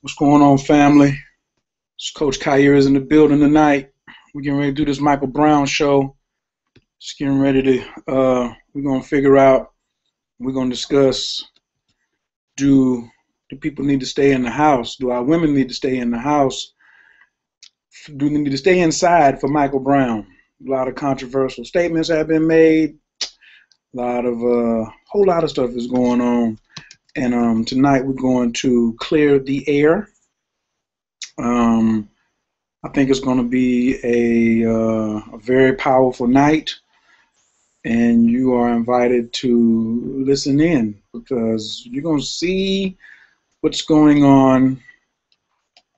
What's going on, family? It's Coach Khayr is in the building tonight. We're getting ready to do this Michael Brown show. Just getting ready to, we're going to figure out, we're going to discuss, do people need to stay in the house? Do our women need to stay in the house? Do they need to stay inside for Michael Brown? A lot of controversial statements have been made. Whole lot of stuff is going on. And tonight we're going to clear the air. I think it's going to be a very powerful night, and you are invited to listen in because you're going to see what's going on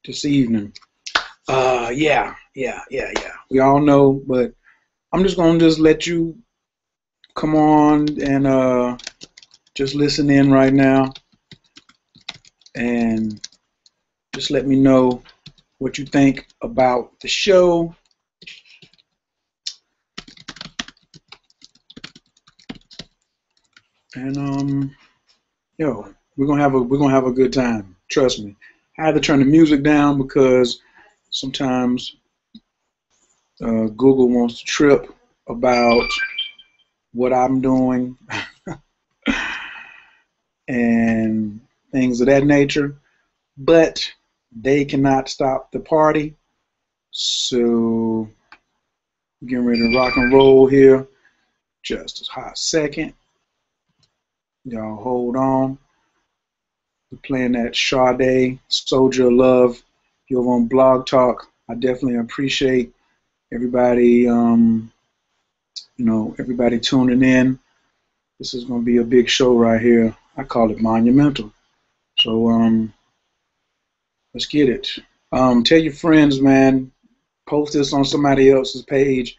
this evening. Yeah. We all know, but I'm just going to let you come on and just listen in right now and just let me know what you think about the show. And we're gonna have a good time. Trust me. I had to turn the music down because sometimes Google wants to trip about what I'm doing and things of that nature, but they cannot stop the party. So we're getting ready to rock and roll here. Just a hot second. Y'all hold on. We're playing that Sade, Soldier of Love. You're on Blog Talk. I definitely appreciate everybody, everybody tuning in. This is going to be a big show right here. I call it monumental. So let's get it. Tell your friends, man. Post this on somebody else's page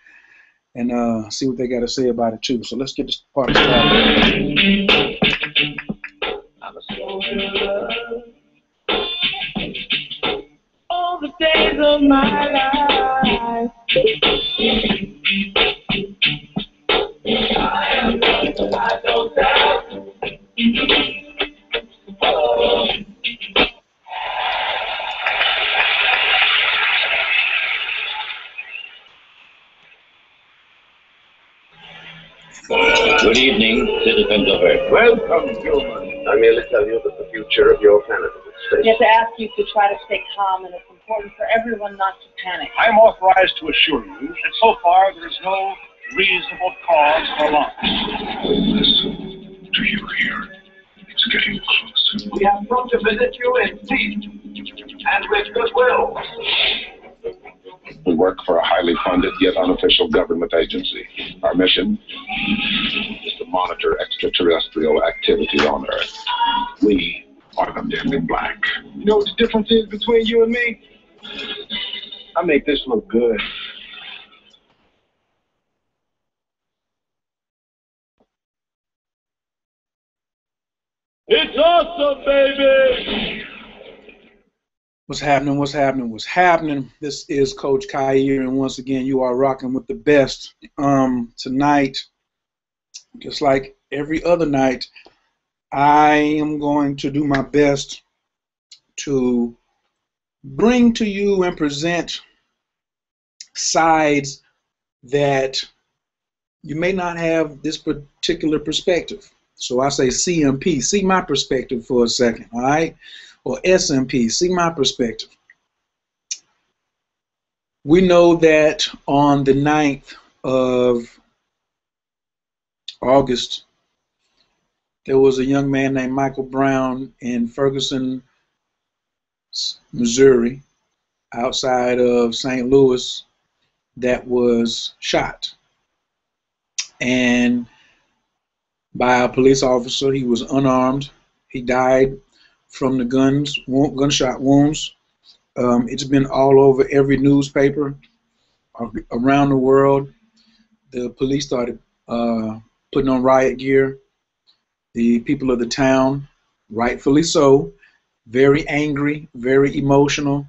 and see what they got to say about it too. So let's get this party started. I'm a soldier all the days of my life. I don't doubt. Oh. Good evening, citizens of Earth. Welcome, humans. I merely tell you that the future of your planet is at stake. We have to ask you to try to stay calm, and it's important for everyone not to panic. I am authorized to assure you that so far there is no reasonable cause for alarm. Listen, do you hear? It's getting closer. We have come to visit you in peace and with goodwill. We work for a highly funded yet unofficial government agency. Our mission is to monitor extraterrestrial activity on Earth. We are the men in black. You know what the difference is between you and me? I make this look good. It's awesome, baby! What's happening? This is Coach Khayr, and once again, you are rocking with the best. Tonight, just like every other night, I am going to do my best to bring to you and present sides that you may not have this particular perspective. So I say CMP, see my perspective for a second, all right? Or SMP, see my perspective. We know that on the 9th of August, there was a young man named Michael Brown in Ferguson, Missouri, outside of St. Louis, that was shot. And by a police officer, he was unarmed. He died from the gunshot wounds. It's been all over every newspaper around the world. The police started putting on riot gear. The people of the town, rightfully so, very angry, very emotional,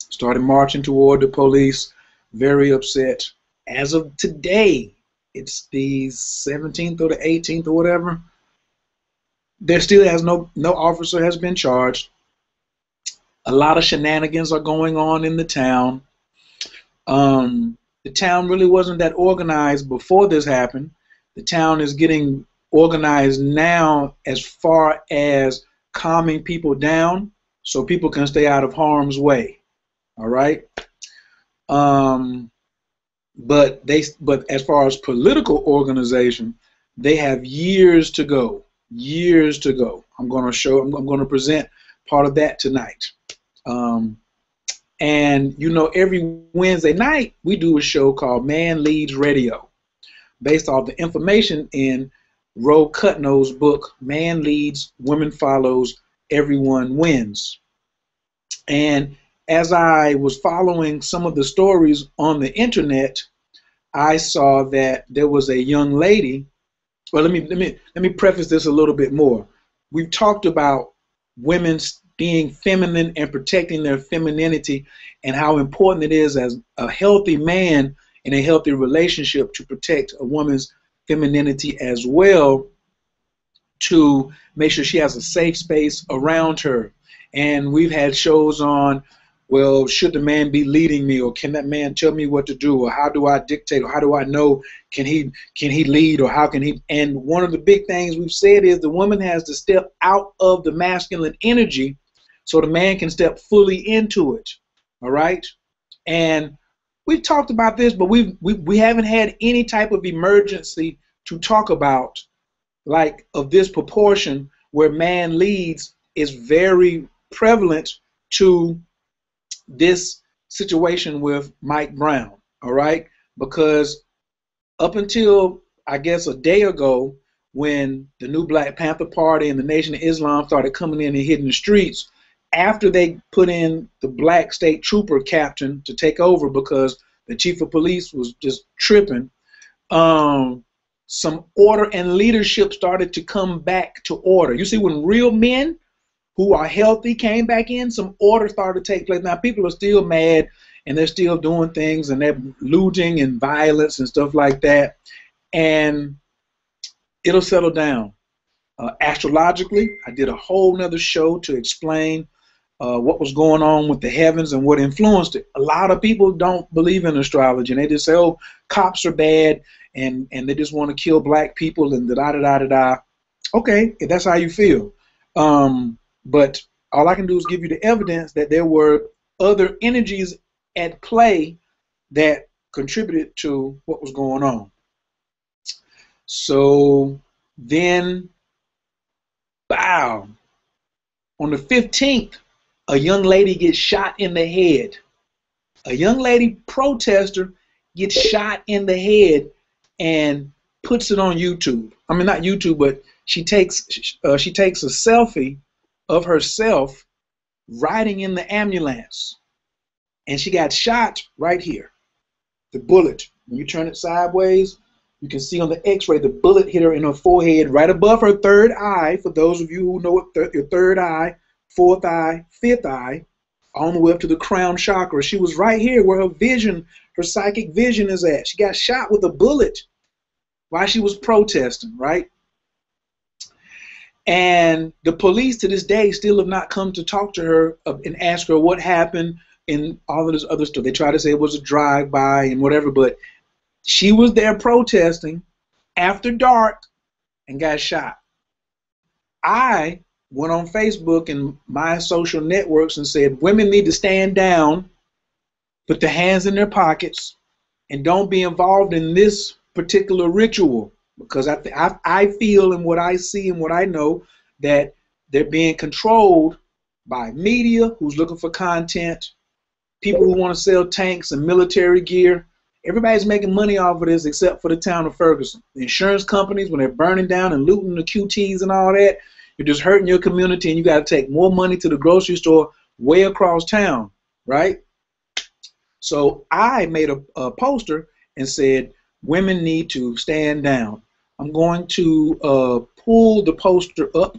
started marching toward the police, very upset. As of today, it's the 17th or the 18th or whatever, there still has no officer has been charged. A lot of shenanigans are going on in the town. The town really wasn't that organized before this happened. The town is getting organized now as far as calming people down so people can stay out of harm's way. All right. But as far as political organization, they have years to go. Years to go. I'm going to present part of that tonight. And you know, every Wednesday night we do a show called Man Leads Radio, based off the information in Elori Cutno's book, Man Leads, Women Follows, Everyone Wins. And as I was following some of the stories on the internet, I saw that there was a young lady. Well, let me preface this a little bit more. We've talked about women being feminine and protecting their femininity, and how important it is as a healthy man in a healthy relationship to protect a woman's femininity as well, to make sure she has a safe space around her. And we've had shows on, well, should the man be leading me, or can that man tell me what to do, or how do I dictate, or how do I know, can he lead, or how can he? And one of the big things we've said is the woman has to step out of the masculine energy so the man can step fully into it. All right. And we've talked about this, but we haven't had any type of emergency to talk about, like, of this proportion where man leads is very prevalent to this situation with Mike Brown. All right. Because up until, I guess, a day ago, when the new Black Panther Party and the Nation of Islam started coming in and hitting the streets, after they put in the black state trooper captain to take over because the chief of police was just tripping, some order and leadership started to come back to order. You see, when real men who are healthy came back in, some order started to take place. Now, people are still mad, and they're still doing things, and they're looting and violence and stuff like that, and it'll settle down. Astrologically, I did a whole nother show to explain what was going on with the heavens and what influenced it. A lot of people don't believe in astrology, and they just say, oh, cops are bad, and they just want to kill black people, and da-da-da-da-da. Okay, if that's how you feel. But all I can do is give you the evidence that there were other energies at play that contributed to what was going on. So then, wow, on the 15th, a young lady gets shot in the head. A young lady protester gets shot in the head and puts it on YouTube. I mean, not YouTube, but she takes a selfie of herself riding in the ambulance, and she got shot right here. The bullet, when you turn it sideways, you can see on the x-ray the bullet hit her in her forehead right above her third eye. For those of you who know what your third eye, fourth eye, fifth eye, on the way up to the crown chakra. She was right here where her vision, her psychic vision is at. She got shot with a bullet while she was protesting, right? And the police to this day still have not come to talk to her and ask her what happened and all of this other stuff. They try to say it was a drive-by and whatever, but she was there protesting after dark and got shot. I went on Facebook and my social networks and said women need to stand down, put their hands in their pockets, and don't be involved in this particular ritual, because I feel, and what I see and what I know, that they're being controlled by media who's looking for content, people who want to sell tanks and military gear. Everybody's making money off of this except for the town of Ferguson. The insurance companies, when they're burning down and looting the QTs and all that, you're just hurting your community, and you got to take more money to the grocery store way across town, right? So I made a poster and said women need to stand down. I'm going to pull the poster up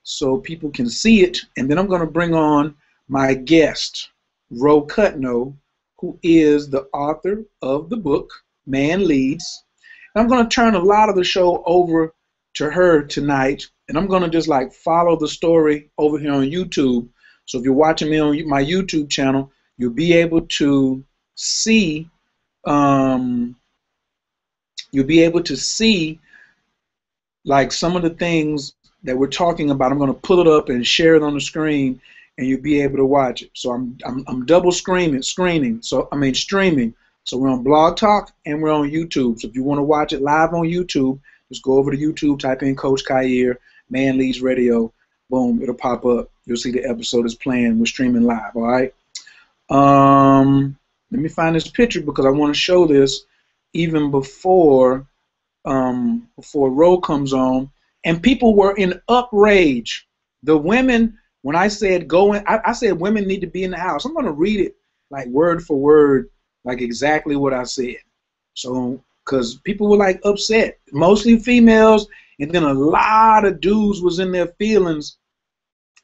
so people can see it, and then I'm going to bring on my guest, Elori Cutno, who is the author of the book, Man Leads. And I'm going to turn a lot of the show over to her tonight and I'm gonna just like follow the story over here on YouTube. So if you're watching me on my YouTube channel, you'll be able to see, um, you'll be able to see like some of the things that we're talking about. I'm gonna pull it up and share it on the screen, and you'll be able to watch it. So I'm double screening. So I mean streaming. So we're on Blog Talk and we're on YouTube. So if you want to watch it live on YouTube, just go over to YouTube, type in Coach Khayr, Man Leads Radio. Boom, it'll pop up. You'll see the episode is playing. We're streaming live. All right. Let me find this picture because I want to show this even before Ro comes on. And people were in outrage. The women, when I said go in, I said women need to be in the house. I'm going to read it like word for word, like exactly what I said. So, because people were like upset, mostly females, and then a lot of dudes was in their feelings,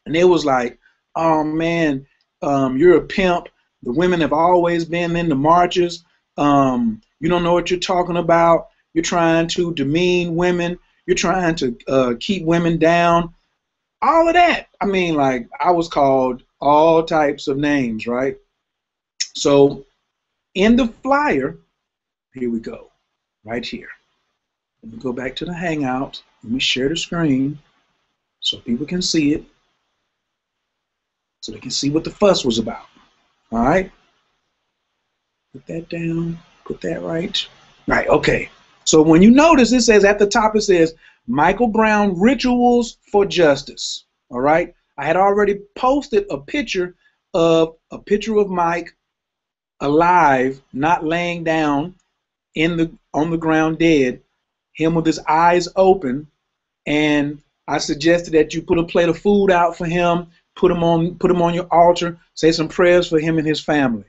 and it was like, oh man, you're a pimp. The women have always been in the marches. You don't know what you're talking about. You're trying to demean women. You're trying to keep women down. All of that. I mean, like, I was called all types of names, right? So in the flyer, here we go, right here. Let me go back to the Hangout. Let me share the screen so people can see it, so they can see what the fuss was about. All right? Put that down. Put that right. Right, okay. So when you notice, it says at the top, it says Michael Brown Rituals for Justice. All right? I had already posted a picture of Mike alive, not laying down on the ground dead, him with his eyes open, and I suggested that you put a plate of food out for him, put him on your altar, say some prayers for him and his family.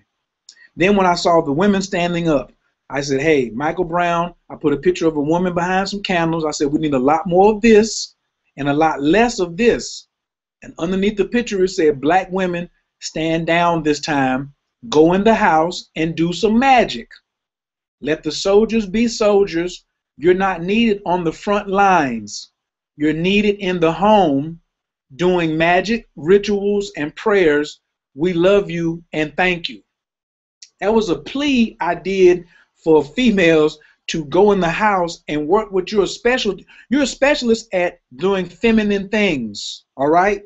Then when I saw the women standing up, I said, hey, Michael Brown, I put a picture of a woman behind some candles. I said, we need a lot more of this and a lot less of this. And underneath the picture, it said, black women, stand down this time, go in the house and do some magic. Let the soldiers be soldiers. You're not needed on the front lines. You're needed in the home doing magic, rituals, and prayers. We love you and thank you. That was a plea I did for females to go in the house and work with you're a specialist at doing feminine things, all right?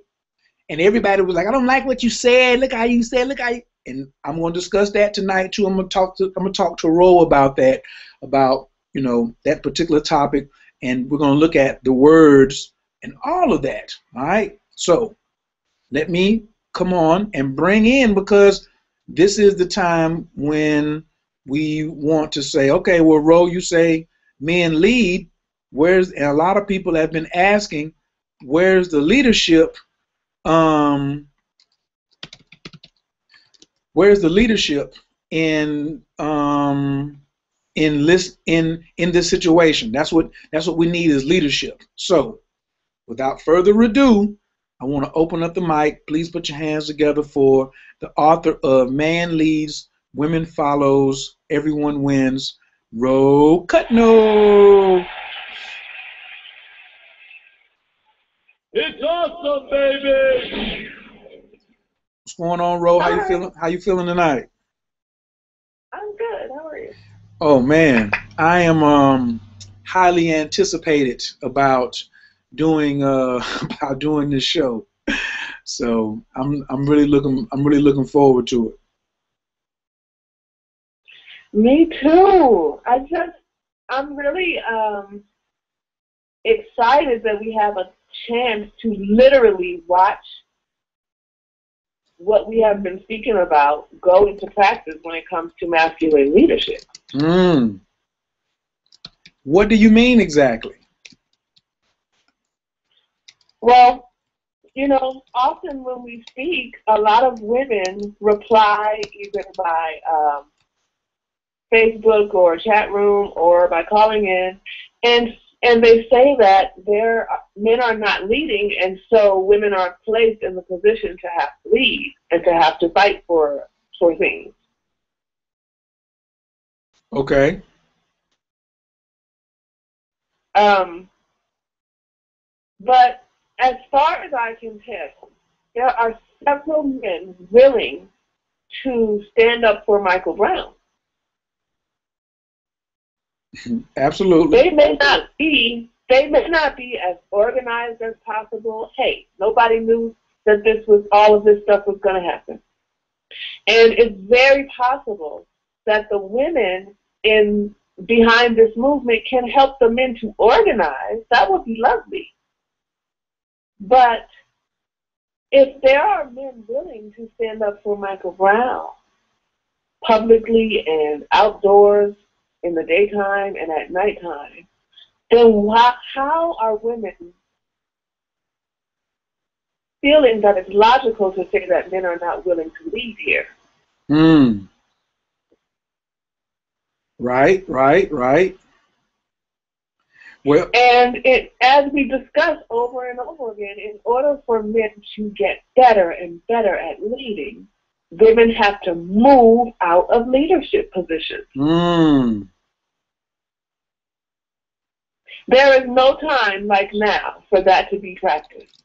And everybody was like, I don't like what you said. Look how you said, look how you, and I'm going to discuss that tonight too. I'm going to talk to Ro about that, about, you know, that particular topic, and we're going to look at the words and all of that, all right? So let me come on and bring in, because this is the time when we want to say, okay, well, Ro, you say men lead. And a lot of people have been asking, where's the leadership? Where's the leadership in this situation? That's what we need, is leadership. So, without further ado, I want to open up the mic. Please put your hands together for the author of Man Leads, Women Follows, Everyone Wins, Elori Cutno. It's awesome, baby! What's going on, Ro? How you feeling? How you feeling tonight? I'm good. How are you? Oh man, I am highly anticipated about doing this show. So I'm really looking forward to it. Me too. I'm really excited that we have a chance to literally watch what we have been speaking about go into practice when it comes to masculine leadership. What do you mean exactly? Well, you know, often when we speak, a lot of women reply either by Facebook or chat room or by calling in, and they say that men are not leading, and so women are placed in the position to have to lead and to have to fight for things. Okay. But as far as I can tell, there are several men willing to stand up for Michael Brown. Absolutely. They may not be as organized as possible. Hey, nobody knew that all of this stuff was going to happen. And it's very possible that the women behind this movement can help the men to organize. That would be lovely. But if there are men willing to stand up for Michael Brown publicly and outdoors in the daytime and at nighttime, then how are women feeling that it's logical to say that men are not willing to lead here? Right. Well, and as we discuss over and over again, in order for men to get better and better at leading, women have to move out of leadership positions. There is no time like now for that to be practiced.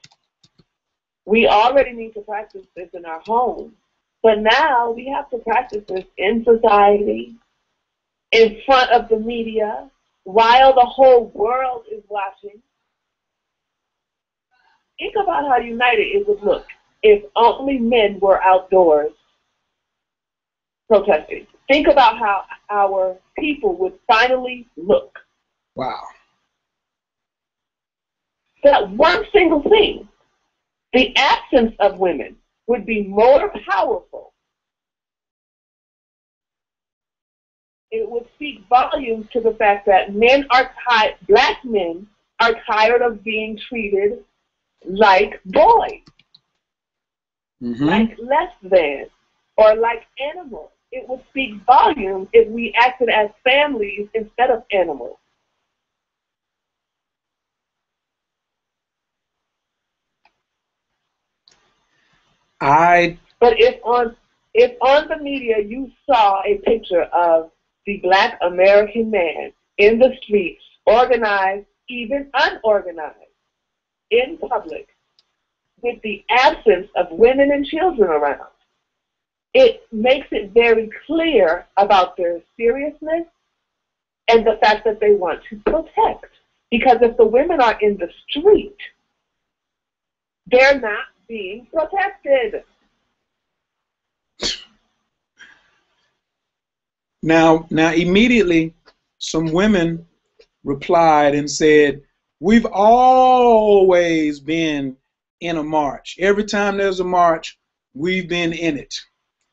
We already need to practice this in our homes, but now we have to practice this in society, in front of the media, while the whole world is watching. Think about how united it would look if only men were outdoors protesting. Think about how our people would finally look. Wow. That one single thing, the absence of women, would be more powerful. It would speak volumes to the fact that black men are tired of being treated like boys, like less than, or like animals. It would speak volumes if we acted as families instead of animals. But if on the media you saw a picture of the black American man in the streets, organized, even unorganized, in public, with the absence of women and children around, it makes it very clear about their seriousness and the fact that they want to protect. Because if the women are in the street, they're not being protected. Now immediately some women replied and said, we've always been in a march. Every time there's a march, we've been in it.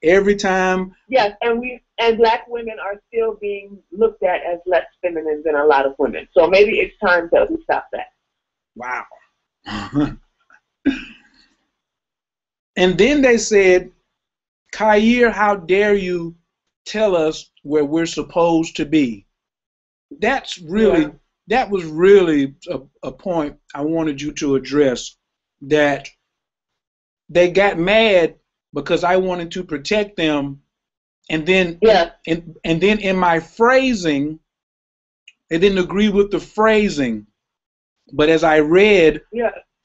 Every time. Yes, and black women are still being looked at as less feminine than a lot of women. So maybe it's time that we stop that. Wow. And then they said, Khayr, how dare you tell us where we're supposed to be? That was really a point I wanted you to address, that they got mad because I wanted to protect them, and then and then in my phrasing, they didn't agree with the phrasing. But as I read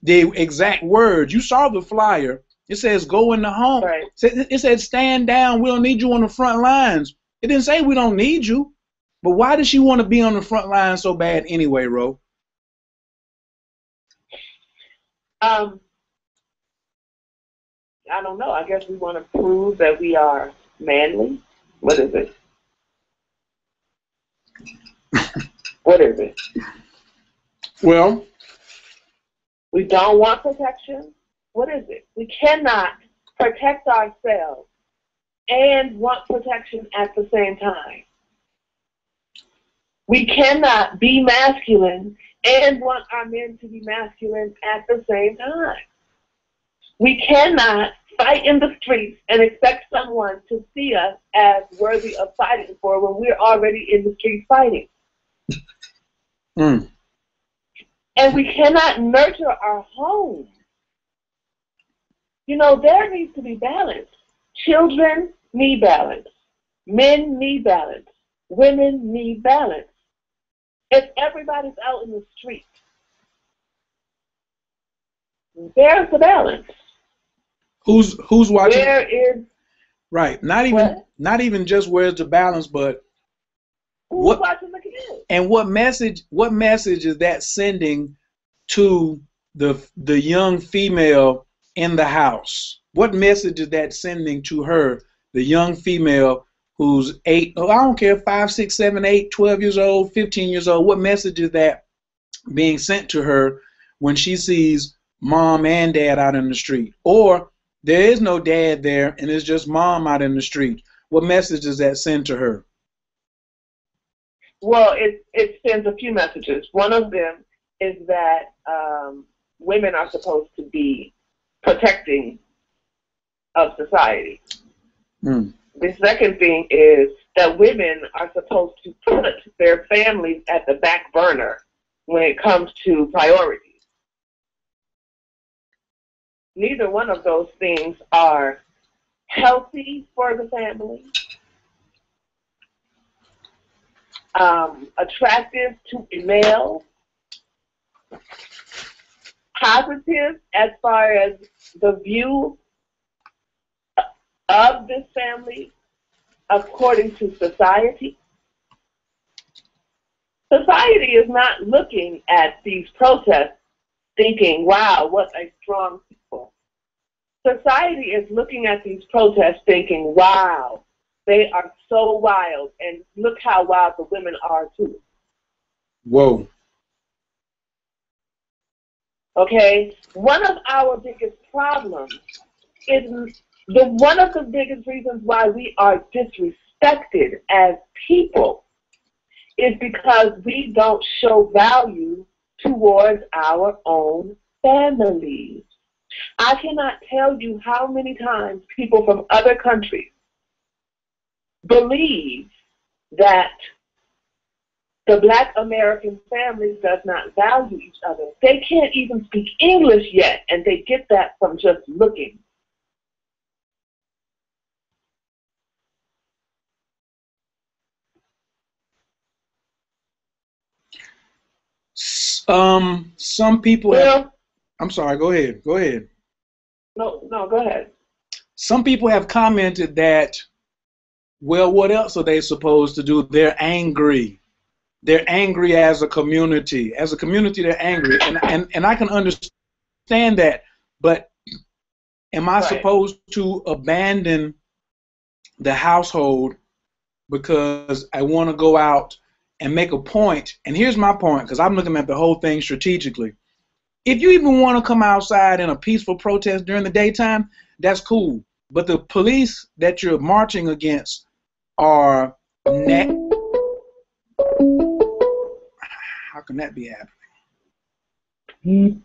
the exact words, you saw the flyer. It says go in the home. Right. It said stand down. We don't need you on the front lines. It didn't say we don't need you. But why does she want to be on the front line so bad anyway, Ro? I don't know. I guess we want to prove that we are manly. What is it? What is it? Well, we don't want protection. What is it? We cannot protect ourselves and want protection at the same time. We cannot be masculine and want our men to be masculine at the same time. We cannot fight in the streets and expect someone to see us as worthy of fighting for when we're already in the streets fighting. And we cannot nurture our home. You know, there needs to be balance. Children need balance. Men need balance. Women need balance. If everybody's out in the street There's the balance. Who's watching? Where is right? Not even just where's the balance, but who's watching the kids? And what message is that sending to the young female in the house? What message is that sending to her, the young female who's 8, oh, I don't care, 5, 6, 7, 8, 12 years old, 15 years old? What message is that being sent to her when she sees mom and dad out in the street? Or there is no dad there and it's just mom out in the street. What message does that send to her? Well, it sends a few messages. One of them is that women are supposed to be protecting of society. Mm. The second thing is that women are supposed to put their families at the back burner when it comes to priorities. Neither one of those things are healthy for the family, attractive to a male, positive as far as the view of this family according to society. Society is not looking at these protests thinking, wow, what a strong people. Society is looking at these protests thinking, wow, they are so wild, and look how wild the women are too. Whoa. Okay? One of our biggest problems is one of the biggest reasons why we are disrespected as people is because we don't show value towards our own families. I cannot tell you how many times people from other countries believe that the Black American family does not value each other. They can't even speak English yet, and they get that from just looking. Some people have, I'm sorry, go ahead. No, go ahead. Some people have commented that, well, what else are they supposed to do? They're angry. They're angry as a community. As a community, they're angry. And I can understand that. But am I supposed to abandon the household because I want to go out and make a point? And here's my point, because I'm looking at the whole thing strategically. If you even want to come outside in a peaceful protest during the daytime, that's cool. But the police that you're marching against are how can that be happening?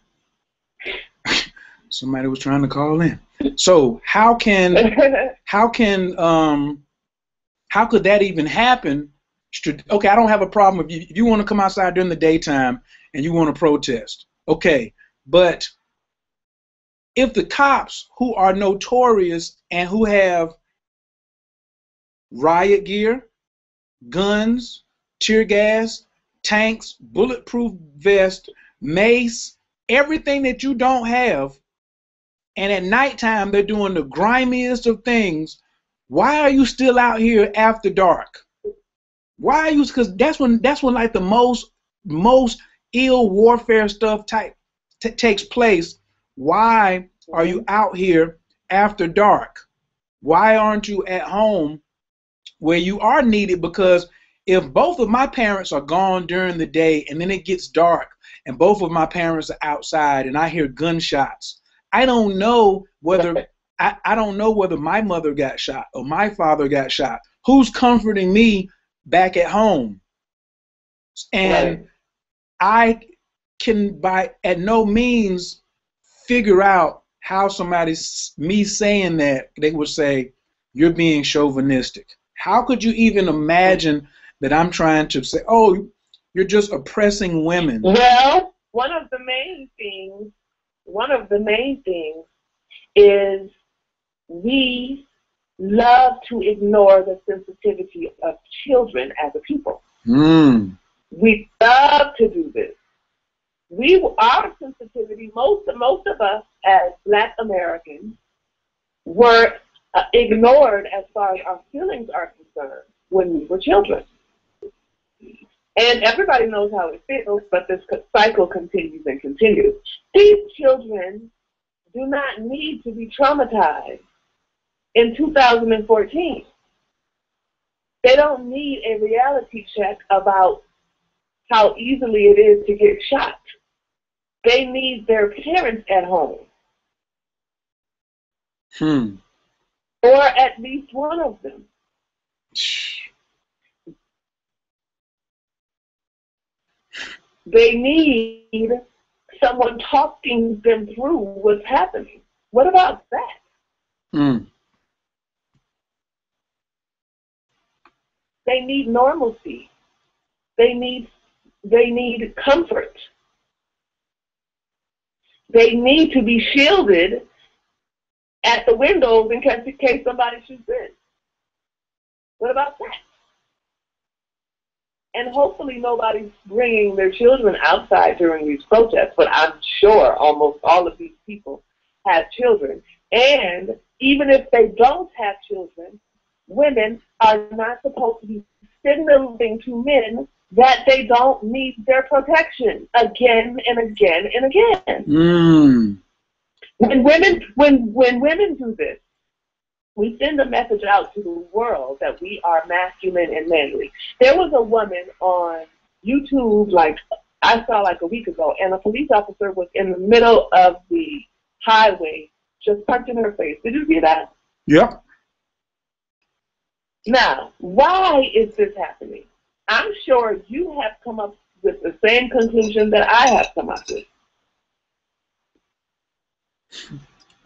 Somebody was trying to call in. So how could that even happen? Okay, I don't have a problem if you want to come outside during the daytime and you want to protest. Okay, but if the cops, who are notorious and who have riot gear, guns, tear gas, tanks, bulletproof vest, mace, everything that you don't have, and at nighttime they're doing the grimiest of things, why are you still out here after dark? Why are you? Because that's when like the most ill warfare stuff takes place. Why are you out here after dark? Why aren't you at home where you are needed? Because if both of my parents are gone during the day and then it gets dark and both of my parents are outside and I hear gunshots, I don't know whether I don't know whether my mother got shot or my father got shot. Who's comforting me back at home? And I can at no means figure out how me saying that, they would say, you're being chauvinistic. How could you even imagine that I'm trying to say, oh, you're just oppressing women? Well, one of the main things is we love to ignore the sensitivity of children as a people. Mm. We love to do this. our sensitivity, most of us as Black Americans were ignored as far as our feelings are concerned when we were children. And everybody knows how it feels, but this cycle continues and continues. These children do not need to be traumatized in 2014. They don't need a reality check about how easily it is to get shot. They need their parents at home. Or at least one of them. They need someone talking them through what's happening. What about that? They need normalcy. They need comfort. They need to be shielded at the windows in case somebody shoots in. What about that? And hopefully nobody's bringing their children outside during these protests, but I'm sure almost all of these people have children. And even if they don't have children, women are not supposed to be signaling to men that they don't need their protection again and again and again. When women do this, we send a message out to the world that we are masculine and manly. There was a woman on YouTube, I saw a week ago, and a police officer was in the middle of the highway just punching her face. Did you see that? Yep. Now, why is this happening? I'm sure you have come up with the same conclusion that I have come up with.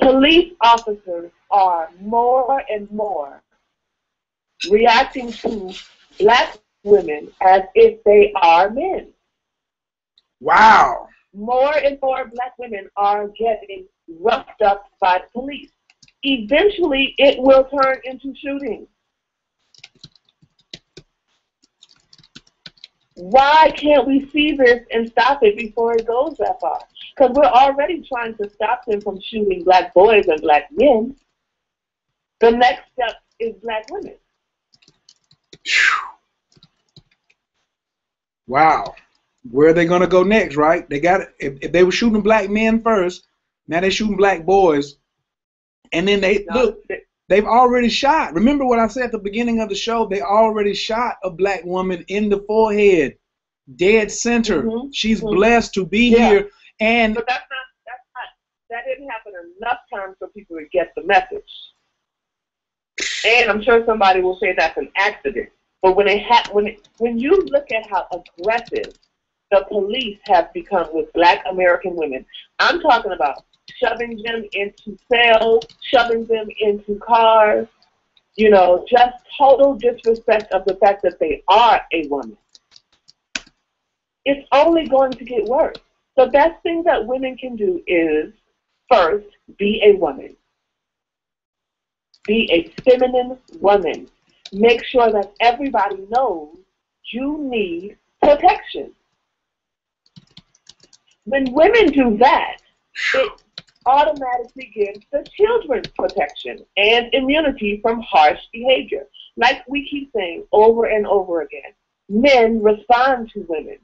Police officers are more and more reacting to Black women as if they are men. Wow. More and more Black women are getting roughed up by the police. Eventually, it will turn into shootings. Why can't we see this and stop it before it goes that far? Because we're already trying to stop them from shooting Black boys and Black men. The next step is Black women. Wow. Where are they going to go next, right? They got if they were shooting Black men first, now they're shooting Black boys. And then they've already shot. Remember what I said at the beginning of the show? They already shot a Black woman in the forehead, dead center. She's blessed to be here. And but that didn't happen enough times for people to get the message. And I'm sure somebody will say that's an accident. But when you look at how aggressive the police have become with Black American women, I'm talking about shoving them into cells, shoving them into cars, just total disrespect of the fact that they are a woman. It's only going to get worse. The best thing that women can do is, first, be a woman. Be a feminine woman. Make sure that everybody knows you need protection. When women do that, it automatically gives the children protection and immunity from harsh behavior. Like we keep saying over and over again, men respond to women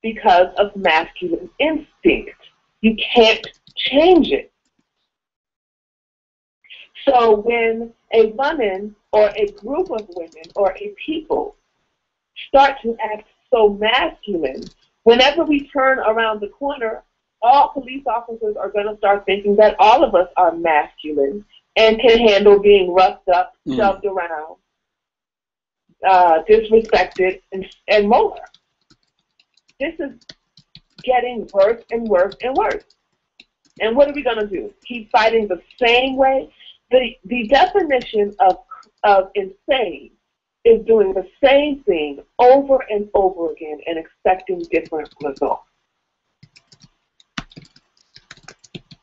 because of masculine instinct. You can't change it. So when a woman or a group of women or a people start to act so masculine, whenever we turn around the corner, all police officers are going to start thinking that all of us are masculine and can handle being roughed up, shoved around, disrespected, and more. This is getting worse and worse and worse. And what are we going to do? Keep fighting the same way? The definition of insane is doing the same thing over and over again and expecting different results.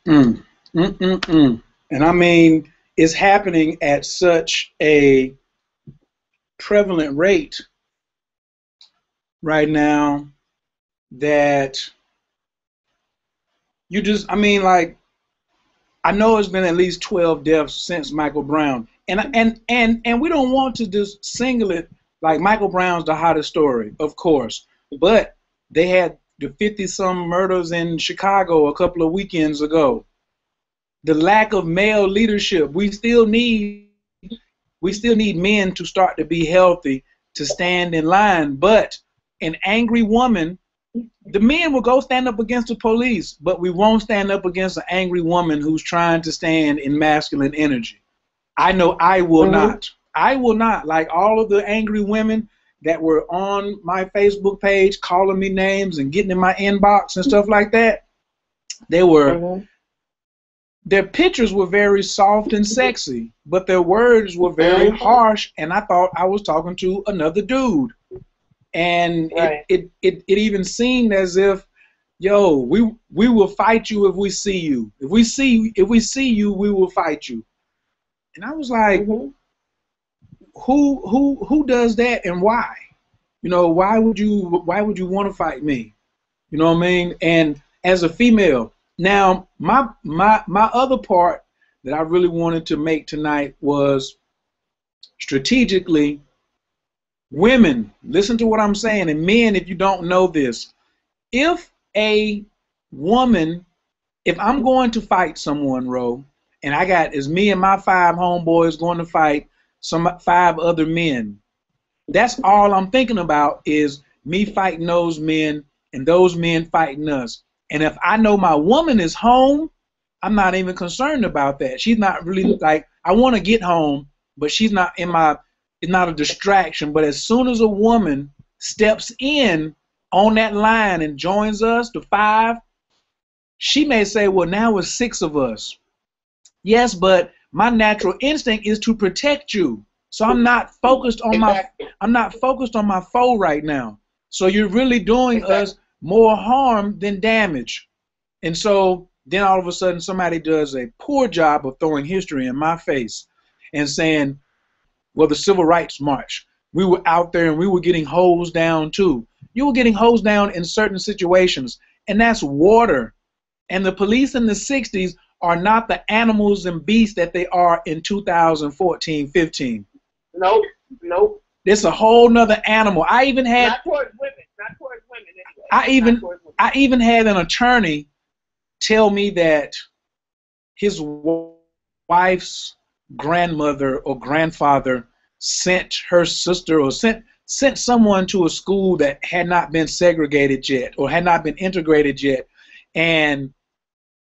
And I mean, it's happening at such a prevalent rate right now that you just, I mean, like, I know it's been at least 12 deaths since Michael Brown, and we don't want to just single it like Michael Brown's the hottest story, of course, but they had the 50-some murders in Chicago a couple of weekends ago. The lack of male leadership. We still need men to start to be healthy, to stand in line. But an angry woman, the men will go stand up against the police, but we won't stand up against an angry woman who's trying to stand in masculine energy. I know I will not. I will not. Like all of the angry women that were on my Facebook page calling me names and getting in my inbox and stuff like that, they were, their pictures were very soft and sexy, but their words were very harsh, and I thought I was talking to another dude. And it even seemed as if, yo, we will fight you if we see you. If we see you, we will fight you. And I was like, who does that and why? You know, why would you want to fight me? You know what I mean? And as a female, now my other part that I really wanted to make tonight was strategically, women, listen to what I'm saying, and men, if you don't know this, if a woman, if I'm going to fight someone, Ro, and I got, it's me and my 5 homeboys going to fight 5 other men, that's all I'm thinking about is me fighting those men and those men fighting us. And if I know my woman is home, I'm not even concerned about that. She's not really like, I want to get home, but she's not in my, it's not a distraction. But as soon as a woman steps in on that line and joins us, the 5, she may say, well, now it's 6 of us. Yes, but my natural instinct is to protect you. So I'm not focused on my foe right now. So you're really doing us more harm than damage. And so then all of a sudden somebody does a poor job of throwing history in my face and saying, well, the Civil Rights March, we were out there and we were getting hosed down too. You were getting hosed down in certain situations, and that's water. And the police in the 60s are not the animals and beasts that they are in 2014-15. Nope. It's a whole nother animal. I even had not towards women anyway. I even had an attorney tell me that his wife's grandmother or grandfather sent her sister or sent someone to a school that had not been segregated yet or had not been integrated yet, and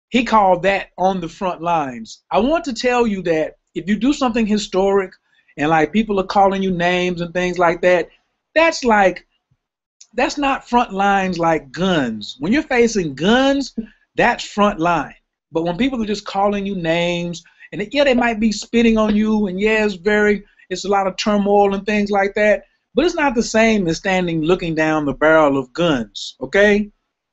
he called that on the front lines. I want to tell you that if you do something historic and like people are calling you names and things like that, that's not front lines like guns. When you're facing guns, that's front line. But when people are just calling you names, and yeah, they might be spitting on you, and yeah, it's a lot of turmoil and things like that, but it's not the same as standing looking down the barrel of guns, okay?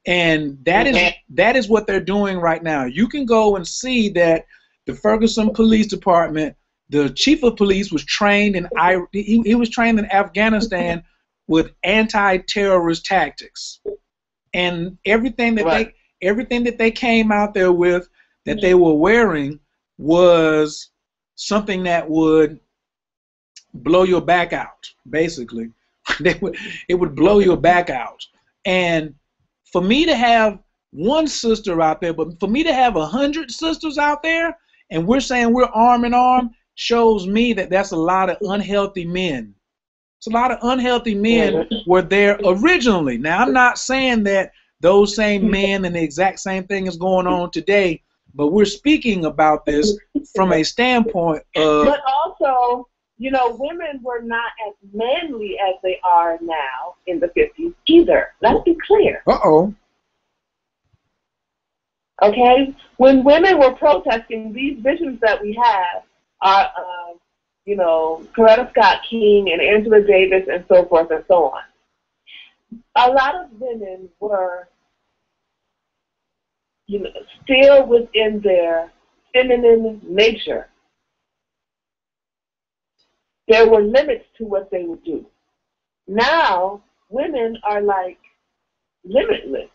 And that is what they're doing right now. You can go and see that the Ferguson Police Department, the chief of police was trained in he was trained in Afghanistan with anti-terrorist tactics, and everything that they came out there with that they were wearing was something that would blow your back out. Basically, it would blow your back out. And for me to have one sister out there, but for me to have 100 sisters out there, and we're saying we're arm in arm, shows me that that's a lot of unhealthy men. It's a lot of unhealthy men were there originally. Now, I'm not saying that those same men and the exact same thing is going on today, but we're speaking about this from a standpoint of... But also, you know, women were not as manly as they are now in the 50s either. Let's be clear. Uh-oh. Okay? When women were protesting, these visions that we have are, you know, Coretta Scott King and Angela Davis and so forth and so on. A lot of women were, you know, still within their feminine nature. There were limits to what they would do. Now, women are like limitless.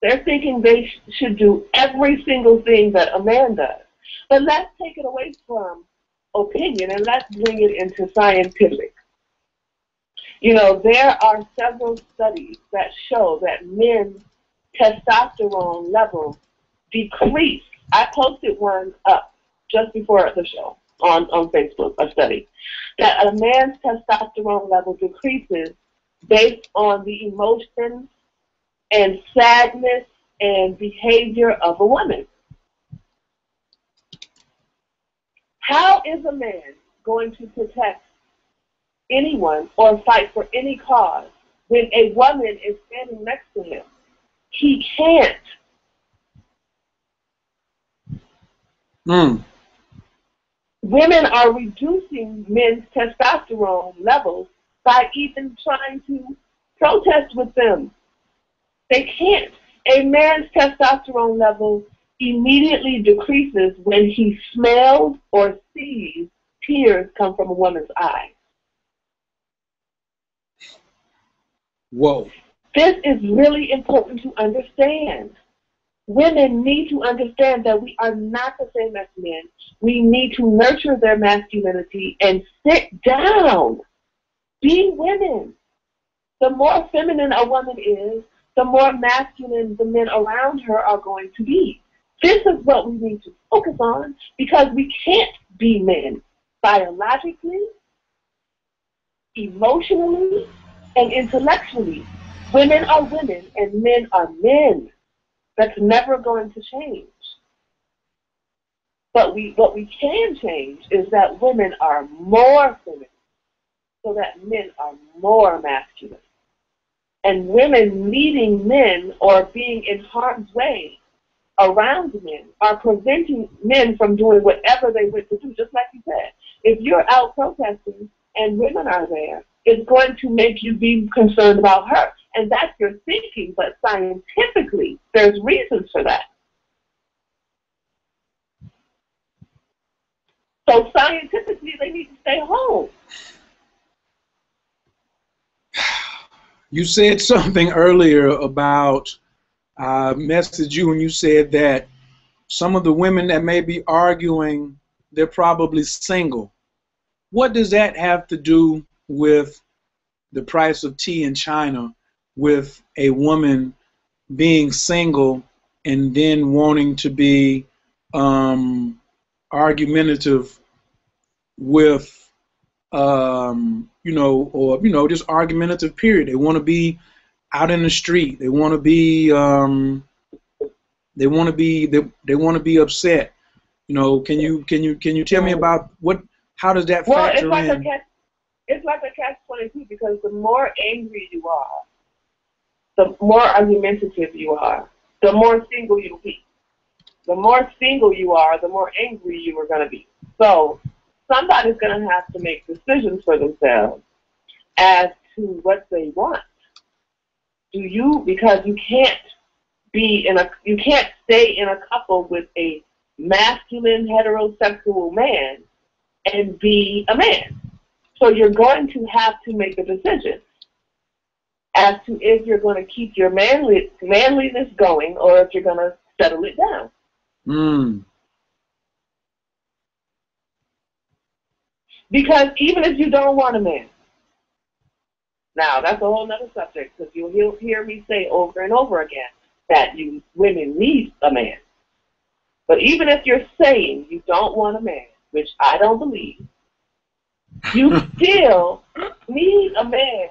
They're thinking they should do every single thing that a man does. But let's take it away from opinion and let's bring it into scientific. You know, there are several studies that show that men's testosterone levels decrease. I posted one up just before the show on Facebook, a study, that a man's testosterone level decreases based on the emotions and sadness and behavior of a woman. How is a man going to protect anyone or fight for any cause when a woman is standing next to him? He can't. Women are reducing men's testosterone levels by even trying to protest with them. They can't. A man's testosterone level immediately decreases when he smells or sees tears come from a woman's eye. Whoa. This is really important to understand. Women need to understand that we are not the same as men. We need to nurture their masculinity and sit down. Be women. The more feminine a woman is, the more masculine the men around her are going to be. This is what we need to focus on, because we can't be men biologically, emotionally, and intellectually. Women are women and men are men. That's never going to change. But what we can change is that women are more feminine so that men are more masculine. And women needing men or being in harm's way around men are preventing men from doing whatever they want to do, just like you said. If you're out protesting and women are there, it's going to make you be concerned about her. And that's your thinking, but scientifically, there's reasons for that. So scientifically, they need to stay home. You said something earlier about, I messaged you and you said that some of the women that may be arguing, they're probably single. What does that have to do with the price of tea in China, with a woman being single and then wanting to be argumentative with, just argumentative, period. They want to be out in the street. They want to be, they want to be upset. You know, can you tell me about how does that factor in? It's like a catch-22, because the more angry you are, the more argumentative you are, the more single you'll be. The more single you are, the more angry you are going to be. So somebody's going to have to make decisions for themselves as to what they want. Because you can't stay in a couple with a masculine heterosexual man and be a man. So you're going to have to make a decision as to if you're going to keep your manliness going or if you're going to settle it down. Because even if you don't want a man, now that's a whole other subject, because you'll hear me say over and over again that women need a man. But even if you're saying you don't want a man, which I don't believe, you still need a man.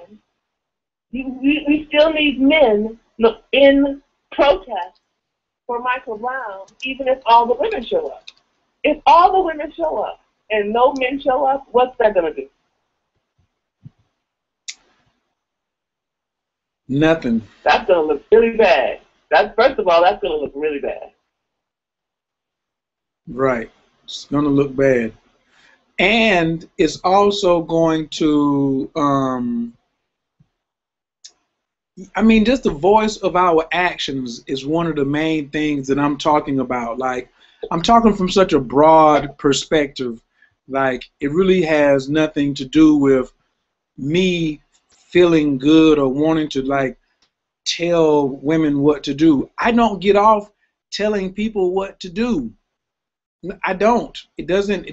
We still need men in protest for Michael Brown, even if all the women show up. If all the women show up and no men show up, what's that going to do? Nothing. That's going to look really bad. First of all, that's going to look really bad. Right. It's going to look bad. And it's also going to, just the voice of our actions is one of the main things that I'm talking about. Like, I'm talking from such a broad perspective. Like, it really has nothing to do with me feeling good or wanting to, like, tell women what to do. I don't get off telling people what to do. I don't. It doesn't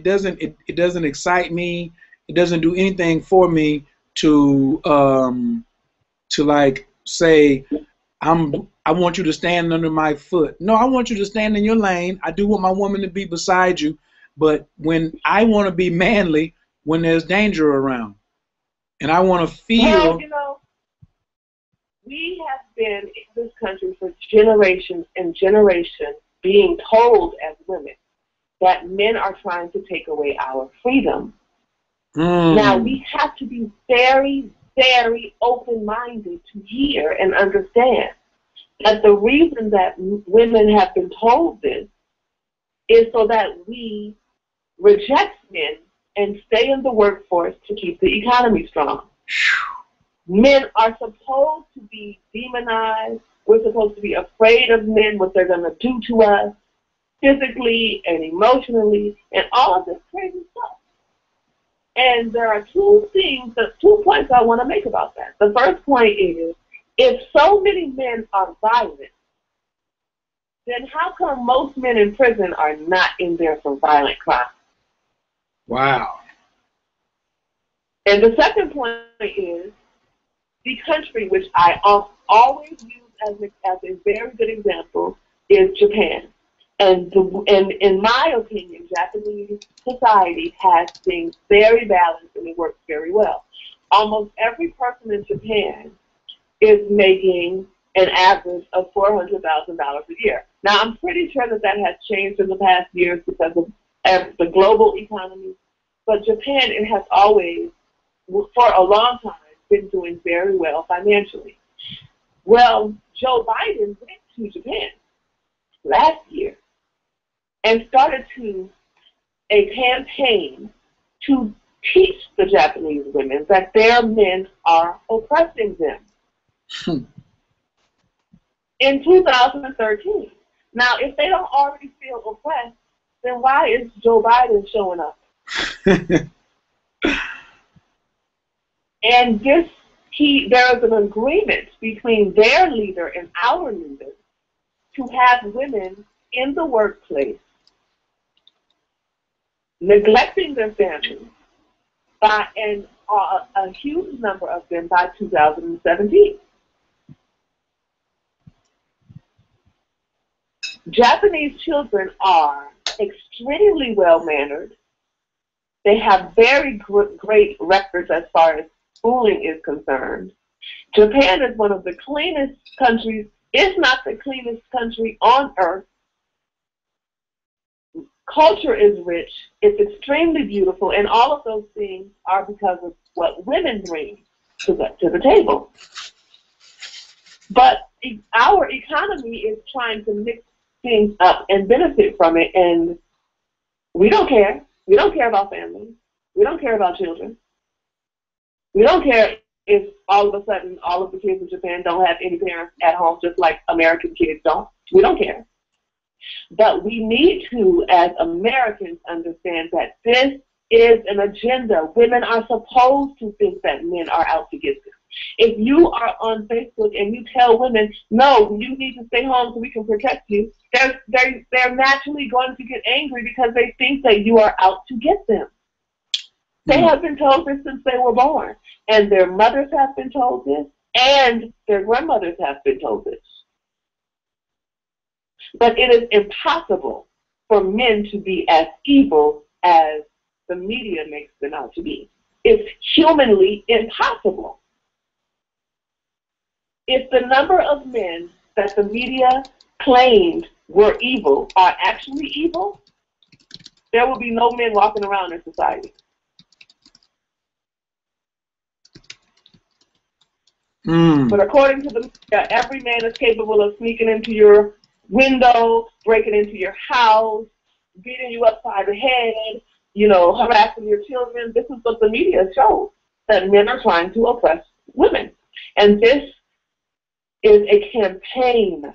excite me. It doesn't do anything for me to like say I want you to stand under my foot. No, I want you to stand in your lane. I do want my woman to be beside you, but when I want to be manly when there's danger around. And I want to feel. Well, you know, we have been in this country for generations and generations being told as women that men are trying to take away our freedom. Now, we have to be very, very open-minded to hear and understand that the reason that women have been told this is so that we reject men and stay in the workforce to keep the economy strong. Men are supposed to be demonized. We're supposed to be afraid of men, what they're going to do to us physically and emotionally, and all of this crazy stuff. And there are two points I want to make about that. The first point is, if so many men are violent, then how come most men in prison are not in there for violent crimes? Wow. And the second point is, the country which I always use as a very good example is Japan. And in my opinion, Japanese society has things very balanced and it works very well. Almost every person in Japan is making an average of $400,000 a year. Now, I'm pretty sure that has changed in the past years because of the global economy. But Japan, it has always, for a long time, been doing very well financially. Well, Joe Biden went to Japan last year and started a campaign to teach the Japanese women that their men are oppressing them. In 2013. Now, if they don't already feel oppressed, then why is Joe Biden showing up? And there is an agreement between their leader and our leader to have women in the workplace neglecting their families and a huge number of them by 2017. Japanese children are extremely well-mannered. They have very great records as far as schooling is concerned. Japan is one of the cleanest countries, if not the cleanest country on earth. Culture is rich. It's extremely beautiful, and all of those things are because of what women bring to the table. But our economy is trying to mix things up and benefit from it, and we don't care. We don't care about families. We don't care about children. We don't care if all of a sudden all of the kids in Japan don't have any parents at home, just like American kids don't. We don't care. But we need to, as Americans, understand that this is an agenda. Women are supposed to think that men are out to get them. If you are on Facebook and you tell women, no, you need to stay home so we can protect you, they're naturally going to get angry because they think that you are out to get them. They have been told this since they were born, and their mothers have been told this, and their grandmothers have been told this. But it is impossible for men to be as evil as the media makes them out to be. It's humanly impossible. If the number of men that the media claimed were evil are actually evil, there will be no men walking around in society. But according to the media, every man is capable of sneaking into your window, breaking into your house, beating you upside the head, harassing your children. This is what the media shows, that men are trying to oppress women. And this is a campaign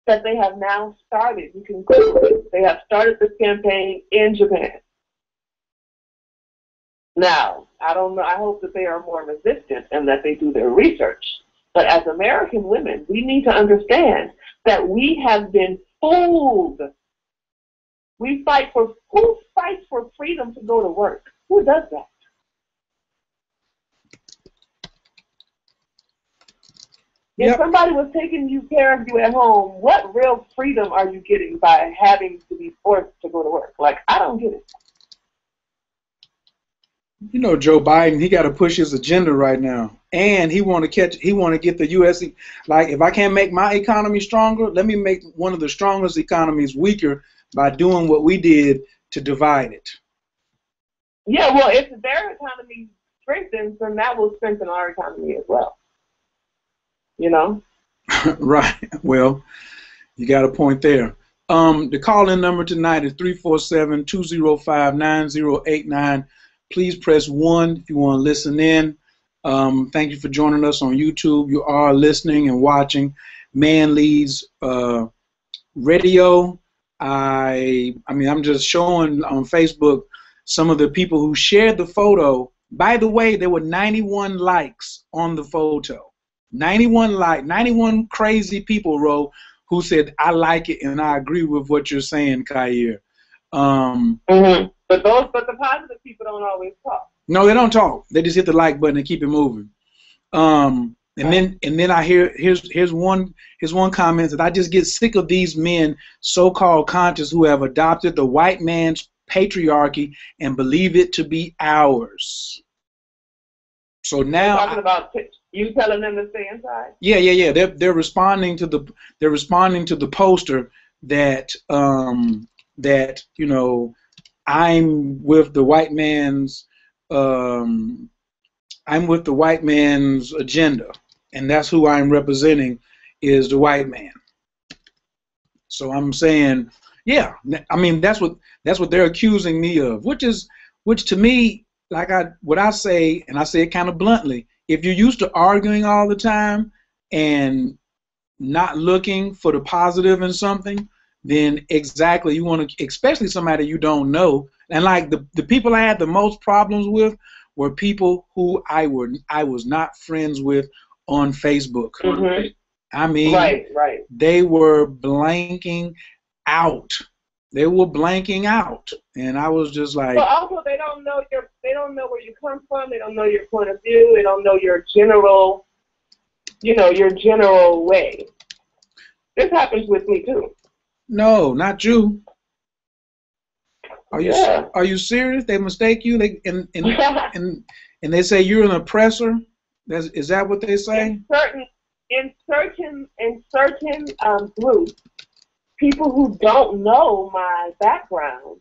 that they have now started. You can Google it. They have started this campaign in Japan. Now, I don't know. I hope that they are more resistant and that they do their research. But as American women, we need to understand that we have been fooled. Who fights for freedom to go to work? Who does that? If somebody was taking care of you at home, what real freedom are you getting by having to be forced to go to work? Like, I don't get it. You know, Joe Biden, he got to push his agenda right now, and he want to get the U.S. Like, if I can't make my economy stronger, let me make one of the strongest economies weaker by doing what we did to divide it. Yeah, well, if their economy strengthens, then that will strengthen our economy as well. You know? Right. Well, you got a point there. The call-in number tonight is 347-205-9089. Please press 1 if you want to listen in. Thank you for joining us on YouTube. You are listening and watching Man Leads Radio. I mean, I'm just showing on Facebook some of the people who shared the photo. By the way, there were 91 likes on the photo. 91 crazy people, Ro, who said, I like it and I agree with what you're saying, Khayr. But the positive people don't always talk. No, they don't talk. They just hit the like button and keep it moving. And then I here's one comment that I just get sick of these men, so-called conscious, who have adopted the white man's patriarchy and believe it to be ours. So now talking about you telling them to stay inside. Yeah. They're responding to the poster that you know, I'm with the white man's agenda, and that's who I'm representing, is the white man. So I'm saying, yeah, I mean that's what they're accusing me of, which to me, like what I say, and I say it kind of bluntly, if you're used to arguing all the time and not looking for the positive in something, then exactly you want to, especially somebody you don't know. And like the people I had the most problems with were people who I was not friends with on Facebook. Mm-hmm. I mean, right. They were blanking out. They were blanking out, and I was just like. But also, they don't know where you come from. They don't know your point of view. They don't know your general way. This happens with me too. No, not you. Are you serious? They mistake you. And they say you're an oppressor. Is that what they say? In certain groups, people who don't know my background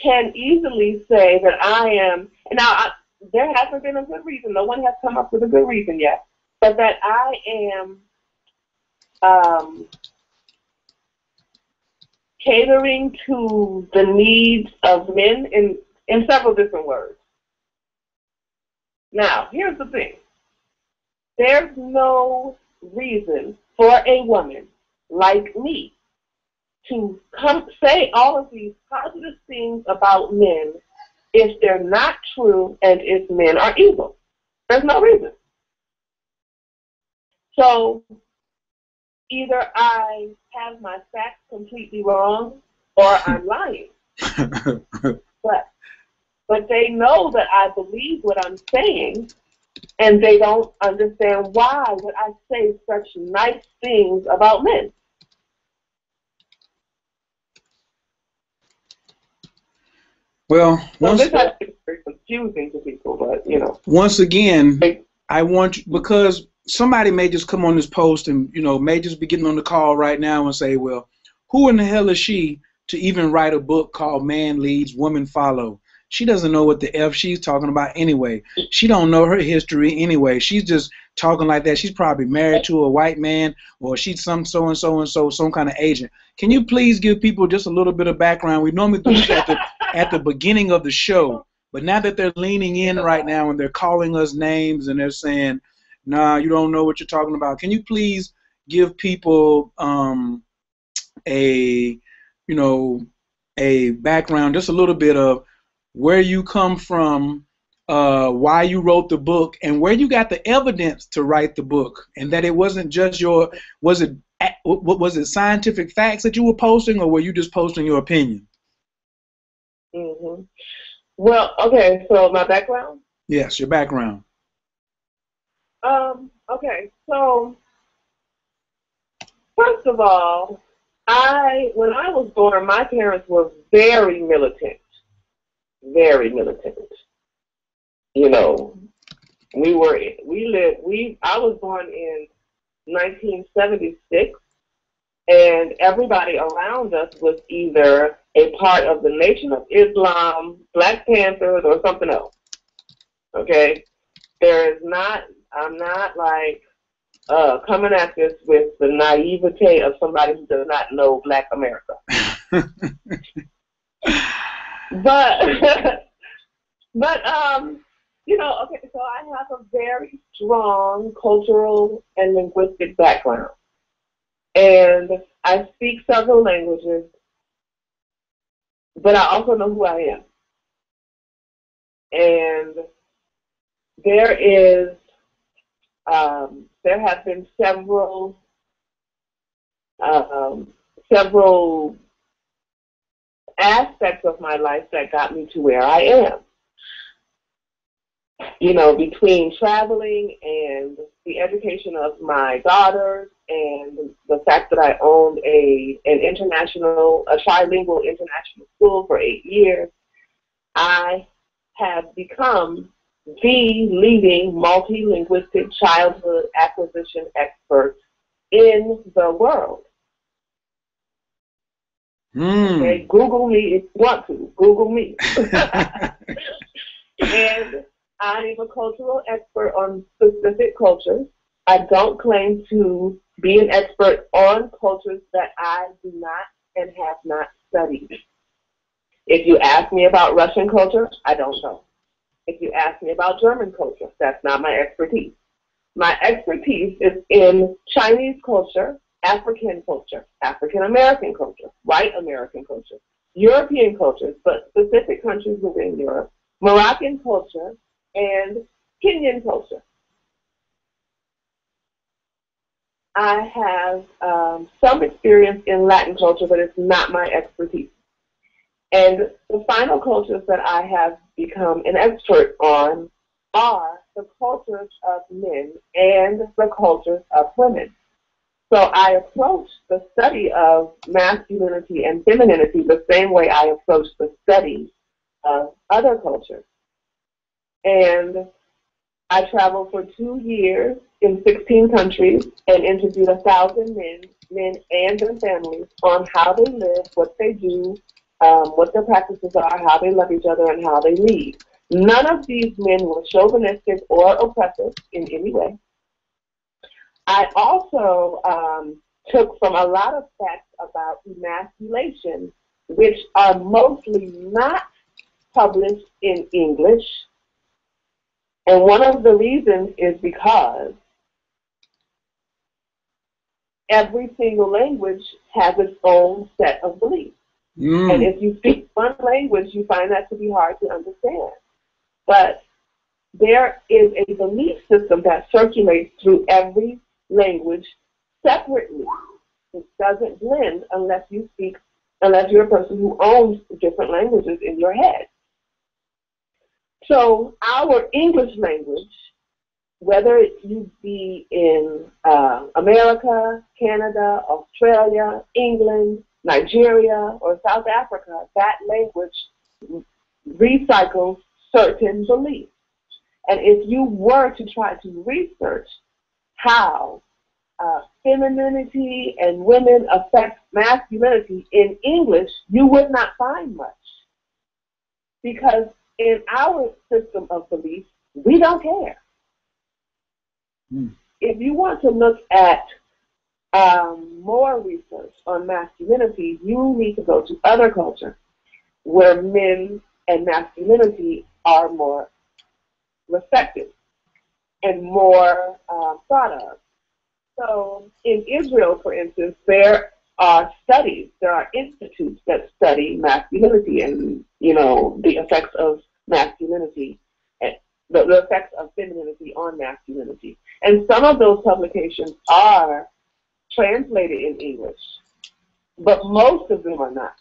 can easily say that I am. And now there hasn't been a good reason. No one has come up with a good reason yet. But that I am catering to the needs of men in several different words. Now, here's the thing. There's no reason for a woman like me to come say all of these positive things about men if they're not true and if men are evil. There's no reason. So either I have my facts completely wrong or I'm lying. But they know that I believe what I'm saying, and they don't understand why would I say such nice things about men. Well, this has been very confusing to people, but you know. Once again, I want you, because somebody may just come on this post and may just be getting on the call right now and say, well, who in the hell is she to even write a book called Man Leads, Women Follow? She doesn't know what the F she's talking about anyway. She don't know her history anyway. She's just talking like that. She's probably married to a white man, or she's some so-and-so, some kind of agent. Can you please give people just a little bit of background? We normally do this at the beginning of the show, but now that they're leaning in right now and they're calling us names and they're saying, nah, you don't know what you're talking about. Can you please give people a background, just a little bit of where you come from, why you wrote the book, and where you got the evidence to write the book, and that it wasn't just your, was it scientific facts that you were posting, or were you just posting your opinion? Mm-hmm. Well, okay, so my background? Yes, your background. Okay, so first of all, when I was born, my parents were very militant. Very militant. You know, I was born in 1976, and everybody around us was either a part of the Nation of Islam, Black Panthers, or something else. Okay? I'm not like coming at this with the naivete of somebody who does not know Black America. But you know, okay, so I have a very strong cultural and linguistic background. And I speak several languages, but I also know who I am. And there have been several aspects of my life that got me to where I am. You know, between traveling and the education of my daughters and the fact that I owned a trilingual international school for 8 years, I have become the leading multilinguistic childhood acquisition expert in the world. Okay, Google me if you want to. Google me. And I'm a cultural expert on specific cultures. I don't claim to be an expert on cultures that I do not and have not studied. If you ask me about Russian culture, I don't know. If you ask me about German culture, that's not my expertise. My expertise is in Chinese culture, African culture, African American culture, white American culture, European cultures, but specific countries within Europe, Moroccan culture, and Kenyan culture. I have some experience in Latin culture, but it's not my expertise. And the final cultures that I have become an expert on are the cultures of men and the cultures of women. So I approach the study of masculinity and femininity the same way I approach the study of other cultures. And I traveled for 2 years in 16 countries and interviewed 1,000 men and their families on how they live, what they do, what their practices are, how they love each other, and how they lead. None of these men were chauvinistic or oppressive in any way. I also took from a lot of facts about emasculation, which are mostly not published in English. And one of the reasons is because every single language has its own set of beliefs. And if you speak one language, you find that to be hard to understand. But there is a belief system that circulates through every language separately. It doesn't blend unless you're a person who owns different languages in your head. So our English language, whether you be in America, Canada, Australia, England, Nigeria, or South Africa, that language recycles certain beliefs. And if you were to try to research how femininity and women affect masculinity in English, you would not find much. Because in our system of belief, we don't care. If you want to look at more research on masculinity, you need to go to other cultures where men and masculinity are more respected and more thought of. So in Israel, for instance, there are studies, there are institutes that study masculinity and, you know, the effects of masculinity the effects of femininity on masculinity. And some of those publications are translated in English, but most of them are not.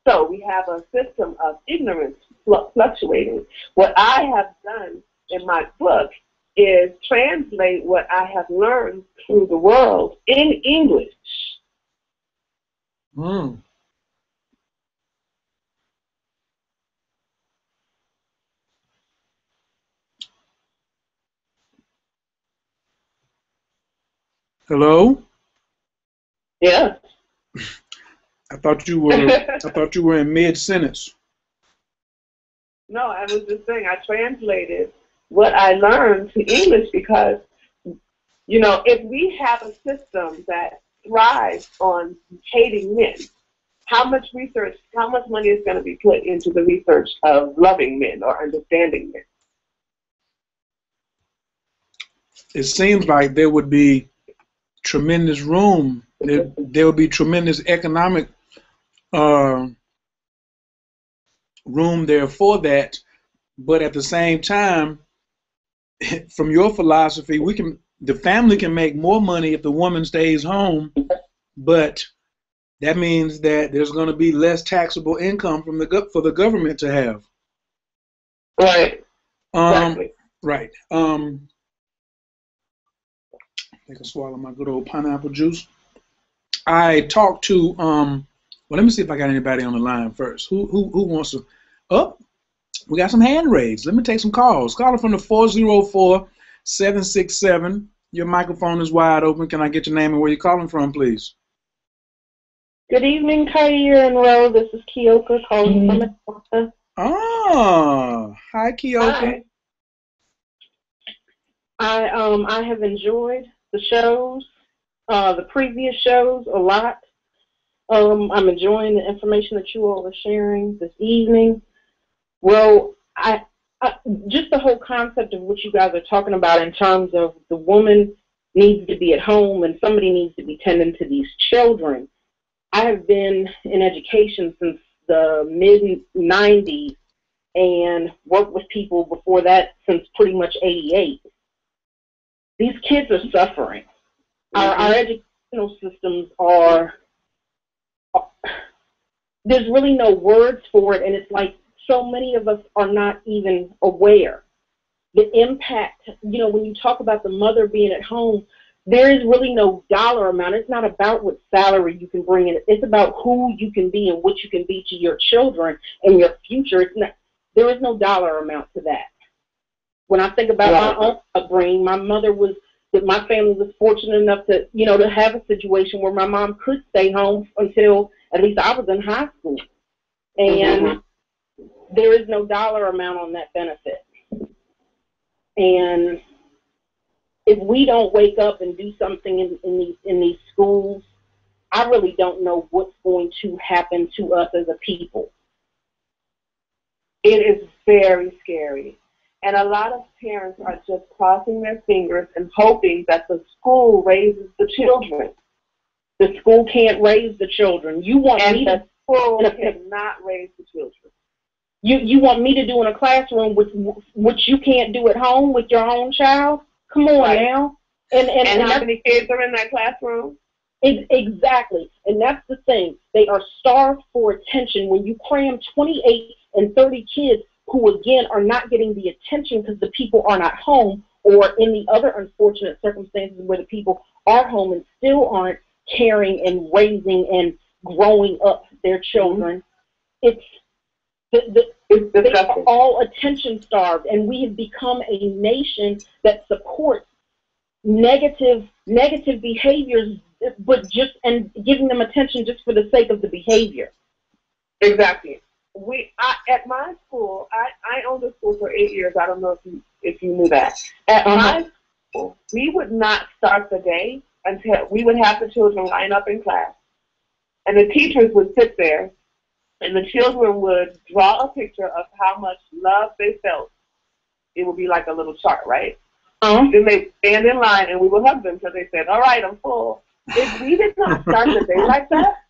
So we have a system of ignorance fluctuating. What I have done in my book is translate what I have learned through the world in English. Hello? Yeah. I thought you were in mid-sentence. No, I was just saying I translated what I learned to English because, you know, if we have a system that thrives on hating men, how much research, how much money is going to be put into the research of loving men or understanding men? It seems like there would be tremendous room. There would be tremendous economic room there for that, but at the same time, from your philosophy, the family can make more money if the woman stays home, but that means that there's going to be less taxable income for the government to have. Right. Exactly. Right. I think I swallow my good old pineapple juice. I talked to well, let me see if I got anybody on the line first. Who wants to? Oh, we got some hand raised. Let me take some calls. Caller from the 404-767. Your microphone is wide open. Can I get your name and where you're calling from, please? Good evening, Khayr and Rose. This is Keoka calling from Atlanta. Oh, hi, Keoka. Hi. I have enjoyed the shows, the previous shows a lot. I'm enjoying the information that you all are sharing this evening. Well, I just the whole concept of what you guys are talking about in terms of the woman needs to be at home and somebody needs to be tending to these children. I have been in education since the mid-90s and worked with people before that since pretty much 88. These kids are suffering. Our educational systems are, there's really no words for it, and it's like so many of us are not even aware. The impact, you know, when you talk about the mother being at home, there is really no dollar amount. It's not about what salary you can bring in. It's about who you can be and what you can be to your children and your future. It's not, there is no dollar amount to that. When I think about my own upbringing, my family was fortunate enough to, you know, to have a situation where my mom could stay home until at least I was in high school. And there is no dollar amount on that benefit. And if we don't wake up and do something in these schools, I really don't know what's going to happen to us as a people. It is very scary. And a lot of parents are just crossing their fingers and hoping that the school raises the children. The school can't raise the children. You want me to? The school cannot raise the children. You want me to do in a classroom which you can't do at home with your own child? Come on now. And how many kids are in that classroom? Exactly. And that's the thing. They are starved for attention. When you cram 28 and 30 kids who, again, are not getting the attention because the people are not home, or in the other unfortunate circumstances where the people are home and still aren't caring and raising and growing up their children, they are all attention starved, and we have become a nation that supports negative behaviors, but and giving them attention just for the sake of the behavior. Exactly. At my school, I owned a school for 8 years. I don't know if you knew that. At my school, we would not start the day until we would have the children line up in class, and the teachers would sit there, and the children would draw a picture of how much love they felt. It would be like a little chart, right? Then they stand in line, and we would hug them until they said, "All right, I'm full." If we did not start the day like that,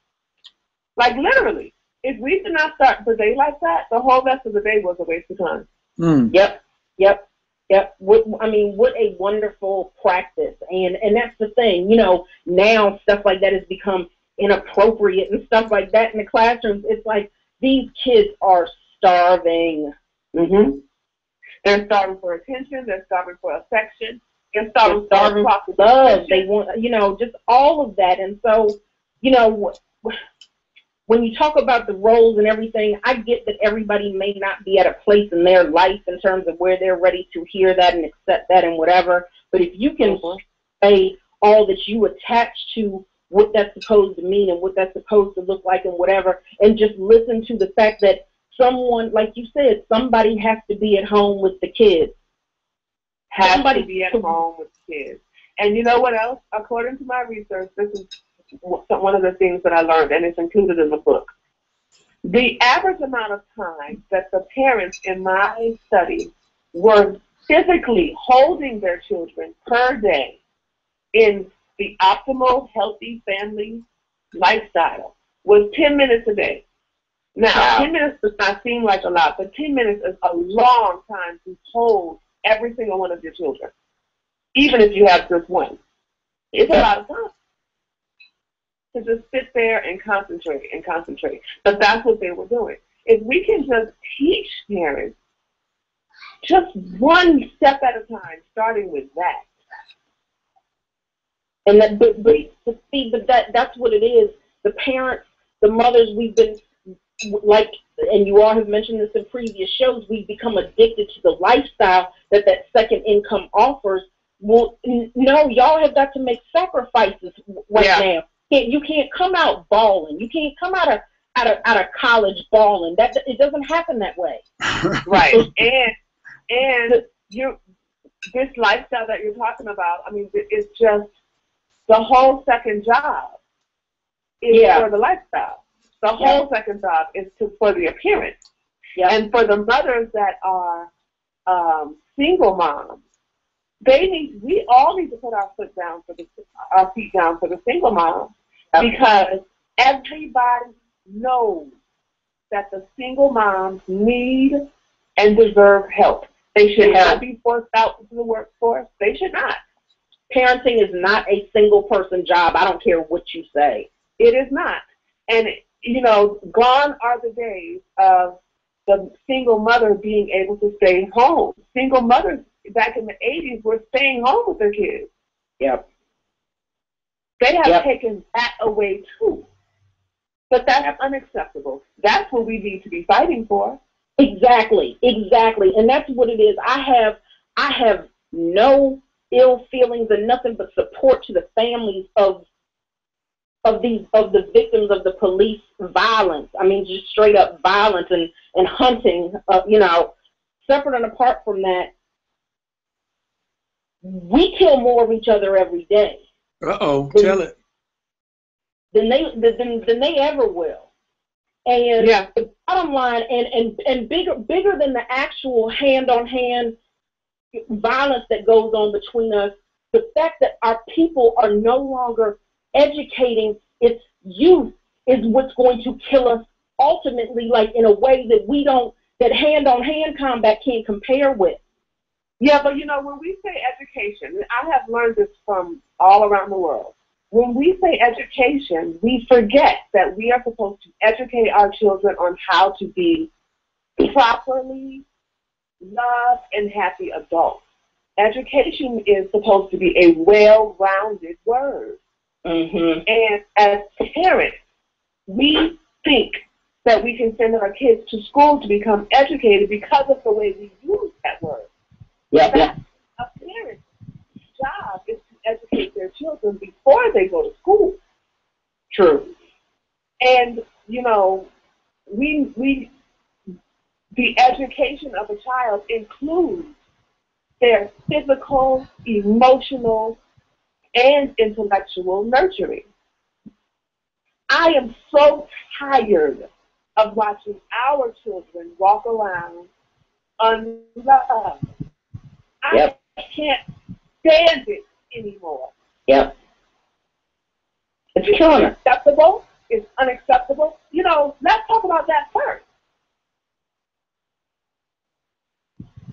like literally, If we did not start the day like that, the whole rest of the day was a waste of time. Mm. Yep. What a wonderful practice. And that's the thing, you know, now stuff like that has become inappropriate and stuff like that in the classrooms. It's like these kids are starving. Mm-hmm. They're starving for attention. They're starving for affection. They're starving for love. They want, you know, just all of that. And so, you know, when you talk about the roles and everything, I get that everybody may not be at a place in their life in terms of where they're ready to hear that and accept that and whatever. But if you can say all that you attach to what that's supposed to mean and what that's supposed to look like and whatever, and just listen to the fact that someone, like you said, somebody has to be at home with the kids. Somebody be at home with the kids. And you know what else? According to my research, this is one of the things that I learned, and it's included in the book. The average amount of time that the parents in my study were physically holding their children per day in the optimal, healthy family lifestyle was 10 minutes a day. Now, 10 minutes does not seem like a lot, but 10 minutes is a long time to hold every single one of your children, even if you have just one. It's a lot of time to just sit there and concentrate. But that's what they were doing. If we can just teach parents just one step at a time, starting with that. And that, but that's what it is. The parents, the mothers, we've been, like, and you all have mentioned this in previous shows, we've become addicted to the lifestyle that second income offers. Well, no, y'all have got to make sacrifices now. You can't come out balling. You can't come out of college balling. It doesn't happen that way. Right. and this lifestyle that you're talking about, I mean, it's just the whole second job is for the lifestyle. The whole second job is for the appearance. Yeah. And for the mothers that are single moms, we all need to put our feet down for the single mom, because everybody knows that the single moms need and deserve help. They should not be forced out into the workforce. They should not. Parenting is not a single person job. I don't care what you say. It is not. And, you know, gone are the days of the single mother being able to stay home. Single mothers back in the 80s were staying home with their kids. Yep. They have taken that away too. But that's unacceptable. That's what we need to be fighting for. Exactly. And that's what it is. I have no ill feelings and nothing but support to the families of the victims of the police violence. I mean, just straight up violence and hunting. You know, separate and apart from that, we kill more of each other every day. Tell it. Than they ever will. And the bottom line, and bigger than the actual hand-on-hand violence that goes on between us, the fact that our people are no longer educating its youth is what's going to kill us ultimately, like in a way that hand-on-hand combat can't compare with. Yeah, but you know, when we say education, I have learned this from all around the world. When we say education, we forget that we are supposed to educate our children on how to be properly loved and happy adults. Education is supposed to be a well-rounded word. Mm-hmm. And as parents, we think that we can send our kids to school to become educated because of the way we use that word. Yeah. A parent's job is to educate their children before they go to school. True. And, you know, the education of a child includes their physical, emotional, and intellectual nurturing. I am so tired of watching our children walk around unloved. I can't stand it anymore. Yep. It's killing us. Acceptable. is unacceptable, you know, let's talk about that first.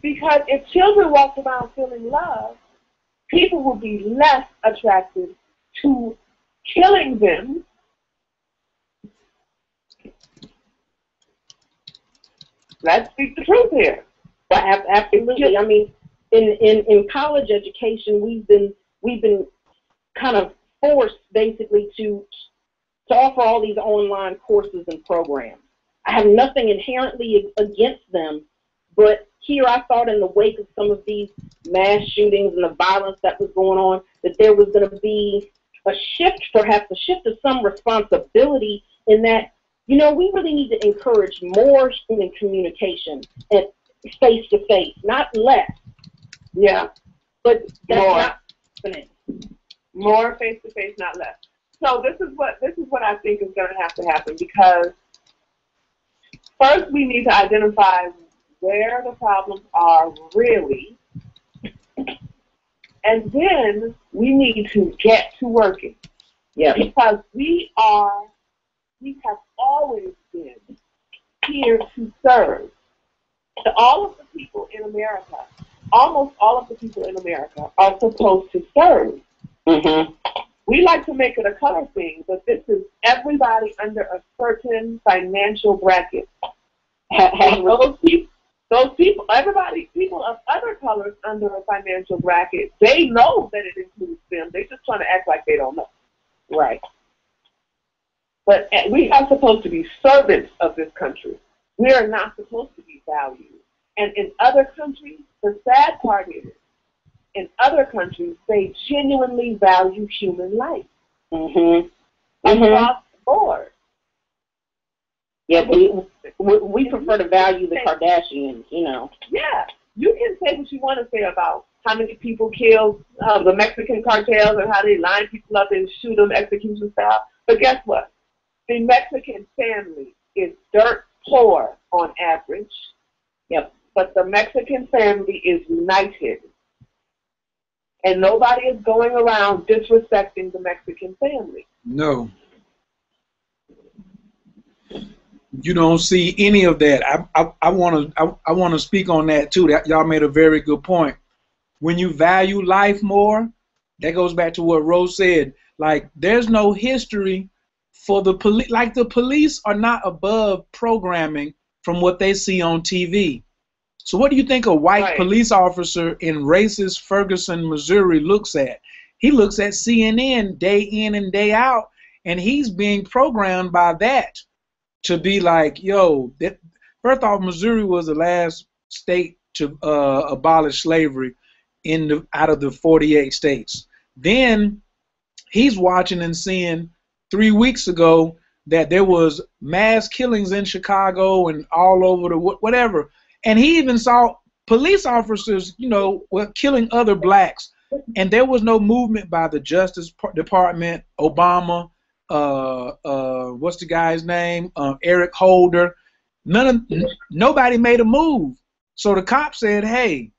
Because if children walked around feeling love, people would be less attracted to killing them. Let's speak the truth here. But absolutely. I mean, in college education, we've been kind of forced basically to offer all these online courses and programs. I have nothing inherently against them, but here I thought in the wake of some of these mass shootings and the violence that was going on, that there was going to be a shift, perhaps a shift of some responsibility in that, you know, we really need to encourage more human communication and face-to-face, not less. Yeah. But that's more. not happening. More face-to-face, not less. So this is what I think is going to have to happen, because first we need to identify where the problems are really, and then we need to get to working. Yeah. Because we have always been here to serve. To all of the people in America, almost all of the people in America are supposed to serve. Mm-hmm. We like to make it a color thing, but this is everybody under a certain financial bracket. Those people, people of other colors under a financial bracket, they know that it includes them. They're just trying to act like they don't know. Right. But we are supposed to be servants of this country. We are not supposed to be valued. And in other countries, the sad part is, in other countries, they genuinely value human life. Mm-hmm. Across the board. Yeah, we prefer to value the Kardashians, you know. Yeah, you can say what you want to say about how many people killed the Mexican cartels and how they line people up and shoot them execution style. But guess what? The Mexican family is dirt poor on average. Yep. But the Mexican family is united. And nobody is going around disrespecting the Mexican family. No. You don't see any of that. I want to speak on that too. That y'all made a very good point. When you value life more, that goes back to what Rose said. Like, there's no history for the police. Like, the police are not above programming from what they see on TV. So what do you think a white police officer in racist Ferguson, Missouri looks at? He looks at CNN day in and day out, and he's being programmed by that to be like, yo, first off, Missouri was the last state to abolish slavery out of the 48 states. Then he's watching and seeing 3 weeks ago that there was mass killings in Chicago and all over the whatever. And he even saw police officers, you know, were killing other blacks. And there was no movement by the Justice Department, Obama, what's the guy's name? Eric Holder. Nobody made a move. So the cop said, hey,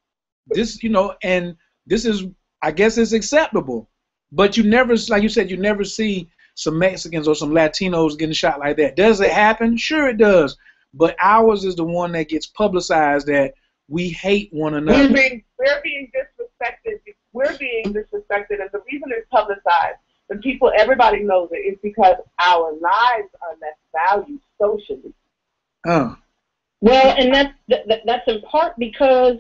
this, you know, and this is, I guess it's acceptable. But you never, like you said, you never see some Mexicans or some Latinos getting shot like that. Does it happen? Sure it does. But ours is the one that gets publicized that we hate one another. We're being disrespected. We're being disrespected, and the reason it's publicized, and everybody knows it, is because our lives are less valued socially. Well, and that's in part because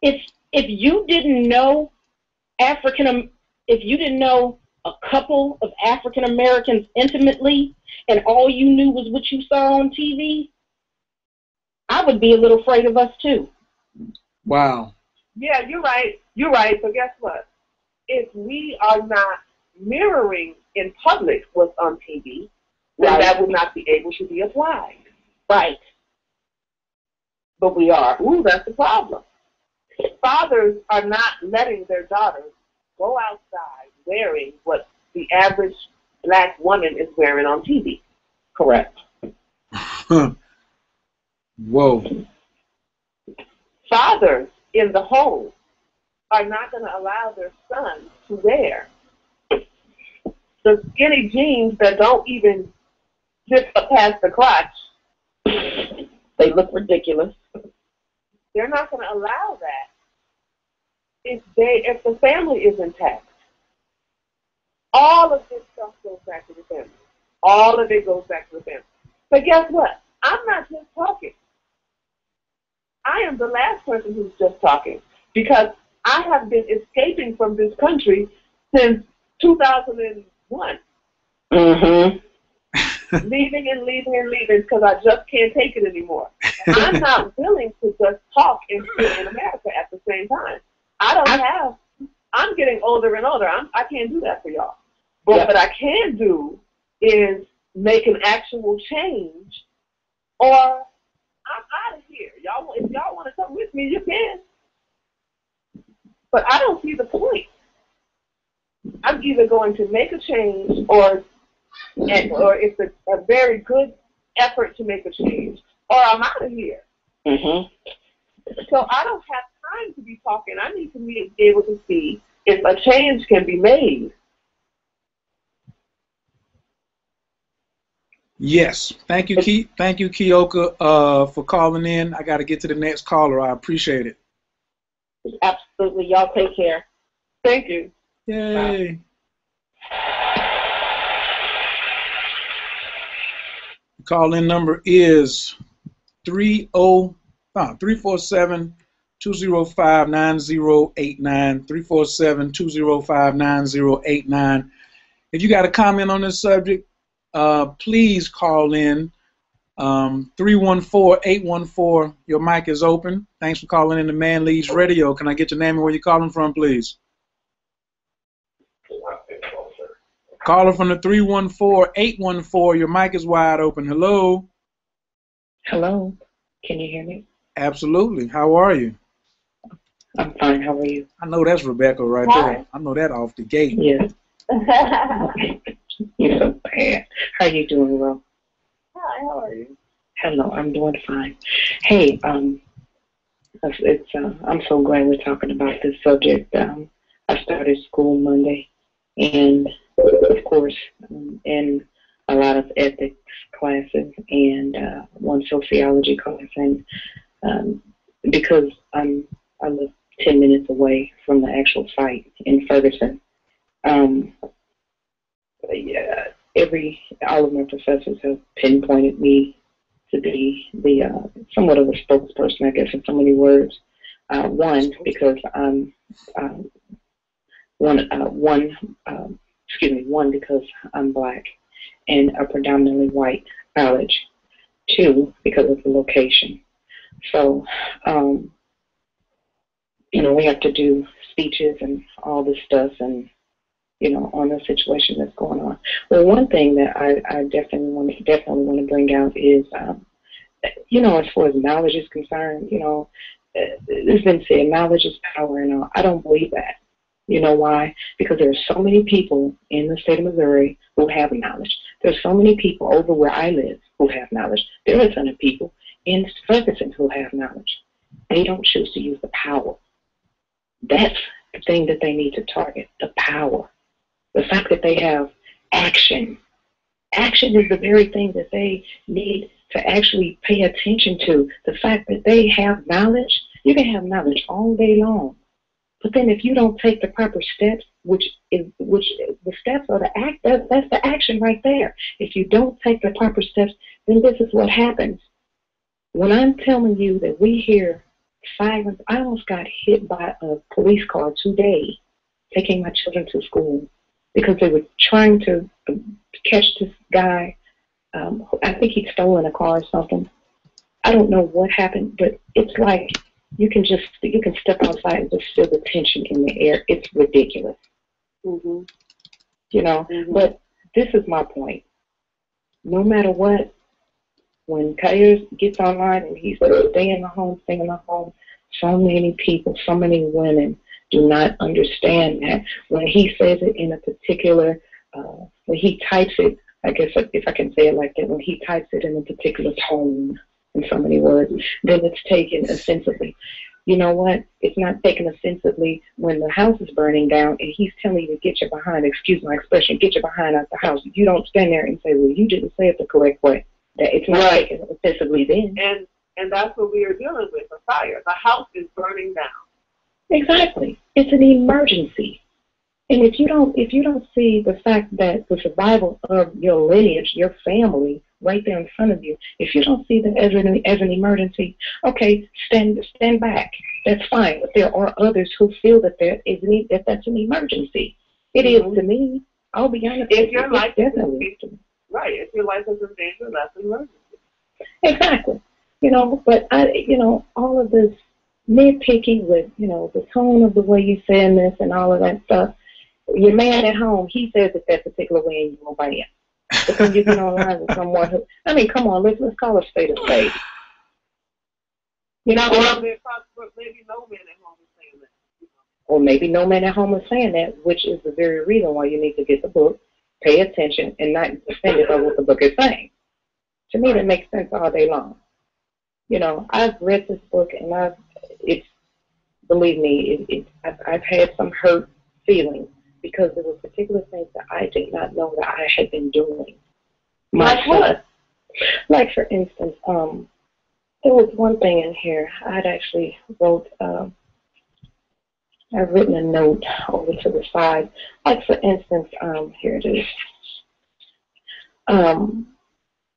if you didn't know if you didn't know a couple of African Americans intimately, and all you knew was what you saw on TV, I would be a little afraid of us too. Wow. Yeah, you're right. You're right. So guess what? If we are not mirroring in public what's on TV, then that would not be able to be applied. Right. But we are. Ooh, that's the problem. Fathers are not letting their daughters go outside wearing what the average black woman is wearing on TV. Correct. Whoa. Fathers in the home are not going to allow their sons to wear the skinny jeans that don't even just past the crotch. They look ridiculous. They're not going to allow that if the family is intact. All of this stuff goes back to the family. All of it goes back to the family. But guess what? I'm not just talking. I am the last person who's just talking because I have been escaping from this country since 2001. Mm-hmm. Leaving and leaving and leaving because I just can't take it anymore. I'm not willing to just talk and sit in America at the same time. I'm getting older and older. I can't do that for y'all. But what I can do is make an actual change, or I'm out of here. If y'all want to come with me, you can. But I don't see the point. I'm either going to make a change or it's a very good effort to make a change, or I'm out of here. Mm-hmm. So I don't have time to be talking. I need to be able to see if a change can be made. Yes. Thank you, Keoka, for calling in. I got to get to the next caller. I appreciate it. Absolutely. Y'all take care. Thank you. Yay. Bye. The call-in number is 347-205-9089, 347-205-9089. If you got a comment on this subject, please call in 314-814. Your mic is open. Thanks for calling in to Man Leads Radio. Can I get your name and where you're calling from, please? Caller from the 314-814. Your mic is wide open. Hello. Hello. Can you hear me? Absolutely. How are you? I'm fine. How are you? I know that's Rebecca right there. I know that off the gate. Yes. You're so bad. How are you doing, Ro? Hi, how are you? Hello, I'm doing fine. Hey, I'm so glad we're talking about this subject. I started school Monday, and of course, in a lot of ethics classes and one sociology class, and because I live 10 minutes away from the actual site in Ferguson. All of my professors have pinpointed me to be the somewhat of a spokesperson, I guess, in so many words. One, because because I'm black in a predominantly white college. Two, because of the location. So, we have to do speeches and all this stuff, and on the situation that's going on. Well, one thing that I definitely want to bring out is, as far as knowledge is concerned, it's been said, knowledge is power, and all. I don't believe that. You know why? Because there are so many people in the state of Missouri who have knowledge. There's so many people over where I live who have knowledge. There are a ton of people in Ferguson who have knowledge. They don't choose to use the power. That's the thing that they need to target, the power. The fact that they have action. Action is the very thing that they need to actually pay attention to. The fact that they have knowledge, you can have knowledge all day long. But then if you don't take the proper steps, which the steps are the act, that's the action right there. If you don't take the proper steps, then this is what happens. When I'm telling you that we hear silence, I almost got hit by a police car today taking my children to school because they were trying to catch this guy. I think he'd stolen a car or something. I don't know what happened, but it's like you can step outside and just feel the tension in the air. It's ridiculous. Mm-hmm. Mm-hmm. But this is my point. No matter what, when Khayr gets online and he says, stay in the home, so many people, so many women do not understand that. When he says it in a particular, when he types it, I guess if I can say it like that, when he types it in a particular tone, in so many words, then it's taken offensively. you know what? It's not taken offensively when the house is burning down and he's telling you to get your behind, excuse my expression, get your behind out the house. You don't stand there and say, well, you didn't say it the correct way. That it's not taken offensively then. And that's what we are dealing with, a fire. The house is burning down. Exactly. It's an emergency. And if you don't see the fact that the survival of your lineage, your family, right there in front of you, if you don't see that as an emergency, okay, stand back. That's fine. But there are others who feel that that's an emergency. It is to me. I'll be honest. If your life is in danger, right? If your life is in danger, that's an emergency. Exactly. But all of this nitpicky with the tone of the way you saying this and all of that stuff. Your man at home, he says it that particular way and you won't buy it. But then you get online with someone who, come on, let's call it spade a spade. Or maybe no man at home is saying that. Or maybe no man at home is saying that, which is the very reason why you need to get the book, pay attention, and not be offended by what the book is saying. To me, that makes sense all day long. I've read this book and believe me, I've had some hurt feelings because there were particular things that I did not know that I had been doing. Like what? Like, for instance, there was one thing in here. I'd actually I've written a note over to the side. Like, for instance, here it is.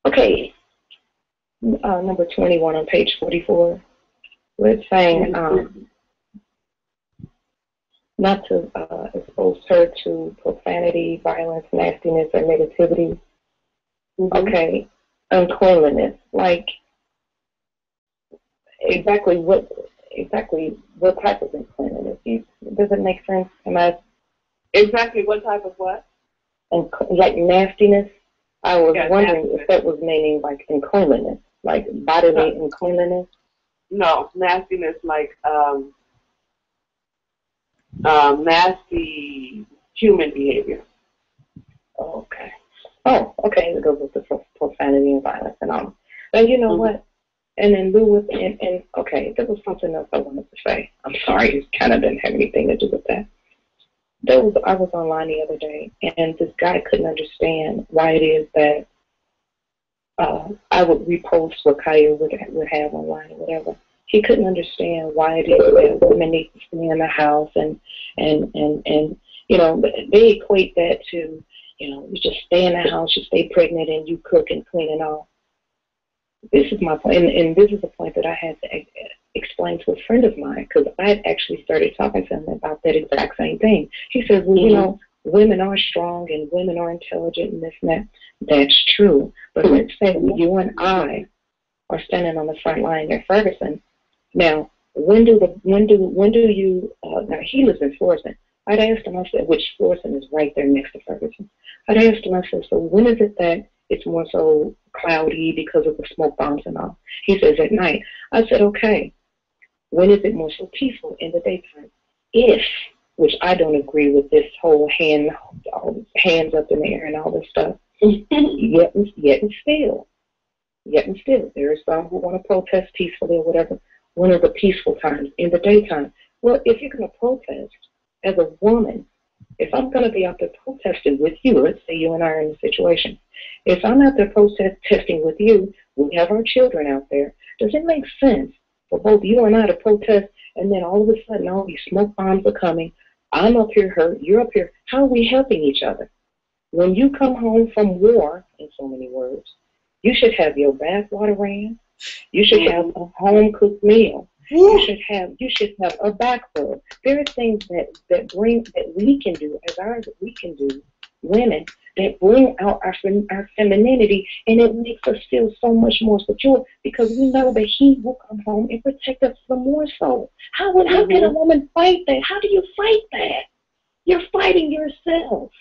Okay, number 21 on page 44. We're saying not to expose her to profanity, violence, nastiness, or negativity. Okay, uncleanliness. Like, exactly what type of uncleanliness? Does it make sense? Exactly what type of what? Like nastiness. I was wondering if that was meaning like uncleanliness, like bodily uncleanliness. No, nastiness like nasty human behavior. Okay. Oh, okay. It goes with the profanity and violence and all. And you know what? And then okay, there was something else I wanted to say. I'm sorry, it kind of didn't have anything to do with that. I was online the other day, and this guy couldn't understand why it is that I would repost what Khayr would have online or whatever. He couldn't understand why it is that women need to stay in the house and they equate that to, you just stay in the house, you stay pregnant, and you cook and clean and all. This is my point, and this is a point that I had to explain to a friend of mine because I had actually started talking to him about that exact same thing. He says, well, women are strong and women are intelligent and this and that. That's true. But let's say you and I are standing on the front line at Ferguson. Now, when do you? Now he lives in Ferguson. I'd asked him, I said, which Ferguson is right there next to Ferguson. I'd asked him, I said, so when is it that it's more so cloudy because of the smoke bombs and all? He says at night. I said, okay. When is it more so peaceful? In the daytime? Which I don't agree with this whole hands up in the air and all this stuff. Yet and still, there are some who want to protest peacefully or whatever. When are the peaceful times? In the daytime. Well, if you're going to protest as a woman, if I'm going to be out there protesting with you, let's say you and I are in a situation. If I'm out there protesting with you, we have our children out there. Does it make sense for both you and I to protest, and then all of a sudden all these smoke bombs are coming? I'm up here hurt, you're up here. How are we helping each other? When you come home from war, in so many words, you should have your bath water ran. You should have a home cooked meal. You should have a back rub. There are things that we can do women, that bring out our femininity, and it makes us feel so much more secure because we know that he will come home and protect us the more so. How can a woman fight that? How do you fight that? You're fighting yourself.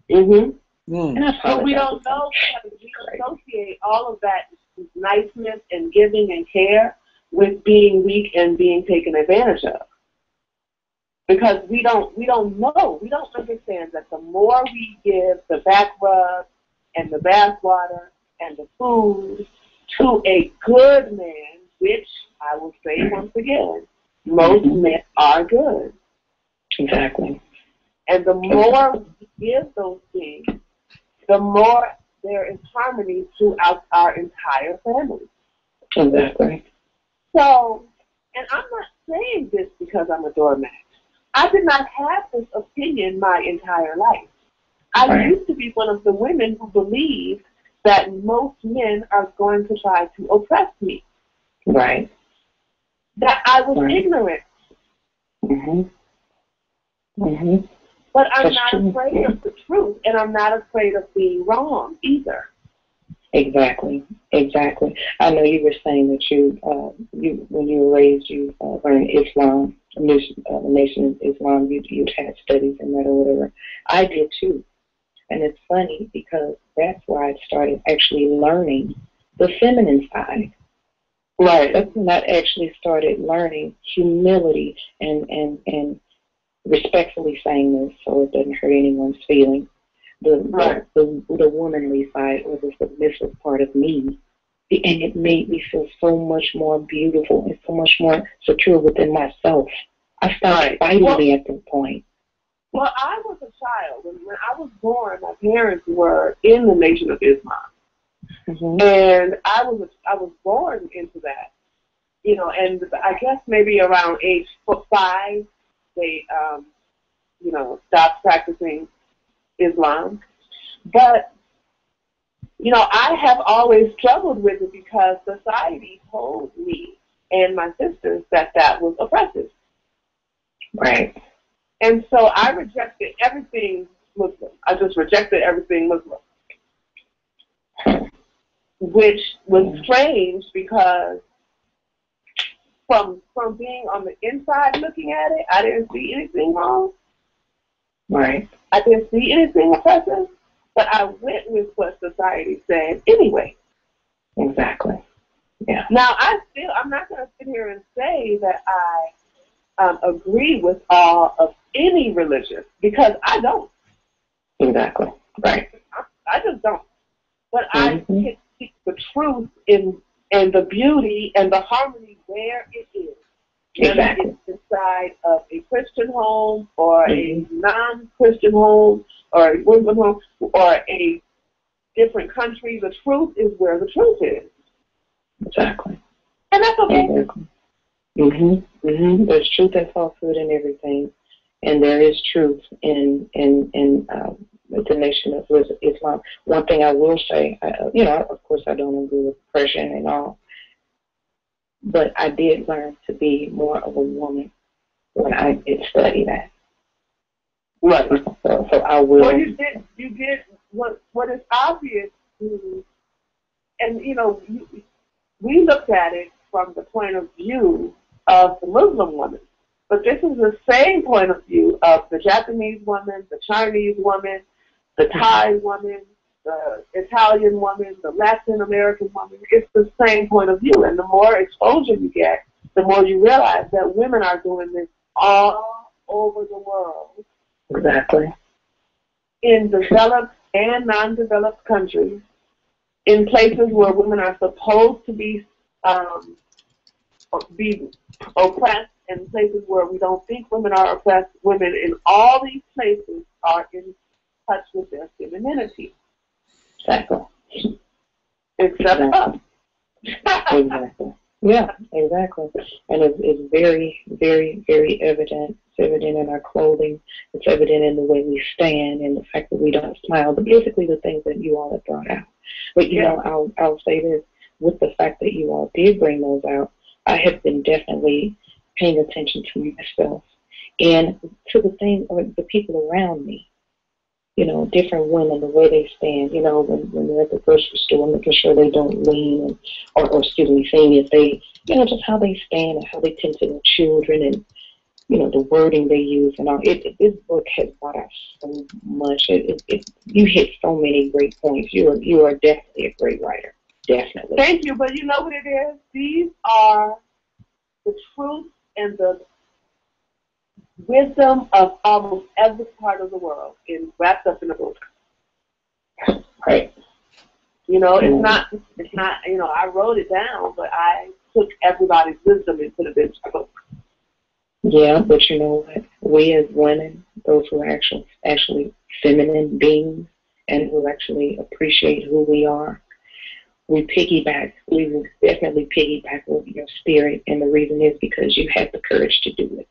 And but we don't know because we associate all of that niceness and giving and care with being weak and being taken advantage of. Because we don't know, we don't understand that the more we give the back rub and the bath water and the food to a good man, which I will say once again, Most men are good. Exactly. And the more we give those things, the more there is harmony throughout our entire family. Exactly. So, and I'm not saying this because I'm a doormat. I did not have this opinion my entire life. I used to be one of the women who believed that most men are going to try to oppress me. Right. That I was ignorant. But I'm not afraid of the truth, and I'm not afraid of being wrong either. Exactly. Exactly. I know you were saying that you when you were raised, you learned Islam, the Nation of Islam. You'd had studies in that or whatever. I did too. And it's funny because that's where I started actually learning the feminine side. Right. That's when I actually started learning humility and respectfully saying this so it doesn't hurt anyone's feelings. The womanly side or the submissive part of me. And it made me feel so much more beautiful and so much more secure within myself. I started fighting me at that point. Well, I was a child, and when I was born, my parents were in the Nation of Islam, and I was born into that, you know. And I guess maybe around age 5, they, you know, stopped practicing Islam. But you know, I have always struggled with it because society told me and my sisters that that was oppressive. Right. And so I rejected everything Muslim. I just rejected everything Muslim. Which was strange because from being on the inside looking at it, I didn't see anything wrong. Right. I didn't see anything oppressive, but I went with what society said anyway. Exactly. Yeah. Now, I'm not going to sit here and say that I agree with all of any religion because I don't. Exactly. Right. I just don't. But I can see the truth in the beauty and the harmony where it is. Exactly. Whether it's inside of a Christian home or a non-Christian home or a Muslim home or a different country, the truth is where the truth is. Exactly. And that's okay. Exactly. There's truth and falsehood in everything, and there is truth in the Nation of Islam. One thing I will say, you know, of course, I don't agree with oppression and all, but I did learn to be more of a woman when I did study that. Right. So I will. Well, you did what is obvious, and you know, we looked at it from the point of view of the Muslim woman, but this is the same point of view of the Japanese woman, the Chinese woman, the Thai woman, the Italian woman, the Latin American woman. It's the same point of view, and the more exposure you get, the more you realize that women are doing this all over the world. Exactly. In developed and non-developed countries, in places where women are supposed to be oppressed, and places where we don't think women are oppressed, women in all these places are in touch with their femininity. Exactly. Except us. Exactly. Yeah, exactly. And it's very, very, very evident. It's evident in our clothing. It's evident in the way we stand and the fact that we don't smile. But basically the things that you all have brought out. But, you know, I'll say this. With the fact that you all did bring those out, I have been definitely paying attention to myself and to the thing, or the people around me. You know, different women, the way they stand, you know, when they're at the grocery store, making sure they don't lean, or seeing if they, you know, just how they stand and how they tend to their children and, you know, the wording they use and all. This book has brought out so much. You hit so many great points. You are definitely a great writer. Definitely. Thank you, but you know what it is? These are the truth and the wisdom of almost every part of the world wrapped up in a book. Right. You know, it's not, you know, I wrote it down, but I took everybody's wisdom and put it into a book. Yeah, but you know what? We as women, those who are actually feminine beings and who actually appreciate who we are, we piggyback. We will definitely piggyback over your spirit, and the reason is because you had the courage to do it.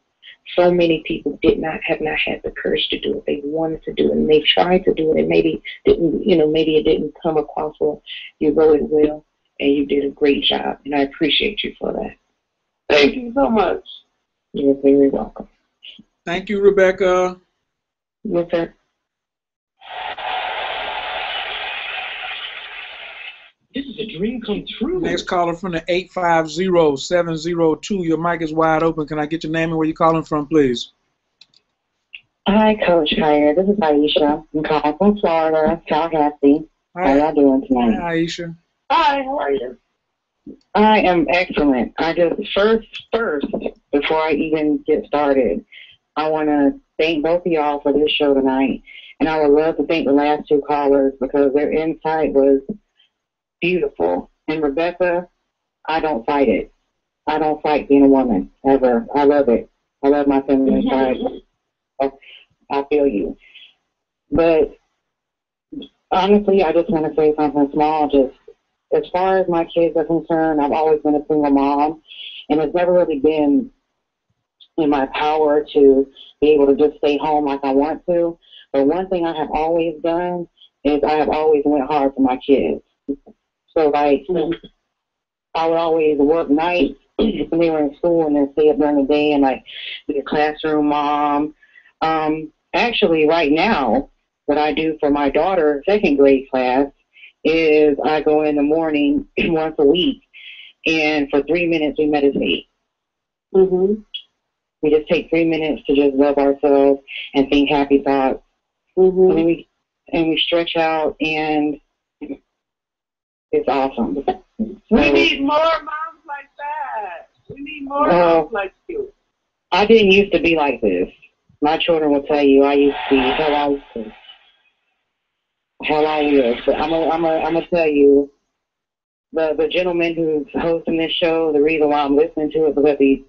So many people have not had the courage to do it. They wanted to do it, and they tried to do it, and maybe maybe it didn't come across well. You wrote it well, and you did a great job, and I appreciate you for that. Thank you so much. You're very welcome. Thank you, Rebecca. Yes, sir. This is a dream come true. Next caller from the 850-702. Your mic is wide open. Can I get your name and where you're calling from, please? Hi, Coach Khayr. This is Aisha. I'm calling from Florida, Tallahassee. Hi. How y'all doing tonight? Hi, Aisha. Hi, how are you? I am excellent. I just first, before I even get started, I want to thank both of y'all for this show tonight. And I would love to thank the last two callers because their insight was beautiful. And Rebecca, I don't fight it. I don't fight being a woman, ever. I love it. I love my feminine side. I feel you. But honestly, I just want to say something small. Just as far as my kids are concerned, I've always been a single mom, and it's never really been in my power to be able to just stay home like I want to. But one thing I have always done is I have always went hard for my kids. So, like, I would always work nights when they were in school and then stay up during the day and, like, be a classroom mom. Actually, right now, what I do for my daughter's second grade class is I go in the morning once a week, and for 3 minutes we meditate. Mm-hmm. We just take 3 minutes to just love ourselves and think happy thoughts. Mm-hmm. And we stretch out, and it's awesome. We need more moms like that. We need more moms like you. I didn't used to be like this. My children will tell you I used to be hell I was. But I'm gonna tell you, the gentleman who's hosting this show, the reason why I'm listening to it because he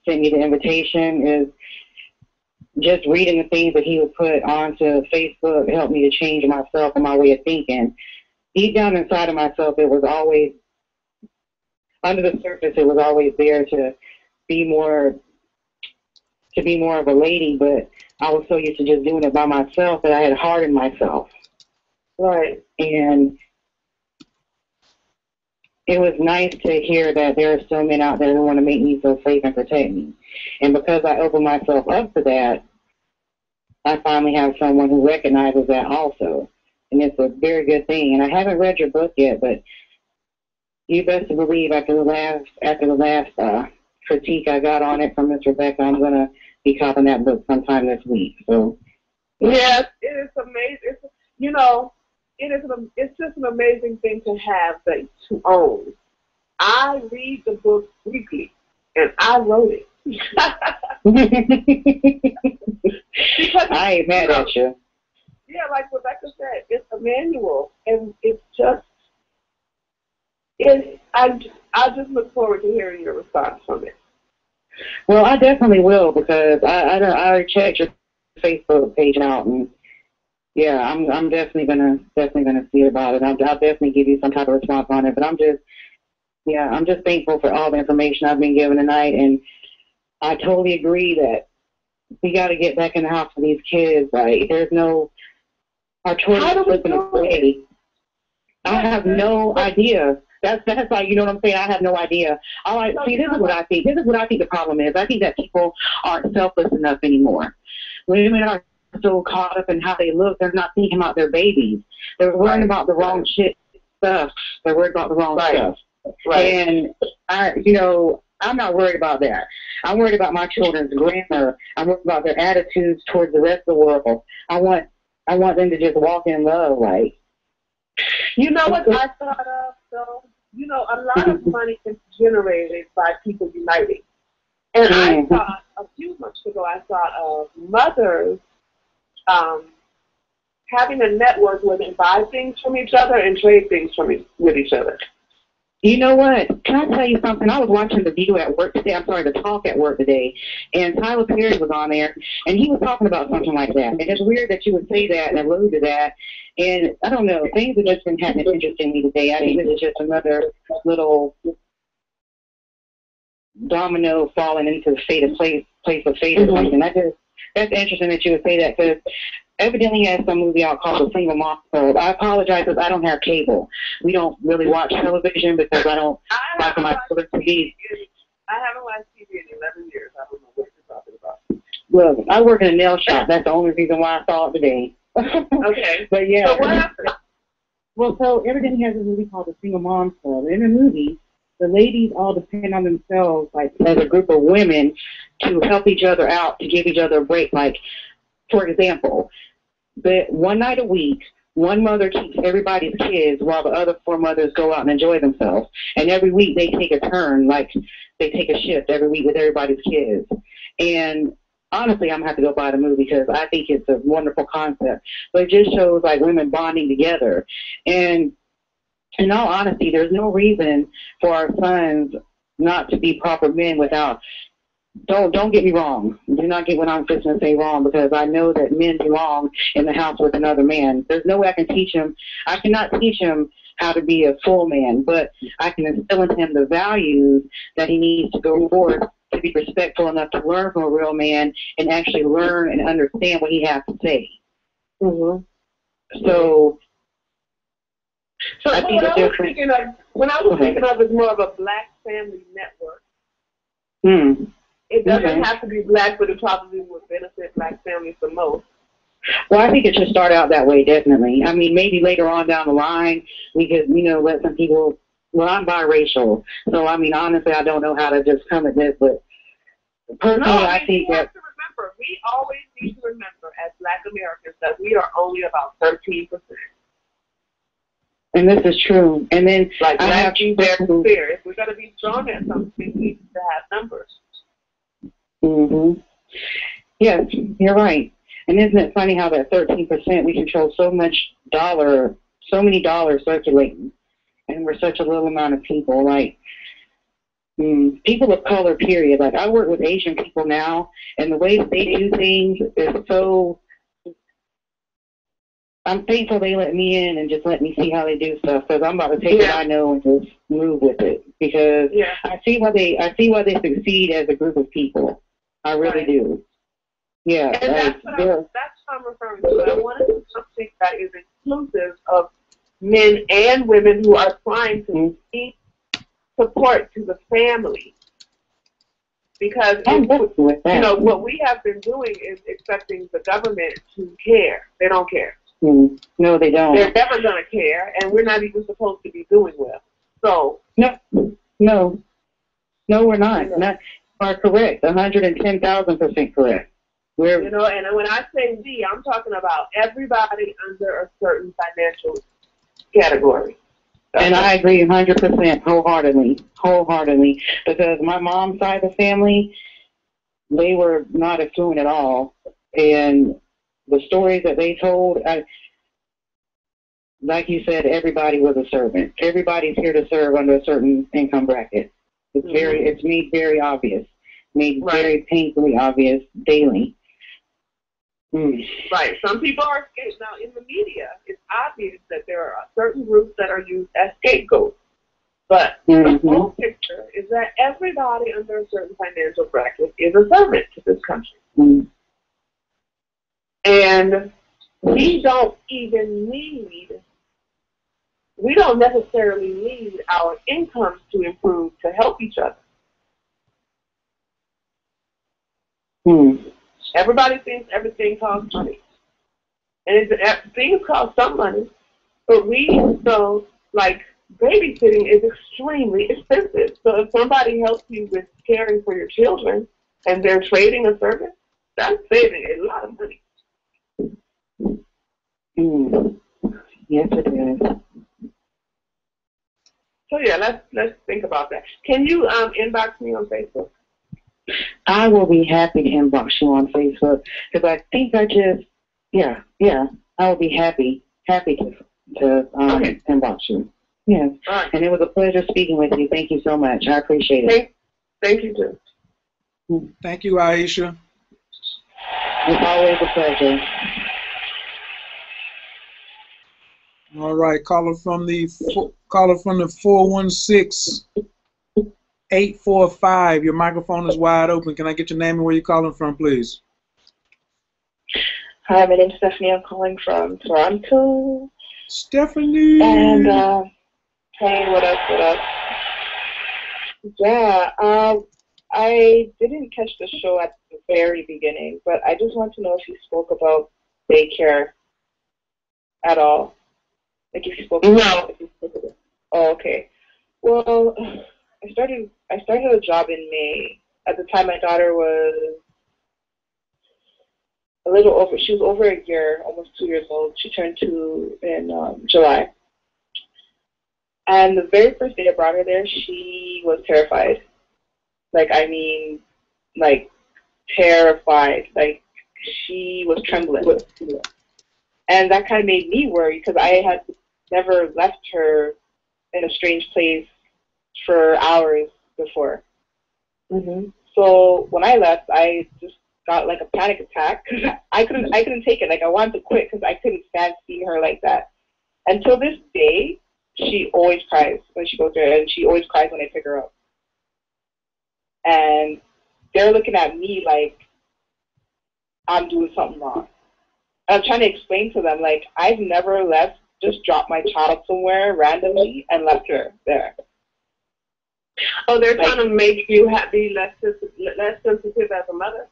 sent me the invitation is just reading the things that he would put onto Facebook helped me to change myself and my way of thinking. Deep down inside of myself, it was always, under the surface, it was always there to be more of a lady, but I was so used to just doing it by myself that I had hardened myself. Right. And it was nice to hear that there are still men out there who want to make me feel safe and protect me. And because I opened myself up to that, I finally have someone who recognizes that also. And it's a very good thing. And I haven't read your book yet, but you best believe after the last critique I got on it from Miss Rebecca, I'm going to be copying that book sometime this week. So yes, it is amazing. It's just an amazing thing to have, to own. I read the book weekly, and I wrote it. Because I ain't mad at you. Yeah, like Rebecca said, it's a manual, and it's just, I just look forward to hearing your response from it. Well, I definitely will because I checked your Facebook page out, and yeah, I'm definitely gonna see about it. I'll definitely give you some type of response on it. But I'm just thankful for all the information I've been given tonight, and I totally agree that we got to get back in the house for these kids. Like, our children slipping away. I have no idea. That's like, you know what I'm saying? I have no idea. This is what I think. This is what I think the problem is. I think that people aren't selfless enough anymore. Women are so caught up in how they look, they're not thinking about their babies. They're worrying about the wrong stuff. They're worried about the wrong stuff. Right. And I'm not worried about that. I'm worried about my children's grammar. I'm worried about their attitudes towards the rest of the world. I want them to just walk in love, like. You know what I thought of, though? A lot of money is generated by people uniting. And I thought, a few months ago, I thought of mothers having a network where they buy things from each other and trade things with each other. You know what? Can I tell you something? I was watching the View at work today. I'm sorry, the Talk at work today, and Tyler Perry was on there, and he was talking about something like that. And it's weird that you would say that and allude to that. And I don't know, things have just been happening interestingly today. I think this is just another little domino falling into the fate of place of fate or something. That's interesting that you would say that, because evidently he has some movie out called The Single Mom Club. I apologize because I don't have cable. We don't really watch television because I don't like my TV. I haven't watched TV in 11 years. I don't know what you're talking about. Well, I work in a nail shop. That's the only reason why I saw it today. Okay. But yeah. So what happened? Well, so evidently has a movie called The Single Mom Club. In the movie, the ladies all depend on themselves, like as a group of women, to help each other out, to give each other a break. Like, for example, but one night a week, one mother keeps everybody's kids while the other 4 mothers go out and enjoy themselves. And every week they take a turn, like they take a shift every week with everybody's kids. And honestly, I'm going to have to go buy the movie because I think it's a wonderful concept. But it just shows like women bonding together. And in all honesty, there's no reason for our sons not to be proper men without. Don't get me wrong. Do not get what I'm fixing to say wrong, because I know that men belong in the house with another man. There's no way I can teach him. I cannot teach him how to be a full man, but I can instill in him the values that he needs to go forth to be respectful enough to learn from a real man and actually learn and understand what he has to say. Mm-hmm. So I think what I was thinking of is more of a black family network. It doesn't have to be black, but it probably would benefit black families the most. Well, I think it should start out that way, definitely. I mean, maybe later on down the line, we could, let some people, well, I'm biracial, so, I mean, honestly, I don't know how to just come at this, but personally, I think that... We always need to remember, as black Americans, that we are only about 13%. And this is true. And then, like, I have to be fair. If we're going to be strong at something, we need to have numbers. Yes, you're right. And isn't it funny how that 13%, we control so many dollars circulating, and we're such a little amount of people. Like, people of color, period. Like, I work with Asian people now, and the way they do things is so... I'm thankful they let me in and just let me see how they do stuff, because I'm about to take what I know and just move with it. Because I see why they succeed as a group of people. I really do. Yeah. And that's what I'm referring to. I want to do something that is inclusive of men and women who are trying to give support to the family. Because what we have been doing is expecting the government to care. They don't care. No, they don't. They're never going to care, and we're not even supposed to be doing well. So no, we're not. Not are correct. 110,000% correct. And when I say we, I'm talking about everybody under a certain financial category. And I agree 100% wholeheartedly, because my mom's side of the family, they were not affluent at all, and the stories that they told, like you said, everybody was a servant. Everybody's here to serve under a certain income bracket. It's made very obvious, very painfully obvious daily. Right. Some people are scapegoats. Now, in the media, it's obvious that there are certain groups that are used as scapegoats. But the whole picture is that everybody under a certain financial bracket is a servant to this country. And we don't necessarily need our incomes to improve to help each other. Everybody thinks everything costs money. And things cost some money. But babysitting is extremely expensive. So if somebody helps you with caring for your children and they're trading a service, that's saving a lot of money. Yes, it is. So let's think about that. Can you inbox me on Facebook? I will be happy to inbox you on Facebook, because I think I will be happy to inbox you. Yes. Right. And it was a pleasure speaking with you. Thank you so much. I appreciate it. Thank you, too. Thank you, Aisha. It's always a pleasure. All right, caller from the 416-845. Your microphone is wide open. Can I get your name and where you're calling from, please? Hi, my name's Stephanie. I'm calling from Toronto. Stephanie. And hey, what up? What up? Yeah, I didn't catch the show at the very beginning, but I just want to know if you spoke about daycare at all. Like if you spoke about it. Oh, okay. Well, I started a job in May. At the time, my daughter was a little over. She was over a year, almost 2 years old. She turned 2 in July. And the very first day I brought her there, she was terrified. Like, I mean, like, terrified. Like, she was trembling. And that kind of made me worry because I had never left her in a strange place for hours before. Mm-hmm. So when I left, I just got like a panic attack because I couldn't take it. Like, I wanted to quit because I couldn't stand seeing her like that. Until this day, she always cries when she goes there, and she always cries when I pick her up. And they're looking at me like I'm doing something wrong. I'm trying to explain to them, like, I've never just dropped my child somewhere randomly and left her there. Oh, they're trying to make you be less sensitive as a mother?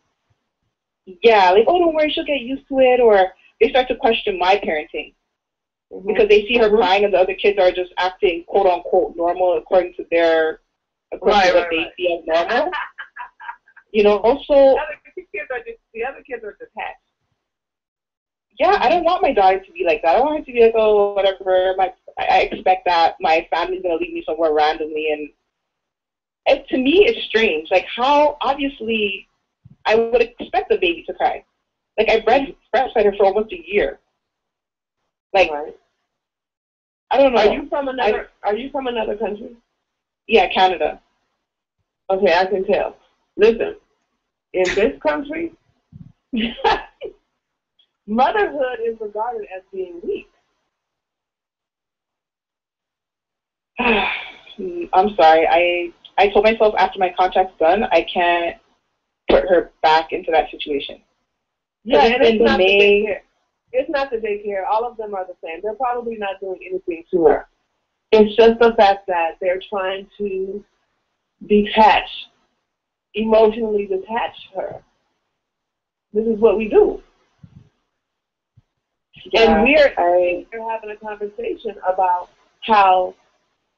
Yeah, like, oh, don't worry, she'll get used to it. Or they start to question my parenting. Mm-hmm. Because they see her crying and the other kids are just acting, quote unquote, normal according to what they see as normal. You know, also the other kids are detached. Yeah, I don't want my daughter to be like that. I want her to be like, oh, whatever. I expect that my family's gonna leave me somewhere randomly, and to me, it's strange. Like, how obviously I would expect the baby to cry. Like, I breastfed her for almost a year. Like, I don't know. Are you from another country? Yeah, Canada. Okay, I can tell. Listen, in this country, motherhood is regarded as being weak. I'm sorry. I told myself after my contract's done, I can't put her back into that situation. Yeah, and it's not the daycare. It's not the daycare. All of them are the same. They're probably not doing anything to her. It's just the fact that they're trying to emotionally detach her. This is what we do. Yeah, and we're having a conversation about how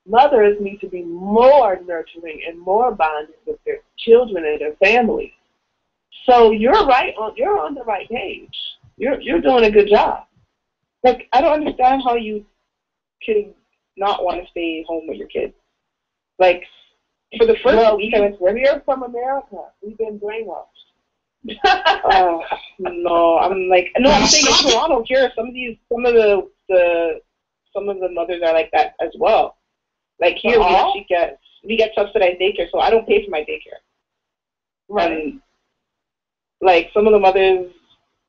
mothers need to be more nurturing and more bonded with their children and their family. So you're on the right page. You're doing a good job. Like, I don't understand how you can not want to stay home with your kids. Like, for the first week, we're from America. We've been brainwashed. No, I'm saying in Toronto here, some of the mothers are like that as well. Like, here we get subsidized daycare, so I don't pay for my daycare. Right. Like, some of the mothers,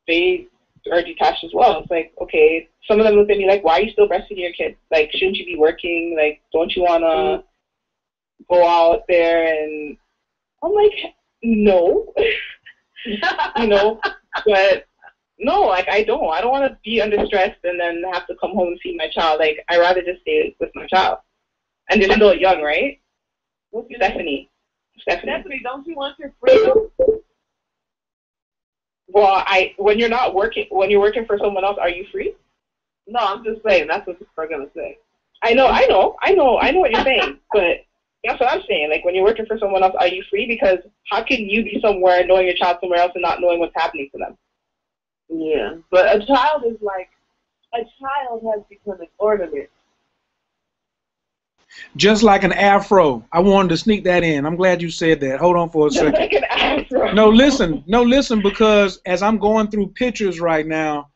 they are detached as well. It's like, okay, some of them look at me like, why are you still breastfeeding your kids? Like, shouldn't you be working? Like, don't you want to go out there? And I'm like, no. You know, but no, like, I don't want to be under stress and then have to come home and feed my child. Like, I'd rather just stay with my child. And they're still young, right? What's your Stephanie, don't you want your freedom? Well, when you're working for someone else, are you free? No, I'm just saying, that's what people are going to say. I know what you're saying, but that's what I'm saying. Like, when you're working for someone else, are you free? Because how can you be somewhere knowing your child somewhere else and not knowing what's happening to them? Yeah, but a child has become an ornament. Just like an afro. I wanted to sneak that in. I'm glad you said that. Hold on for a second. Like an afro. No, listen, because as I'm going through pictures right now,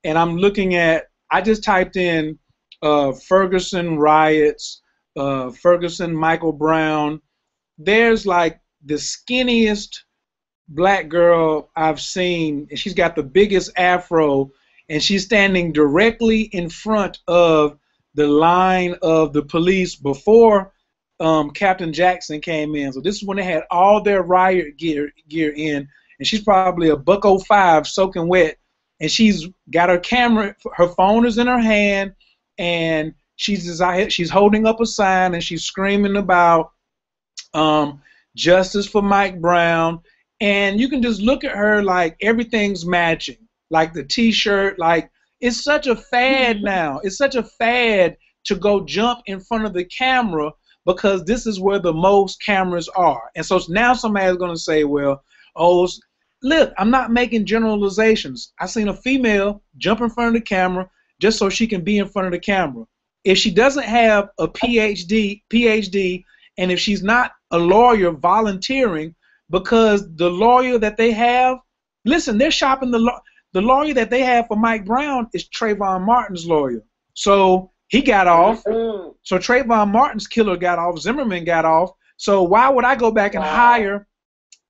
and I'm looking at, I just typed in Ferguson riots, Ferguson, Michael Brown. There's like the skinniest black girl I've seen, and she's got the biggest afro, and she's standing directly in front of the line of the police before Captain Jackson came in. So this is when they had all their riot gear in, and she's probably a $105 soaking wet, and she's got her camera, her phone is in her hand, and she's holding up a sign, and she's screaming about justice for Mike Brown. And you can just look at her like everything's matching, like the t-shirt, like it's such a fad now. It's such a fad to go jump in front of the camera because this is where the most cameras are. And so now somebody's going to say, well, oh, look, I'm not making generalizations. I seen a female jump in front of the camera just so she can be in front of the camera. If she doesn't have a PhD, and if she's not a lawyer volunteering, because the lawyer that they have, listen, they're shopping the lawyer that they have for Mike Brown is Trayvon Martin's lawyer. So he got off. So Trayvon Martin's killer got off. Zimmerman got off. So why would I go back and hire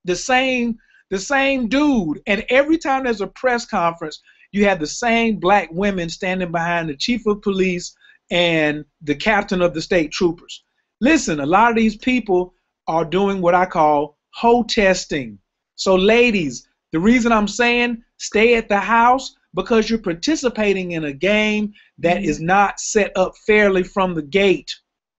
the same dude? And every time there's a press conference, you have the same black women standing behind the chief of police and the captain of the state troopers. Listen, a lot of these people are doing what I call hoe testing. So ladies, the reason I'm saying stay at the house, because you're participating in a game that is not set up fairly from the gate.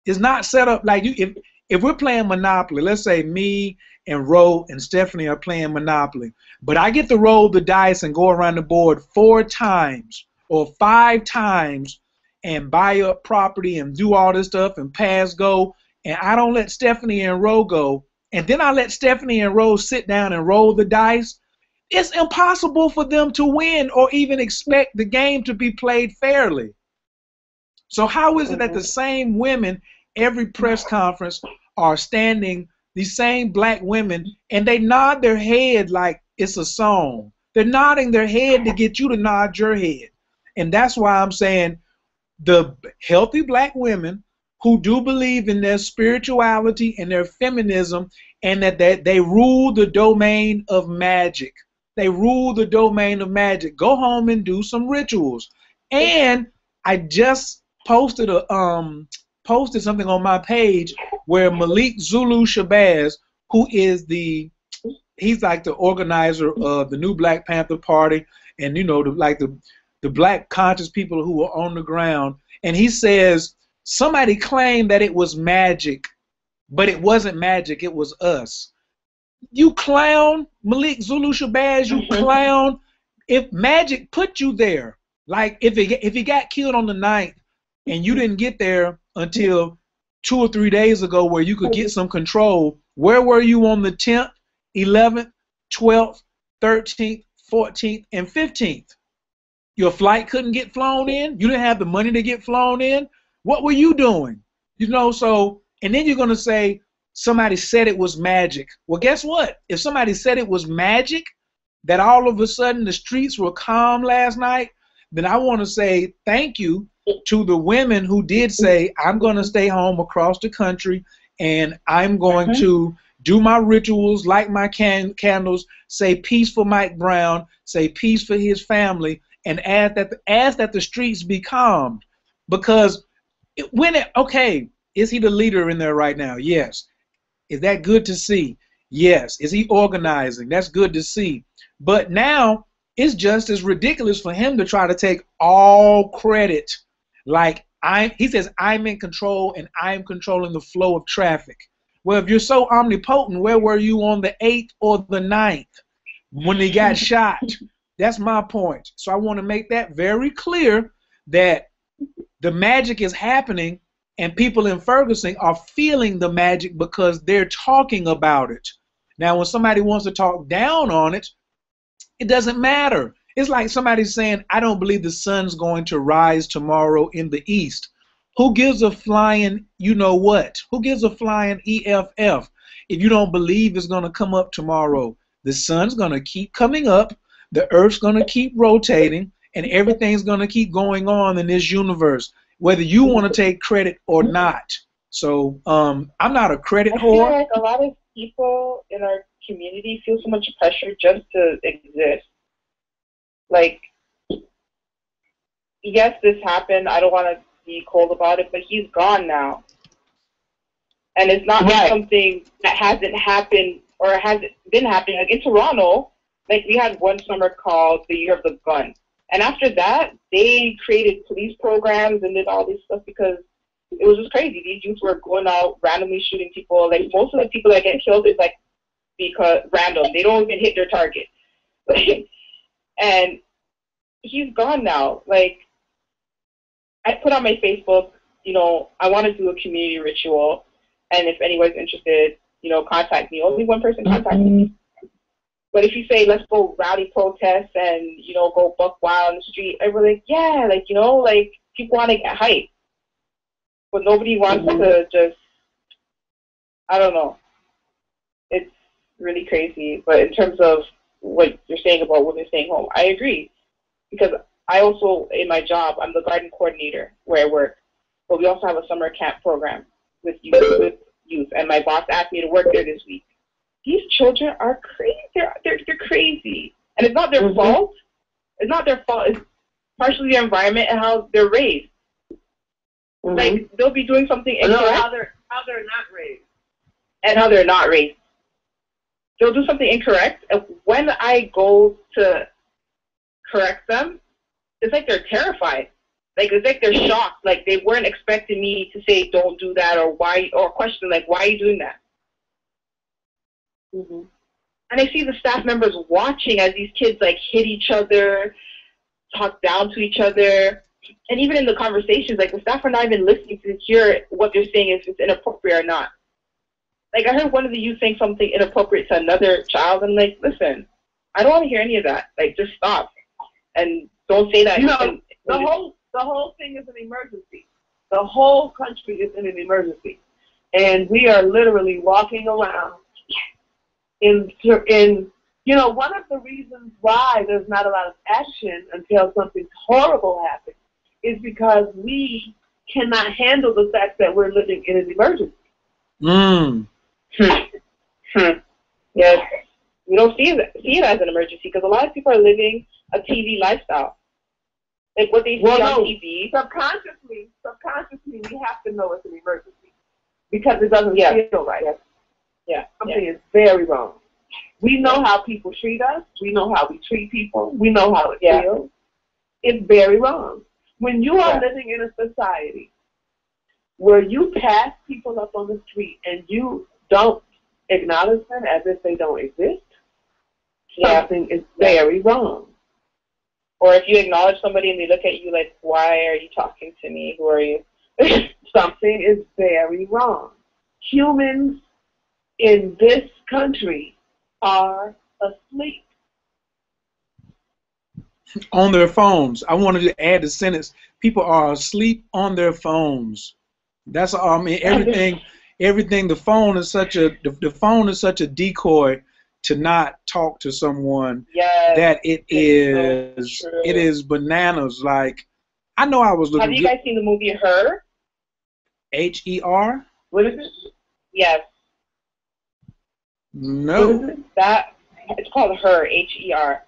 It's not set up like you. If we're playing Monopoly, let's say me and Ro and Stephanie are playing Monopoly, but I get to roll the dice and go around the board 4 times or 5 times and buy up property and do all this stuff and pass go, and I don't let Stephanie and Ro go, and then I let Stephanie and Rose sit down and roll the dice, it's impossible for them to win or even expect the game to be played fairly. So how is it that the same women, every press conference, are standing, these same black women, and they nod their head like it's a song? They're nodding their head to get you to nod your head. And that's why I'm saying the healthy black women who do believe in their spirituality and their feminism, and that they rule the domain of magic. They rule the domain of magic. Go home and do some rituals. And I just posted something on my page where Malik Zulu Shabazz, who is he's like the organizer of the new Black Panther Party, and you know, the black conscious people who are on the ground, and he says, somebody claimed that it was magic, but it wasn't magic, it was us. You clown, Malik Zulu Shabazz, you clown. If magic put you there, like if he got killed on the 9th and you didn't get there until 2 or 3 days ago where you could get some control, where were you on the 10th, 11th, 12th, 13th, 14th, and 15th? Your flight couldn't get flown in? You didn't have the money to get flown in? What were you doing? You know, so, and then you're going to say somebody said it was magic. Well, guess what? If somebody said it was magic, that all of a sudden the streets were calm last night, then I want to say thank you to the women who did say, I'm going to stay home across the country and I'm going to do my rituals, light my candles, say peace for Mike Brown, say peace for his family, and ask that the streets be calmed. Because okay, is he the leader in there right now? Yes. Is that good to see? Yes. Is he organizing? That's good to see. But now it's just as ridiculous for him to try to take all credit. Like he says, I'm in control and I'm controlling the flow of traffic. Well, if you're so omnipotent, where were you on the 8th or the 9th when they got shot? That's my point. So I want to make that very clear, that the magic is happening and people in Ferguson are feeling the magic because they're talking about it. Now, when somebody wants to talk down on it, it doesn't matter. It's like somebody saying, I don't believe the sun's going to rise tomorrow in the east. Who gives a flying you know what? Who gives a flying EFF if you don't believe it's going to come up tomorrow? The sun's going to keep coming up, the earth's going to keep rotating, and everything's going to keep going on in this universe. whether you want to take credit or not. So I'm not a credit I feel whore. like a lot of people in our community feel so much pressure just to exist. Like, yes, this happened. I don't want to be cold about it, but he's gone now. And it's not something that hasn't happened or hasn't been happening. Like in Toronto, like we had one summer called the Year of the Gun. And after that, they created police programs and did all this stuff because it was just crazy. These youths were going out randomly shooting people. Like most of the people that get killed is like because random. They don't even hit their target. And he's gone now. Like I put on my Facebook, you know, I want to do a community ritual, and if anyone's interested, you know, contact me. Only one person contacted me. But if you say, let's go rally protests and, you know, go buck wild in the street, everyone's like, yeah, like, you know, like, people want to get hype. But nobody wants to just, I don't know. It's really crazy. But in terms of what you're saying about women staying home, I agree. Because I also, in my job, I'm the garden coordinator where I work. But we also have a summer camp program with youth. And my boss asked me to work there this week. These children are crazy. They're crazy. And it's not their fault. It's not their fault. It's partially their environment and how they're raised. Like, they'll be doing something incorrect. How they're not raised. And how they're not raised. They'll do something incorrect. And when I go to correct them, it's like they're terrified. Like, it's like they're shocked. Like, they weren't expecting me to say, don't do that, or why, or question, like, why are you doing that? And I see the staff members watching as these kids, like, hit each other, talk down to each other. And even in the conversations, like, the staff are not even listening to hear what they're saying, if it's inappropriate or not. Like, I heard one of the youth saying something inappropriate to another child. I'm like, listen, I don't want to hear any of that. Like, just stop. And don't say that. You know, the whole thing is an emergency. The whole country is in an emergency. And we are literally walking around in you know, one of the reasons why there's not a lot of action until something horrible happens is because we cannot handle the fact that we're living in an emergency. Yes. We don't see it as an emergency because a lot of people are living a TV lifestyle. Like what they see on TV. Subconsciously, we have to know it's an emergency because it doesn't feel right. Something is very wrong. We know how people treat us. We know how we treat people. We know how it feels. It's very wrong. When you are living in a society where you pass people up on the street and you don't acknowledge them as if they don't exist, something is very wrong. Or if you acknowledge somebody and they look at you like, why are you talking to me? Who are you? Something is very wrong. Humans in this country are asleep. On their phones. I wanted to add the sentence, people are asleep on their phones. That's all. I mean, everything, the phone is such a decoy to not talk to someone that it is bananas. Like, I know I was looking. Have you guys seen the movie Her? H-E-R? What is it? Yes. No. It's called Her, H-E-R,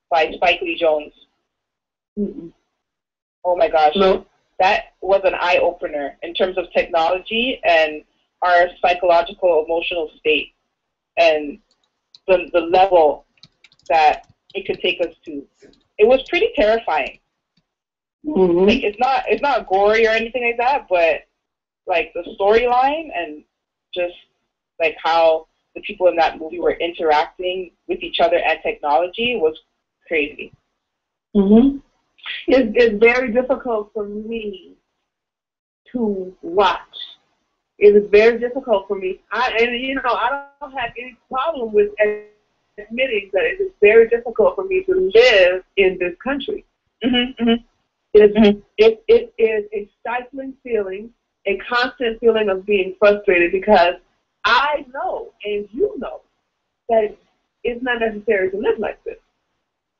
by Spike Lee Jones. Oh my gosh. No. That was an eye-opener in terms of technology and our psychological, emotional state and the level that it could take us to. It was pretty terrifying. Like, it's not gory or anything like that, but like the storyline and just like how the people in that movie were interacting with each other and technology was crazy. It's very difficult for me to watch. It is very difficult for me. I don't have any problem with admitting that it is very difficult for me to live in this country. It is a stifling feeling, a constant feeling of being frustrated because I know, and you know, that it's not necessary to live like this.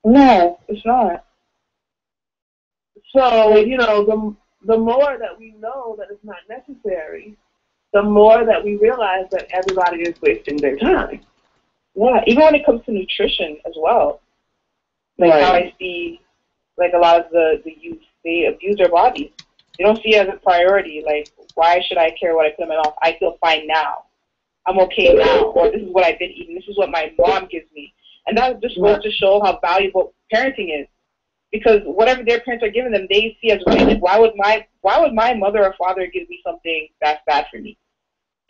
No, it's not. So, you know, the more that we know that it's not necessary, the more that we realize that everybody is wasting their time. Yeah, even when it comes to nutrition as well. Like how I see, like a lot of the youth, they abuse their bodies. They don't see it as a priority. Like, why should I care what I put in my mouth? I feel fine now. I'm okay now. Or this is what I've been eating. This is what my mom gives me. And that just goes to show how valuable parenting is. Because whatever their parents are giving them, they see as right. Like, why would my mother or father give me something that's bad for me?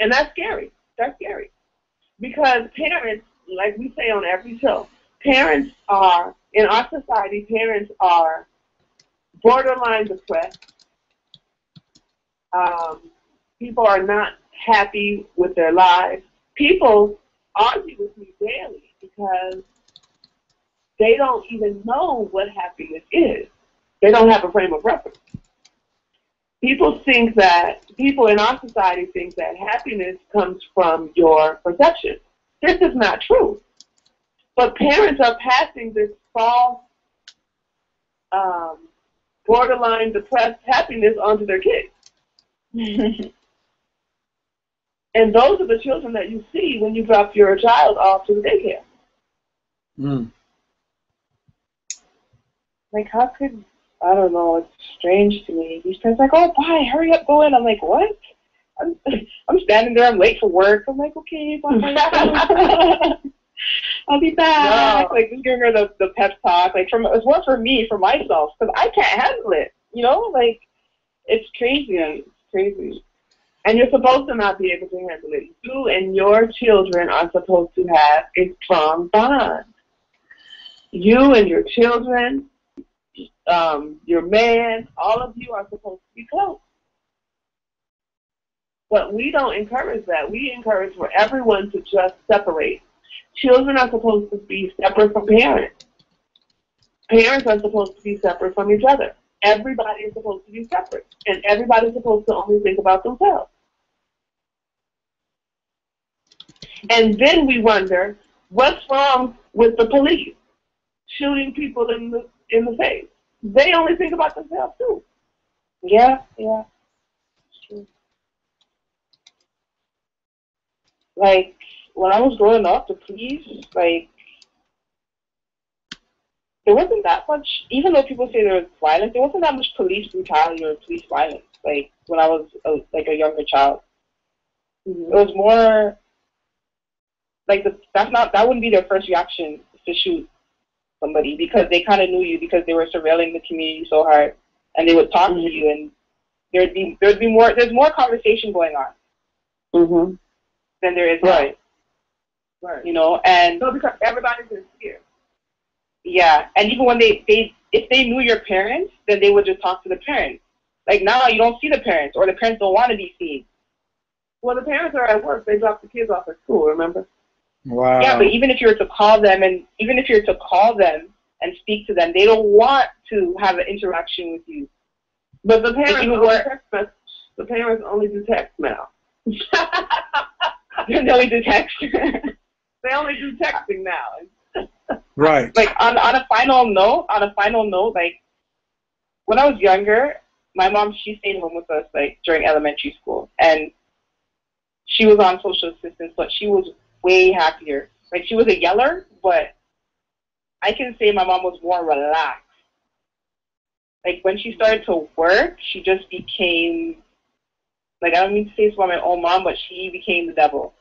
And that's scary. That's scary. Because parents, like we say on every show, parents are, in our society, parents are borderline depressed. People are not happy with their lives. People argue with me daily because they don't even know what happiness is. They don't have a frame of reference. People in our society think that happiness comes from your perception. This is not true. But parents are passing this false, borderline depressed happiness onto their kids. And those are the children that you see when you drop your child off to the daycare. Mm. Like, how could, I don't know, it's strange to me. These parents are like, oh, bye, hurry up, go in. I'm like, what? I'm standing there, I'm late for work. I'm like, okay, bye. I'll be back. No. Like, just giving her the pep talk. Like, it's more for me, for myself, because I can't handle it. You know, like, it's crazy. It's crazy. And you're supposed to not be able to handle it. You and your children are supposed to have a strong bond. You and your children, your man, all of you are supposed to be close. But we don't encourage that. We encourage for everyone to just separate. Children are supposed to be separate from parents. Parents are supposed to be separate from each other. Everybody is supposed to be separate. And everybody's supposed to only think about themselves. And then we wonder, what's wrong with the police shooting people in the face? They only think about themselves too. Yeah. It's true. Like, when I was growing up, the police, like, there wasn't that much, even though people say there was violence, there wasn't that much police brutality or police violence, like, when I was, a younger child. Mm-hmm. It was more, like, that wouldn't be their first reaction to shoot somebody, because they kind of knew you, because they were surveilling the community so hard, and they would talk to you, and there's more conversation going on than there is now. Right. You know, and so because everybody's in fear. Yeah, and even when if they knew your parents, then they would just talk to the parents. Like, now you don't see the parents, or the parents don't want to be seen. Well, the parents are at work. They drop the kids off at school, remember? Wow. Yeah, but even if you were to call them and speak to them, they don't want to have an interaction with you. But the parents only do text now. They only do text. They only do texting now. Right. Like, on a final note, like, when I was younger, my mom, she stayed home with us, like, during elementary school, and she was on social assistance, but she was way happier. Like, she was a yeller, but I can say my mom was more relaxed. Like, when she started to work, she just became, like, I don't mean to say it's about my own mom, but she became the devil.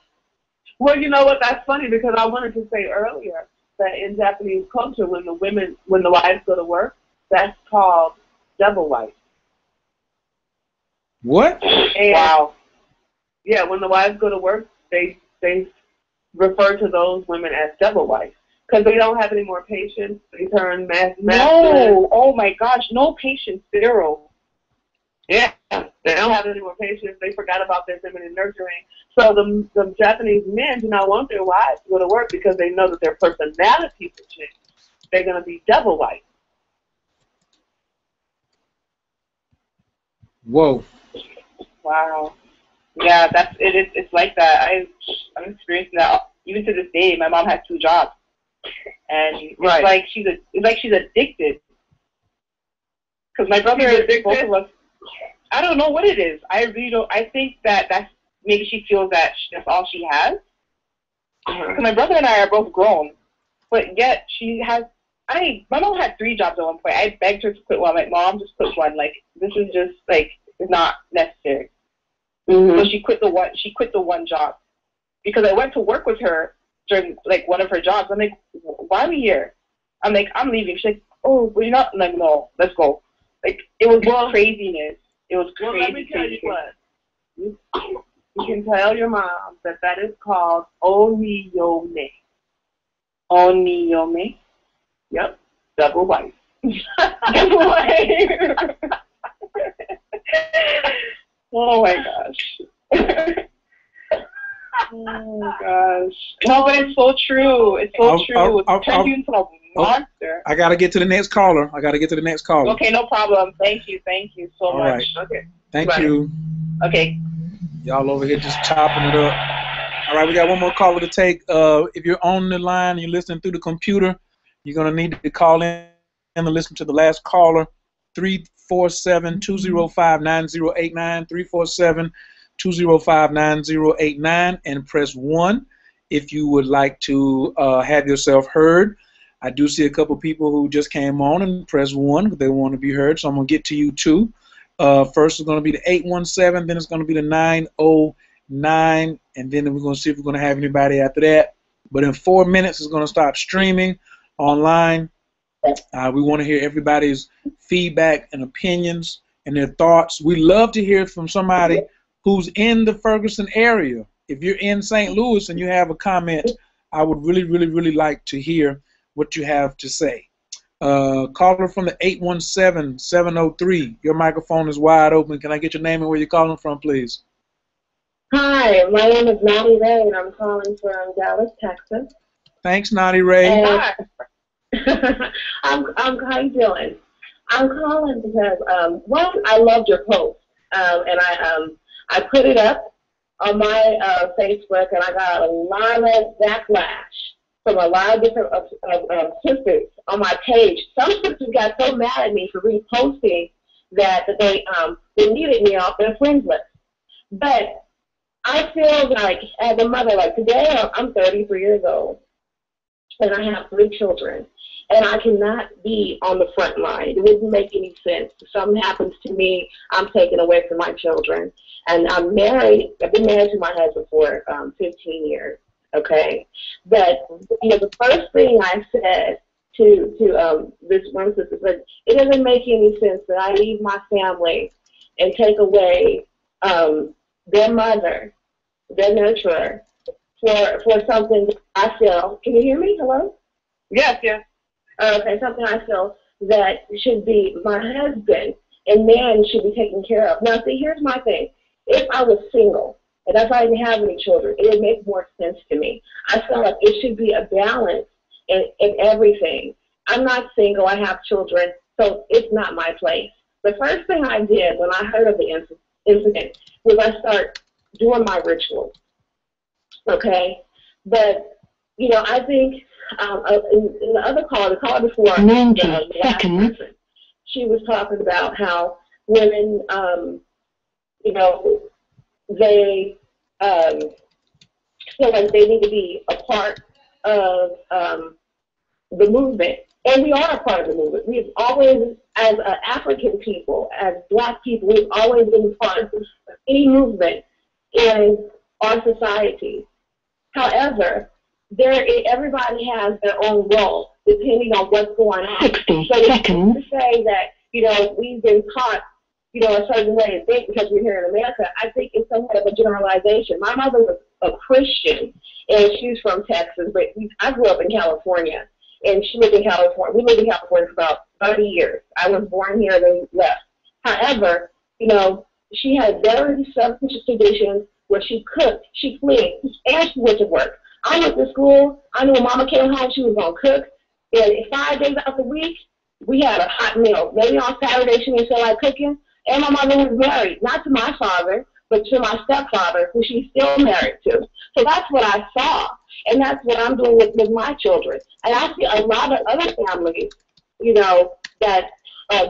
Well, you know what? That's funny, because I wanted to say earlier that in Japanese culture, when the wives go to work, that's called devil wife. What? And, wow. Yeah, when the wives go to work, they refer to those women as devil wives, because they don't have any more patience. They turn masculine. No, oh my gosh, no patience, zero. Yeah, they don't have any more patience. They forgot about their feminine nurturing. So the Japanese men do not want their wives to go to work, because they know that their personalities will change. They're going to be devil wives. Whoa. Wow. Yeah, it's like that. I'm experiencing that even to this day. My mom has 2 jobs, and it's like she's addicted. Because my brother, both of us, I don't know what it is. I really don't. I think that's maybe she feels that that's all she has. Because my brother and I are both grown, but yet she has. My mom had 3 jobs at one point. I begged her to quit one. I'm like, Mom, just quit one. Like, this is just like it's not necessary. So she quit the one. She quit the one job because I went to work with her during like one of her jobs. I'm like, why are we here? I'm like, I'm leaving. She's like, oh, well, you're not. I'm like, no, let's go. Like, it was craziness. It was crazy. Well, let me tell you what. You can tell your mom that is called oniyome. Oniyome? Yep. Double wife. Double wife. Oh my gosh. Oh gosh. No, but it's so true. It's so true. It's turned you into a monster. I gotta get to the next caller. Okay, no problem. Thank you so much. Right. Okay. Thank you. Okay. Y'all over here just chopping it up. All right, we got one more caller to take. If you're on the line and you're listening through the computer, you're gonna need to call in and listen to the last caller. 347-205-9089. 347-205-9089, and press 1 if you would like to have yourself heard. I do see a couple people who just came on and press 1 because they want to be heard, so I'm going to get to you too. First it's going to be the 817, then it's going to be the 909, and then we're going to see if we're going to have anybody after that. But in 4 minutes, it's going to stop streaming online. We want to hear everybody's feedback and opinions and their thoughts. We love to hear from somebody who's in the Ferguson area. If you're in St. Louis and you have a comment, I would really, really, really like to hear what you have to say. Caller from the 817-703. Your microphone is wide open. Can I get your name and where you're calling from, please? Hi, my name is Natty Ray, and I'm calling from Dallas, Texas. Thanks, Natty Ray. Hi. How you doing? I'm calling because one, I loved your post, and I put it up on my Facebook, and I got a lot of backlash from a lot of different sisters on my page. Some sisters got so mad at me for reposting that they deleted me off their friends list. But I feel like, as a mother, like today I'm 33 years old, and I have 3 children. And I cannot be on the front line. It wouldn't make any sense. If something happens to me, I'm taken away from my children. And I'm married. I've been married to my husband for 15 years. Okay, but the first thing I said to this one sister said, it doesn't make any sense that I leave my family and take away their mother, their nurturer, for something that I feel. Can you hear me? Hello? Yes. Okay, something I feel that should be my husband and man should be taken care of. Now, see, here's my thing. If I was single, and if I didn't have any children, it would make more sense to me. I feel like it should be a balance in everything. I'm not single. I have children, so it's not my place. The first thing I did when I heard of the incident was I start doing my rituals, okay? But, I think in the other call, the call before, 90 seconds. She was talking about how women, they feel like they need to be a part of the movement. And we are a part of the movement. We've always, as African people, as Black people, we've always been part of any movement in our society. However, everybody has their own role depending on what's going on. 60 so seconds. To say that, we've been taught, a certain way to think because we're here in America, I think it's somewhat of a generalization. My mother was a Christian, and she's from Texas, but I grew up in California, and she lived in California. We lived in California for about 30 years. I was born here and then left. However, she had very selfish traditions where she cooked, she cleaned, and she went to work. I went to school. I knew when Mama came home, she was going to cook. And 5 days out the week, we had a hot meal. Maybe on Saturday, she didn't feel like cooking. And my mother was married, not to my father, but to my stepfather, who she's still married to. So that's what I saw. And that's what I'm doing with my children. And I see a lot of other families, that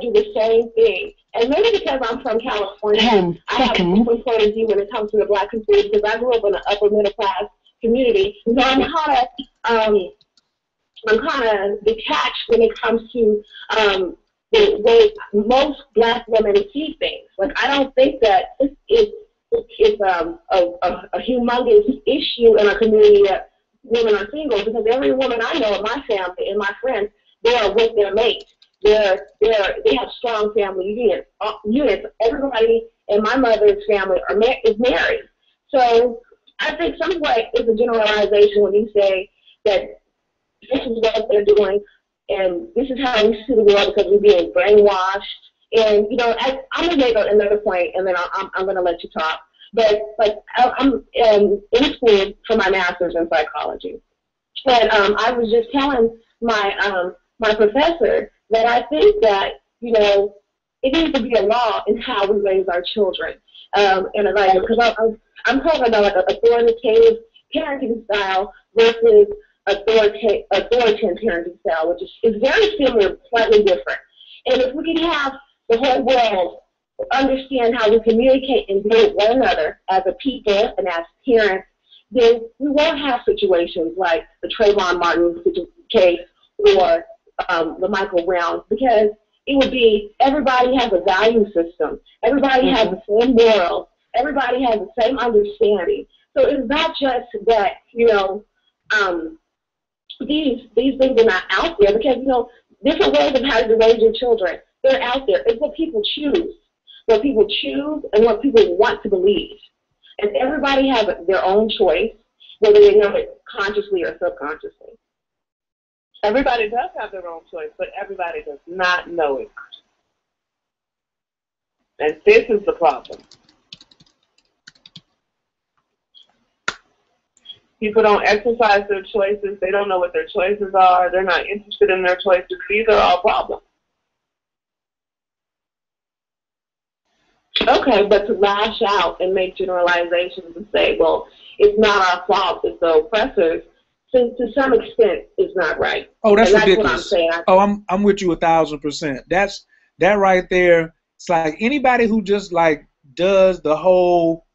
do the same thing. And maybe because I'm from California, I have a different point of view when it comes to the Black community because I grew up in an upper middle class community. So I'm kind of detached when it comes to the way most Black women see things. Like, I don't think that it's a humongous issue in a community that women are single, because every woman I know in my family and my friends, they are with their mate. They have strong family units. Everybody in my mother's family is married. So I think some way it's a generalization when you say that this is what they're doing and this is how we see the world because we're being brainwashed. And, you know, I'm going to make another point, and then I'm going to let you talk. But I'm in school for my master's in psychology. And I was just telling my professor that I think that, you know, it needs to be a law in how we raise our children. And because I'm talking about like an authoritative parenting style versus authoritarian parenting style, which is very similar, slightly different. And if we can have the whole world understand how we communicate and deal with one another as a people and as parents, then we won't have situations like the Trayvon Martin case or the Michael Brown, because it would be everybody has a value system, everybody has the same morals, everybody has the same understanding. So it's not just that, you know, these things are not out there, because, you know, different ways of how to raise your children, they're out there. It's what people choose. What people choose and what people want to believe. And everybody has their own choice, whether they know it consciously or subconsciously. Everybody does have their own choice, but everybody does not know it. And this is the problem. People don't exercise their choices. They don't know what their choices are. They're not interested in their choices. These are all problems. Okay, but to lash out and make generalizations and say, well, it's not our fault, it's the oppressors, to some extent, is not right. Oh, that's ridiculous. What I'm saying. I'm with you 1,000%. That right there. It's like anybody who just like does the whole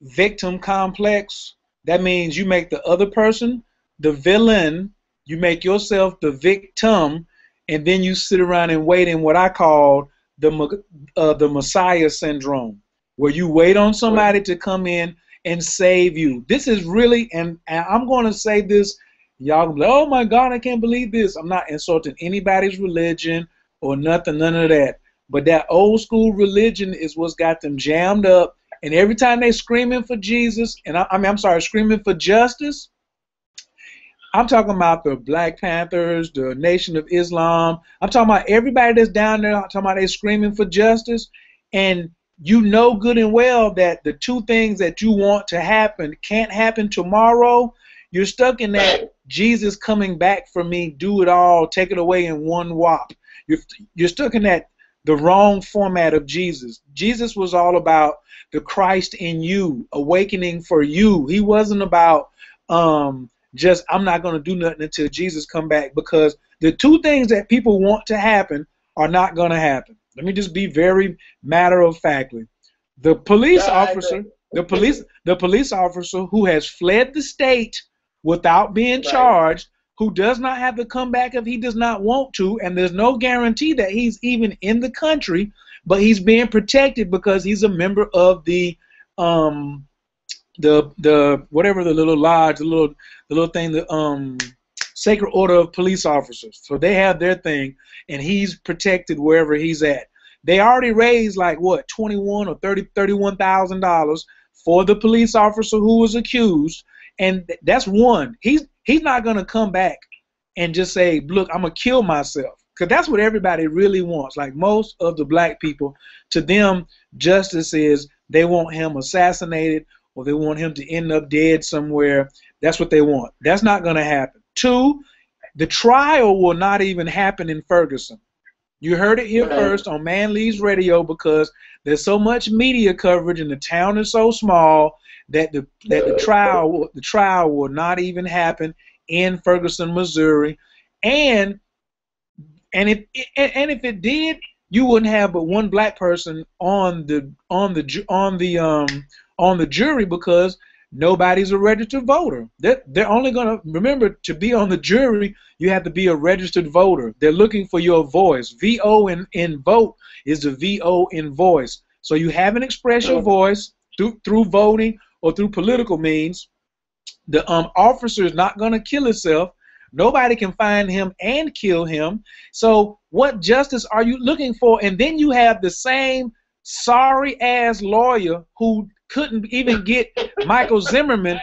victim complex. That means you make the other person the villain, you make yourself the victim, and then you sit around and wait in what I call the Messiah syndrome, where you wait on somebody to come in and save you. This is really, and I'm going to say this, y'all be like, oh my God, I can't believe this. I'm not insulting anybody's religion or nothing, none of that. But that old school religion is what's got them jammed up. And every time they screaming for Jesus, and I'm sorry, screaming for justice, I'm talking about the Black Panthers, the Nation of Islam. I'm talking about everybody that's down there. I'm talking about they screaming for justice. And you know good and well that the two things that you want to happen can't happen tomorrow. You're stuck in that Jesus coming back for me, do it all, take it away in one whop. You're stuck in that the wrong format of Jesus. Jesus was all about the Christ in you, awakening for you. He wasn't about just I'm not going to do nothing until Jesus come back, because the two things that people want to happen are not going to happen. Let me just be very matter-of-factly. The police officer, the police officer who has fled the state without being charged, who does not have to come back if he does not want to, and there's no guarantee that he's even in the country, but he's being protected because he's a member of the whatever, the little lodge, the little thing, the Sacred Order of Police Officers. So they have their thing, and he's protected wherever he's at. They already raised like what, $21,000 or $31,000 for the police officer who was accused, and that's one. He's not gonna come back and just say, look, I'm gonna kill myself, because that's what everybody really wants. Like most of the Black people, to them, justice is they want him assassinated, or they want him to end up dead somewhere. That's what they want. That's not going to happen. Two, the trial will not even happen in Ferguson. You heard it here first on Man Lee's Radio, because there's so much media coverage and the town is so small that the trial will not even happen in Ferguson, Missouri. And if it did, you wouldn't have but one black person on the jury because nobody's a registered voter. They're only gonna remember to be on the jury. You have to be a registered voter. They're looking for your voice. VO in vote is the VO in voice. So you haven't expressed your voice through voting or through political means. The officer is not going to kill himself. Nobody can find him and kill him. So what justice are you looking for? And then you have the same sorry-ass lawyer who couldn't even get Michael Zimmerman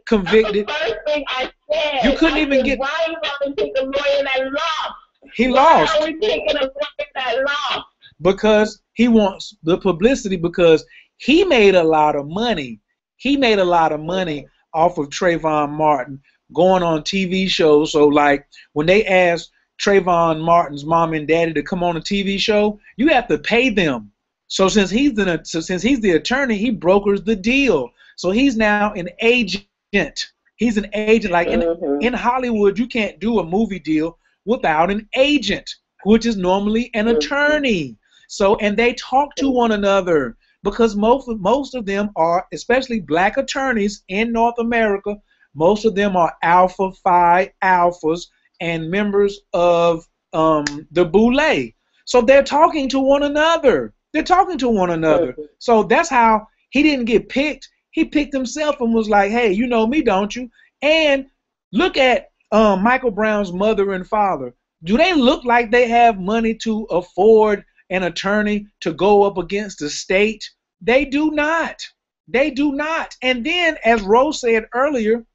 convicted. That's the first thing I said. You couldn't even get. Why are you going to take a lawyer that lost? He lost. Why are we taking a lawyer that lost? Because he wants the publicity, because he made a lot of money. He made a lot of money off of Trayvon Martin going on TV shows. So like when they asked Trayvon Martin's mom and daddy to come on a TV show, you have to pay them. So since he's the attorney, he brokers the deal. So he's now an agent. He's an agent. Like in Hollywood, you can't do a movie deal without an agent, which is normally an attorney. So, and they talk to one another because most of them are, especially black attorneys in North America, most of them are Alpha Phi Alphas and members of the Boule. So they're talking to one another. They're talking to one another. So that's how he didn't get picked. He picked himself and was like, hey, you know me, don't you? And look at Michael Brown's mother and father. Do they look like they have money to afford an attorney to go up against the state? They do not. They do not. And then, as Rose said earlier,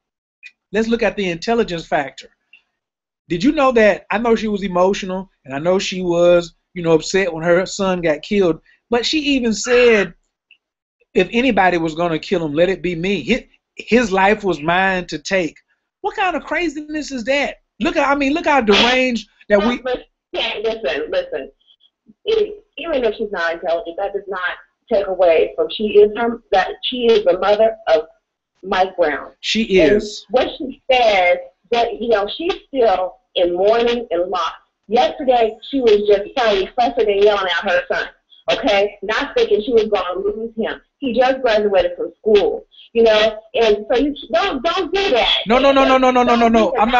let's look at the intelligence factor. Did you know that? I know she was emotional, and I know she was, upset when her son got killed. But she even said, if anybody was going to kill him, let it be me. His life was mine to take. What kind of craziness is that? Look how deranged that we. Listen. Even if she's not intelligent, that does not take away from she is the mother of Mike Brown. She is. And what she says that she's still in mourning and loss. Yesterday she was just probably fussing and yelling at her son. Okay, not thinking she was going to lose him. He just graduated from school, and so you don't do that. No. I'm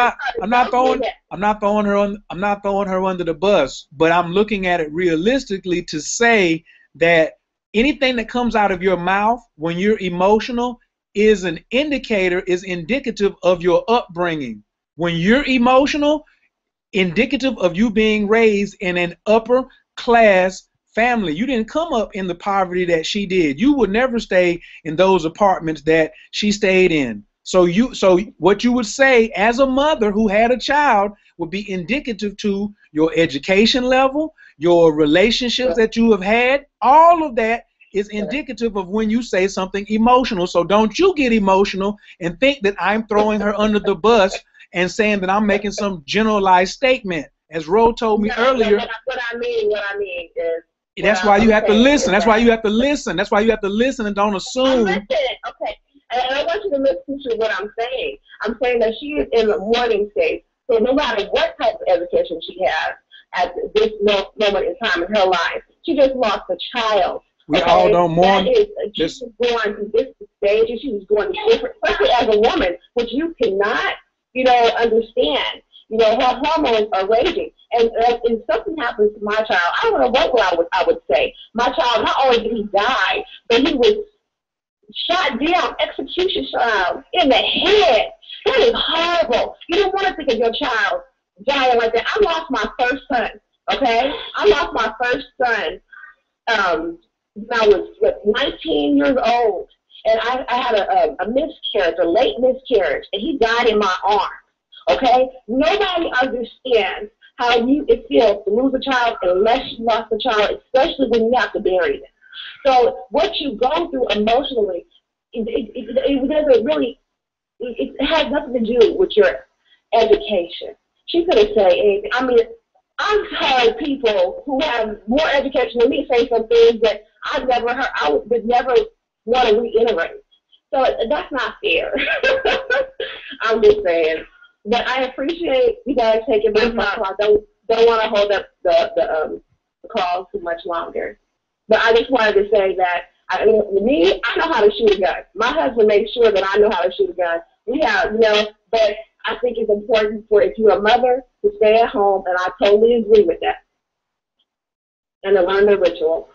not throwing her under the bus, but I'm looking at it realistically to say that anything that comes out of your mouth when you're emotional is indicative of your upbringing. When you're emotional, indicative of you being raised in an upper class family. You didn't come up in the poverty that she did. You would never stay in those apartments that she stayed in. So what you would say as a mother who had a child would be indicative to your education level, your relationships that you have had. All of that is indicative of when you say something emotional. So don't you get emotional and think that I'm throwing her under the bus and saying that I'm making some generalized statement. As Ro told me earlier. What I mean is. That's why you have to listen. That's why you have to listen. That's why you have to listen and don't assume. Okay. And I want you to listen to what I'm saying. I'm saying that she is in the mourning state. So no matter what type of education she has at this moment in time in her life, she just lost a child. We all don't mourn. She was going to this stage, and she was going to different, especially as a woman, which you cannot, understand. Her hormones are raging. And if something happens to my child, I don't know what I would say. My child, not only did he die, but he was shot down, execution style, in the head. That is horrible. You don't want to think of your child dying like that. I lost my first son, okay? I lost my first son when I was 19 years old. And I had a miscarriage, a late miscarriage, and he died in my arms. Okay? Nobody understands how it feels to lose a child unless you lost a child, especially when you have to bury them. So what you go through emotionally, it doesn't really, it has nothing to do with your education. She could have said anything. I mean, I've heard people who have more education than me say some things that I've never heard. I would never want to reiterate. So that's not fair. I'm just saying. But I appreciate you guys taking my time. I don't want to hold up call too much longer. But I just wanted to say that I know how to shoot a gun. My husband makes sure that I know how to shoot a gun. We have, but I think it's important for, if you're a mother, to stay at home, and I totally agree with that. And to learn the ritual.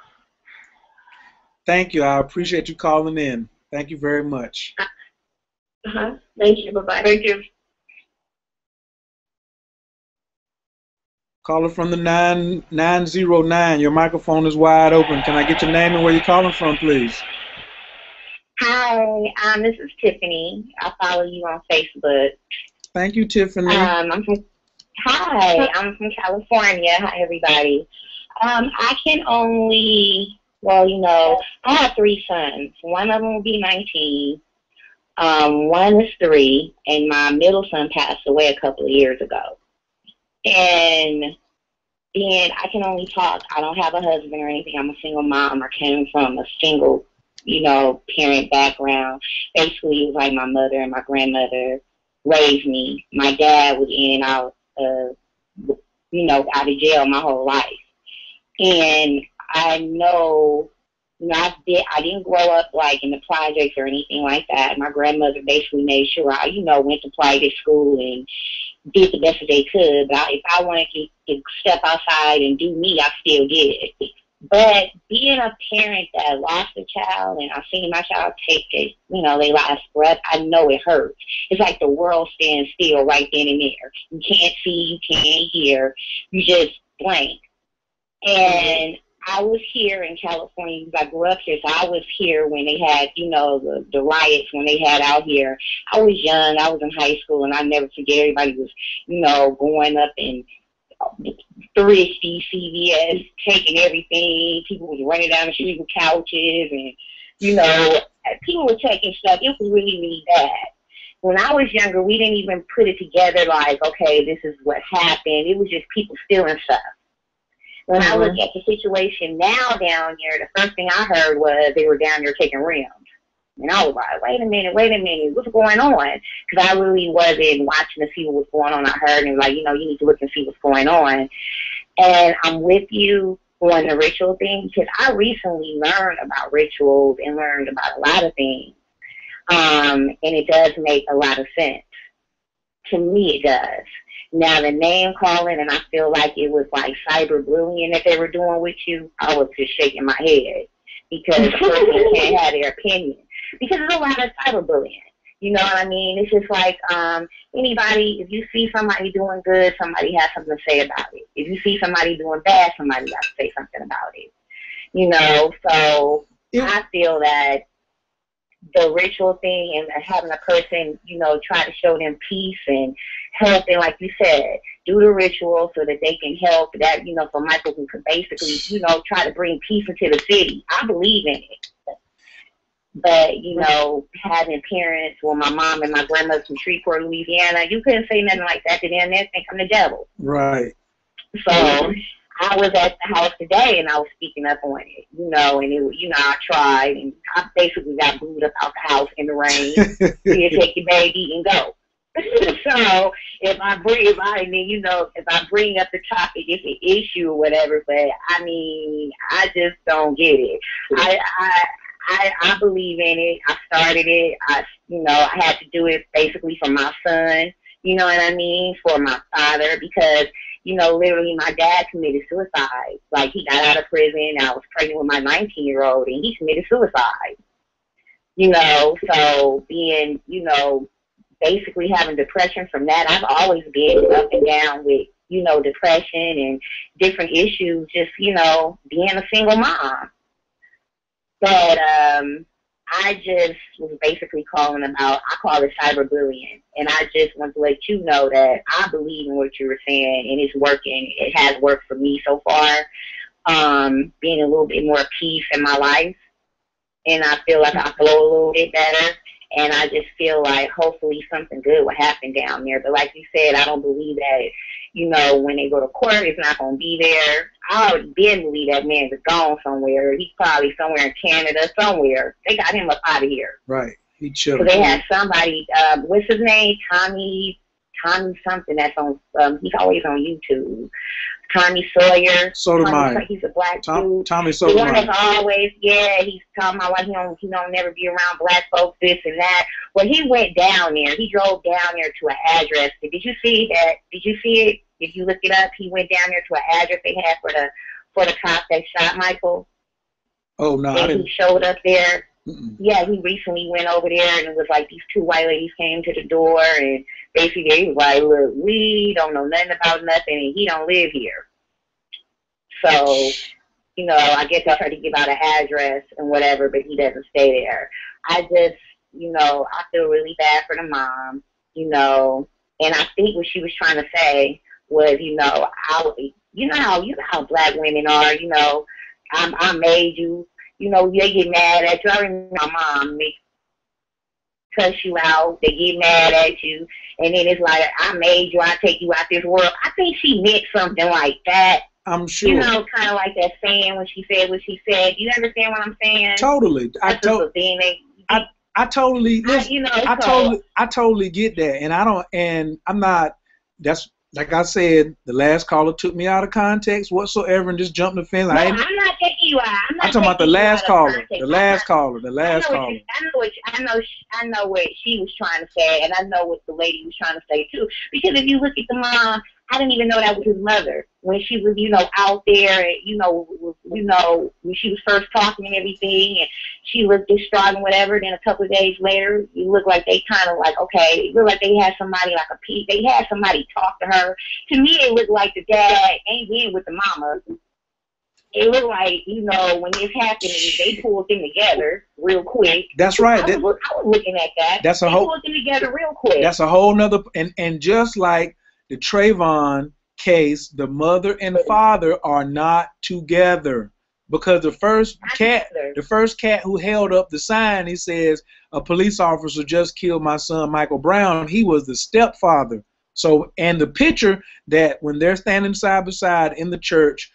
Thank you. I appreciate you calling in. Thank you very much. Thank you. Bye-bye. Thank you. Caller from the 909. Your microphone is wide open. Can I get your name and where you're calling from, please? Hi, this is Tiffany. I follow you on Facebook. Thank you, Tiffany. I'm from California. Hi, everybody. I can only, I have 3 sons. One of them will be 19. One is 3, and my middle son passed away a couple of years ago. And then I can only talk. I don't have a husband or anything. I'm a single mom. I came from a single, parent background. Basically, it was like my mother and my grandmother raised me. My dad was in and out out of jail my whole life. And I know, I didn't grow up like in the projects or anything like that. My grandmother basically made sure I, went to private school and did the best that they could. But if I wanted to step outside and do me, I still did it. But being a parent that lost a child, and I've seen my child take it, their last breath, I know it hurts. It's like the world stands still right then and there. You can't see, you can't hear, you just blank. And I was here in California because I grew up here, so I was here when they had, the riots when they had out here. I was young, I was in high school, and I never forget everybody was, going up and thrifty, CVS, taking everything. People was running down the street with couches, and, people were taking stuff. It was really, really bad. When I was younger, we didn't even put it together like, okay, this is what happened. It was just people stealing stuff. When I look at the situation now down here, the first thing I heard was they were down there taking rims. And I was like, wait a minute, what's going on? Because I really wasn't watching to see what was going on. I heard and you need to look and see what's going on. And I'm with you on the ritual thing because I recently learned about rituals and learned about a lot of things. And it does make a lot of sense. To me, it does. Now, the name calling, and I feel like it was like cyberbullying that they were doing with you, I was just shaking my head because a person can't have their opinion. Because there's a lot of cyberbullying. You know what I mean? It's just like anybody, if you see somebody doing good, somebody has something to say about it. If you see somebody doing bad, somebody has to say something about it. So I feel that the ritual thing and having a person, try to show them peace and help, and like you said, do the ritual so that they can help that, so Michael can basically, try to bring peace into the city. I believe in it. But, having parents, my mom and my grandmother from Shreveport, Louisiana, you couldn't say nothing like that to them. They think I'm the devil. Right. So I was at the house today, and I was speaking up on it, and it, I tried, and I basically got booed up out the house in the rain. Here, take your baby and go. So if I bring up the topic, it's an issue or whatever, but I just don't get it. I believe in it. I started it. I had to do it basically for my son, for my father, because, literally my dad committed suicide. Like, he got out of prison. I was pregnant with my 19-year-old, and he committed suicide. So being, basically having depression from that, I've always been up and down with, depression and different issues, just, being a single mom. But I just was basically calling about, I call it cyberbullying. And I just want to let you know that I believe in what you were saying, and it's working. It has worked for me so far, being a little bit more peace in my life. And I feel like I flow a little bit better. And I just feel like hopefully something good will happen down there. But like you said, I don't believe that, when they go to court, it's not going to be there. I already been believe that man is gone somewhere. He's probably somewhere in Canada, somewhere. They got him up out of here. Right. He chilled. So they had somebody, what's his name? Tommy something that's on, he's always on YouTube. Tommy Sawyer. Sotomayor. He's a black dude. Tommy The one Sotomayor. that's always, he's talking about like he don't never be around black folks, this and that. Well, he went down there. He drove down there to an address. Did you see that? Did you see it? Did you look it up? He went down there to an address they had for the cop that shot Michael. Oh no, I didn't. He showed up there. Mm-mm. Yeah, he recently went over there, and it was like these two white ladies came to the door, and basically he was like, look, we don't know nothing about nothing, and he don't live here. So, you know, I guess I tried to give out an address and whatever, but he doesn't stay there. I just, you know, I feel really bad for the mom, you know, and I think what she was trying to say was, you know, you know how black women are, you know, I made you. You know, they get mad at you. I remember my mom, they cuss you out, they get mad at you, and then it's like, I made you, I take you out this world. I think she meant something like that. I'm sure. You know, kind of like that saying when she said what she said. Do you understand what I'm saying? Totally. I totally listen, you know, I totally get that. And I'm not, that's, like I said, the last caller took me out of context whatsoever and just jumped the fence. No, I'm not taking you out. I'm talking about the last caller. The last caller. I know what she was trying to say, and I know what the lady was trying to say too. Because if you look at the mom, I didn't even know that was his mother when she was, you know, out there, and, you know, when she was first talking and everything, and she looked distraught and whatever. Then a couple of days later, you look like they kind of like, okay, it looked like they had somebody like a piece. They had somebody talk to her. To me, it looked like the dad ain't in with the mama. It looked like, you know, when this happened, they pulled them together real quick. That's right. I was looking at that. They pulled them together real quick. That's a whole nother, and just like the Trayvon case, the mother and the father are not together, because the first cat who held up the sign, he says, a police officer just killed my son Michael Brown. He was the stepfather. So, and the picture that when they're standing side by side in the church,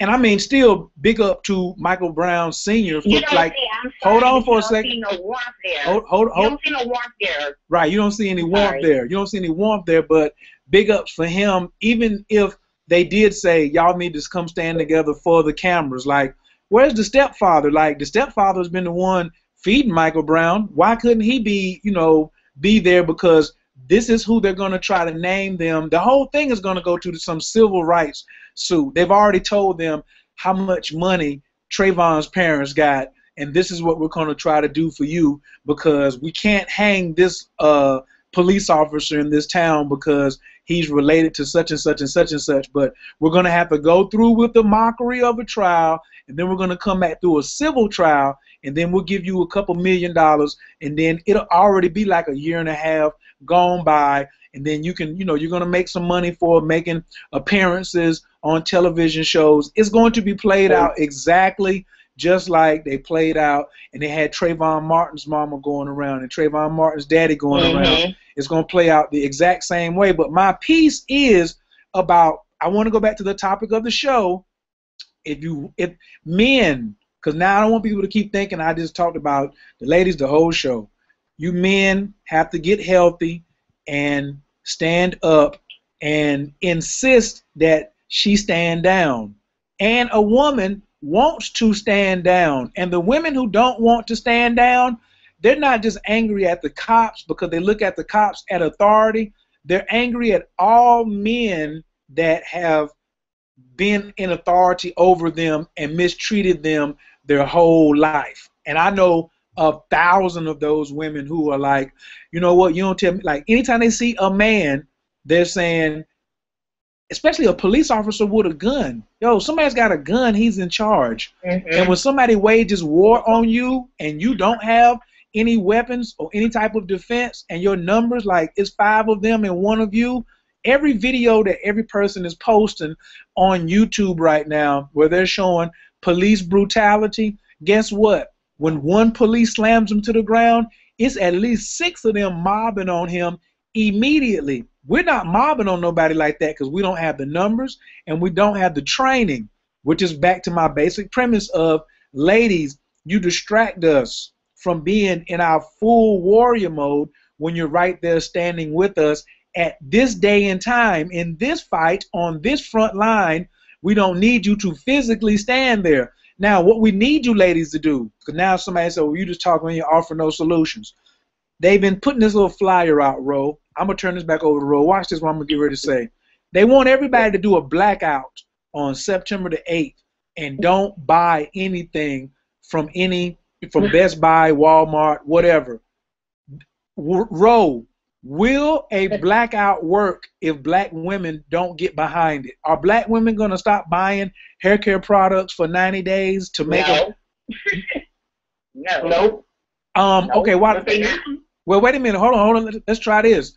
and I mean, still big up to Michael Brown Sr. for, like, hold on for a second. You don't see no warmth there. Hold. You don't see no warmth there. Right, you don't see any warmth there. You don't see any warmth there, but big ups for him, even if they did say, y'all need to come stand together for the cameras. Like, where's the stepfather? Like, the stepfather has been the one feeding Michael Brown. Why couldn't he be, you know, be there? Because this is who they're going to try to name them. The whole thing is going to go to some civil rights suit. They've already told them how much money Trayvon's parents got, and this is what we're going to try to do for you, because we can't hang this police officer in this town because he's related to such and such and such and such. But we're going to have to go through with the mockery of a trial, and then we're going to come back through a civil trial, and then we'll give you a couple $1 million, and then it'll already be like a year and a half gone by, and then you can, you know, you're going to make some money for making appearances on television shows. It's going to be played out exactly just like they played out, and they had Trayvon Martin's mama going around and Trayvon Martin's daddy going around. It's going to play out the exact same way. But my piece is about, I want to go back to the topic of the show. If men, because now I don't want people to keep thinking I just talked about the ladies the whole show. You men have to get healthy and stand up and insist that she stand down. And a woman wants to stand down. And the women who don't want to stand down, they're not just angry at the cops because they look at the cops at authority. They're angry at all men that have been in authority over them and mistreated them their whole life. And I know 1,000 of those women who are like, you know what, you don't tell me. Like, anytime they see a man, they're saying, especially a police officer with a gun, yo, somebody's got a gun, he's in charge. And when somebody wages war on you and you don't have any weapons or any type of defense, and your numbers, like, it's 5 of them and 1 of you, every video that every person is posting on YouTube right now where they're showing police brutality, guess what? When one police slams him to the ground, it's at least 6 of them mobbing on him immediately. We're not mobbing on nobody like that because we don't have the numbers and we don't have the training, which is back to my basic premise of, ladies, you distract us from being in our full warrior mode when you're right there standing with us at this day and time, in this fight, on this front line, we don't need you to physically stand there. Now, what we need you ladies to do, because now somebody said, well, you just talking and you offer no solutions. They've been putting this little flyer out, Ro. I'm going to turn this back over to Ro. Watch this, what I'm going to get ready to say. They want everybody to do a blackout on September the 8th and don't buy anything from Best Buy, Walmart, whatever. Ro, will a blackout work if black women don't get behind it? Are black women going to stop buying hair care products for 90 days to make No. Nope. Okay, why? Well, wait a minute. Hold on. Let's try this.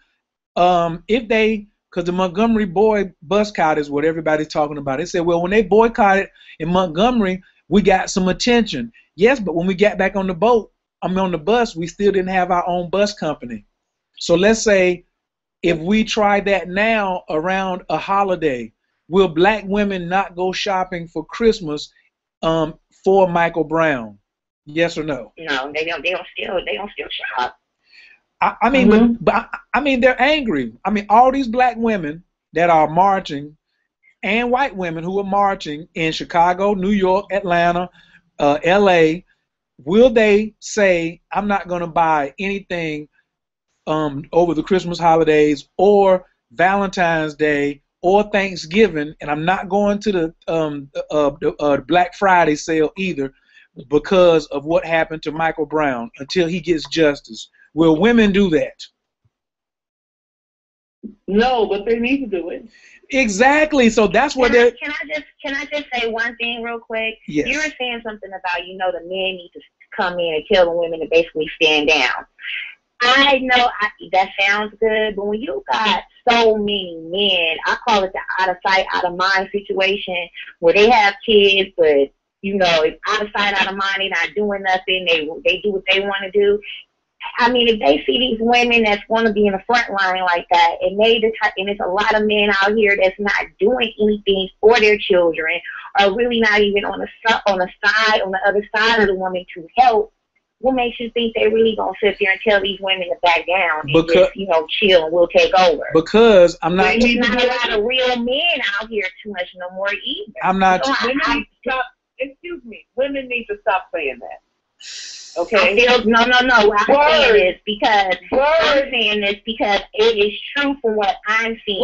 If they, because the Montgomery boy boycott is what everybody's talking about. They said, well, when they boycotted in Montgomery, we got some attention. Yes, but when we got back on the boat, on the bus, we still didn't have our own bus company. So let's say if we try that now around a holiday, will black women not go shopping for Christmas for Michael Brown? Yes or no? No, they don't still shop. I mean, but I mean, they're angry. I mean, all these black women that are marching, and white women who are marching in Chicago, New York, Atlanta, L.A., will they say, I'm not going to buy anything over the Christmas holidays or Valentine's Day or Thanksgiving, and I'm not going to the Black Friday sale either because of what happened to Michael Brown until he gets justice? Will women do that? No, but they need to do it. Exactly. So that's what they're. Can I just say one thing real quick? Yes. You were saying something about the men need to come in and tell the women to basically stand down. I know that sounds good, but when you got so many men, I call it the out of sight, out of mind situation, where they have kids, but it's out of sight, out of mind. They're not doing nothing. They do what they want to do. I mean, if they see these women that's going to be in the front line like that, and there's a lot of men out here that's not doing anything for their children, or really not even on the other side of the woman to help, what makes you think they really gonna sit there and tell these women to back down and just, chill and we'll take over? Because I'm not. There's not a lot of real men out here too much no more either. I'm not. Excuse me. Women need to stop saying that. Okay. I'm saying this because it is true from what I'm seeing.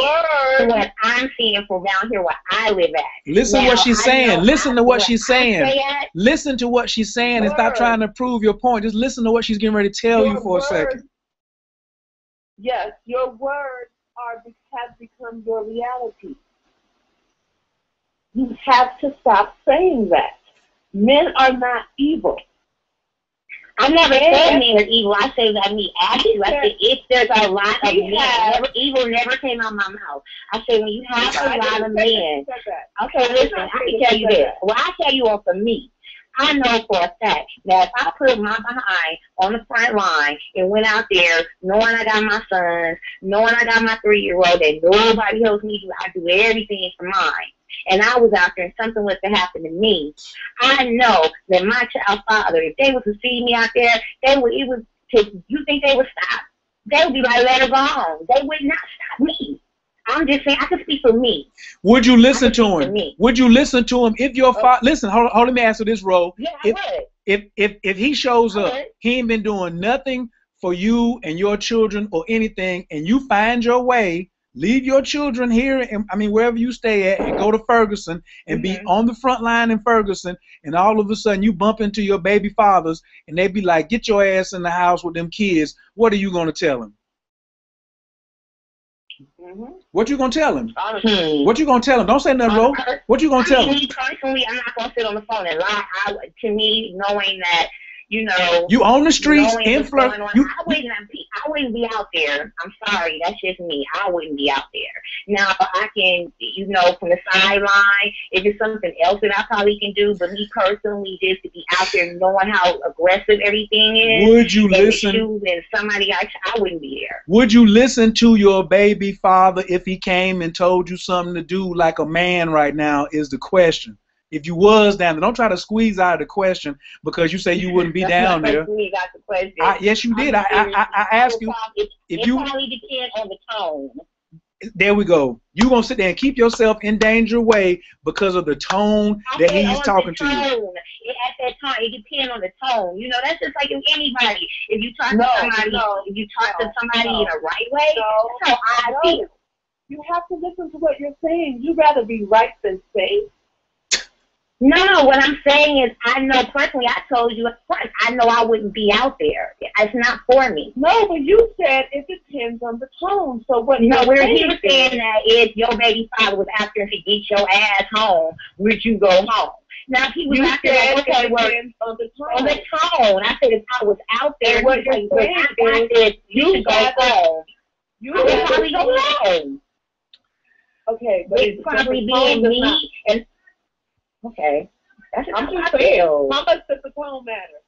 From what I'm seeing from down here where I live at. Listen to what she's saying. Listen to what she's saying. Listen to what she's saying and stop trying to prove your point. Just listen to what she's getting ready to tell you for a second. Yes, your words have become your reality. You have to stop saying that. Men are not evil. I never said men are evil. I say that me actually. I said if there's a lot of men, evil never came out of my mouth. I say when you have a lot of men. Okay, listen, I can tell you this. Well, I tell you all for me. I know for a fact that if I put my behind on the front line and went out there knowing I got my sons, knowing I got my 3-year-old, that nobody else needs to, I do everything for mine. And I was out there and something was to happen to me, I know that my child father, if they was to see me out there, you think they would stop? They would be like, let her go on. They would not stop me. I'm just saying, I can speak for me. Would you listen to him? Would you listen to him if your father? Listen, hold on, let me answer this, Ro. Yeah, I would. If he shows up, he ain't been doing nothing for you and your children or anything, and you find your way, leave your children here, and wherever you stay at, and go to Ferguson and be on the front line in Ferguson, and all of a sudden you bump into your baby fathers, and they be like, get your ass in the house with them kids. What are you gonna tell them? What you gonna tell him? What you gonna tell him? Don't say nothing, Ro. What you gonna tell him? Me personally, I'm not gonna sit on the phone and lie. To me, knowing that, you on the streets, I wouldn't be out there. I'm sorry, that's just me. I wouldn't be out there. Now, I can, from the sideline, if it's something else that I probably can do, but me personally, just to be out there knowing how aggressive everything is. Would you listen? And somebody, I wouldn't be there. Would you listen to your baby father if he came and told you something to do like a man right now is the question. if you was down there. Don't try to squeeze out of the question because you say you wouldn't be down there. Squeeze out the question. Yes, you did. I asked you if you. It probably depends on the tone. There we go. You gonna sit there and keep yourself in danger way because of the tone that he's talking to you. At that time, it depends on the tone. You know, that's just like if anybody. If you talk to somebody, if you talk to somebody in a right way, that's how I feel. You have to listen to what you're saying. You'd rather be right than safe. No, what I'm saying is I know personally, I told you up front, I know I wouldn't be out there. It's not for me. No, but you said it depends on the tone. So what he was saying that if your baby father was out there to get your ass home, would you go home? Now, if he was out there, like, okay, well, on the tone. I said if I was out there, what you're saying is you should go home. You would probably go home. Okay, but it's probably being me and okay. That's I'm just saying, how much does the tone matter?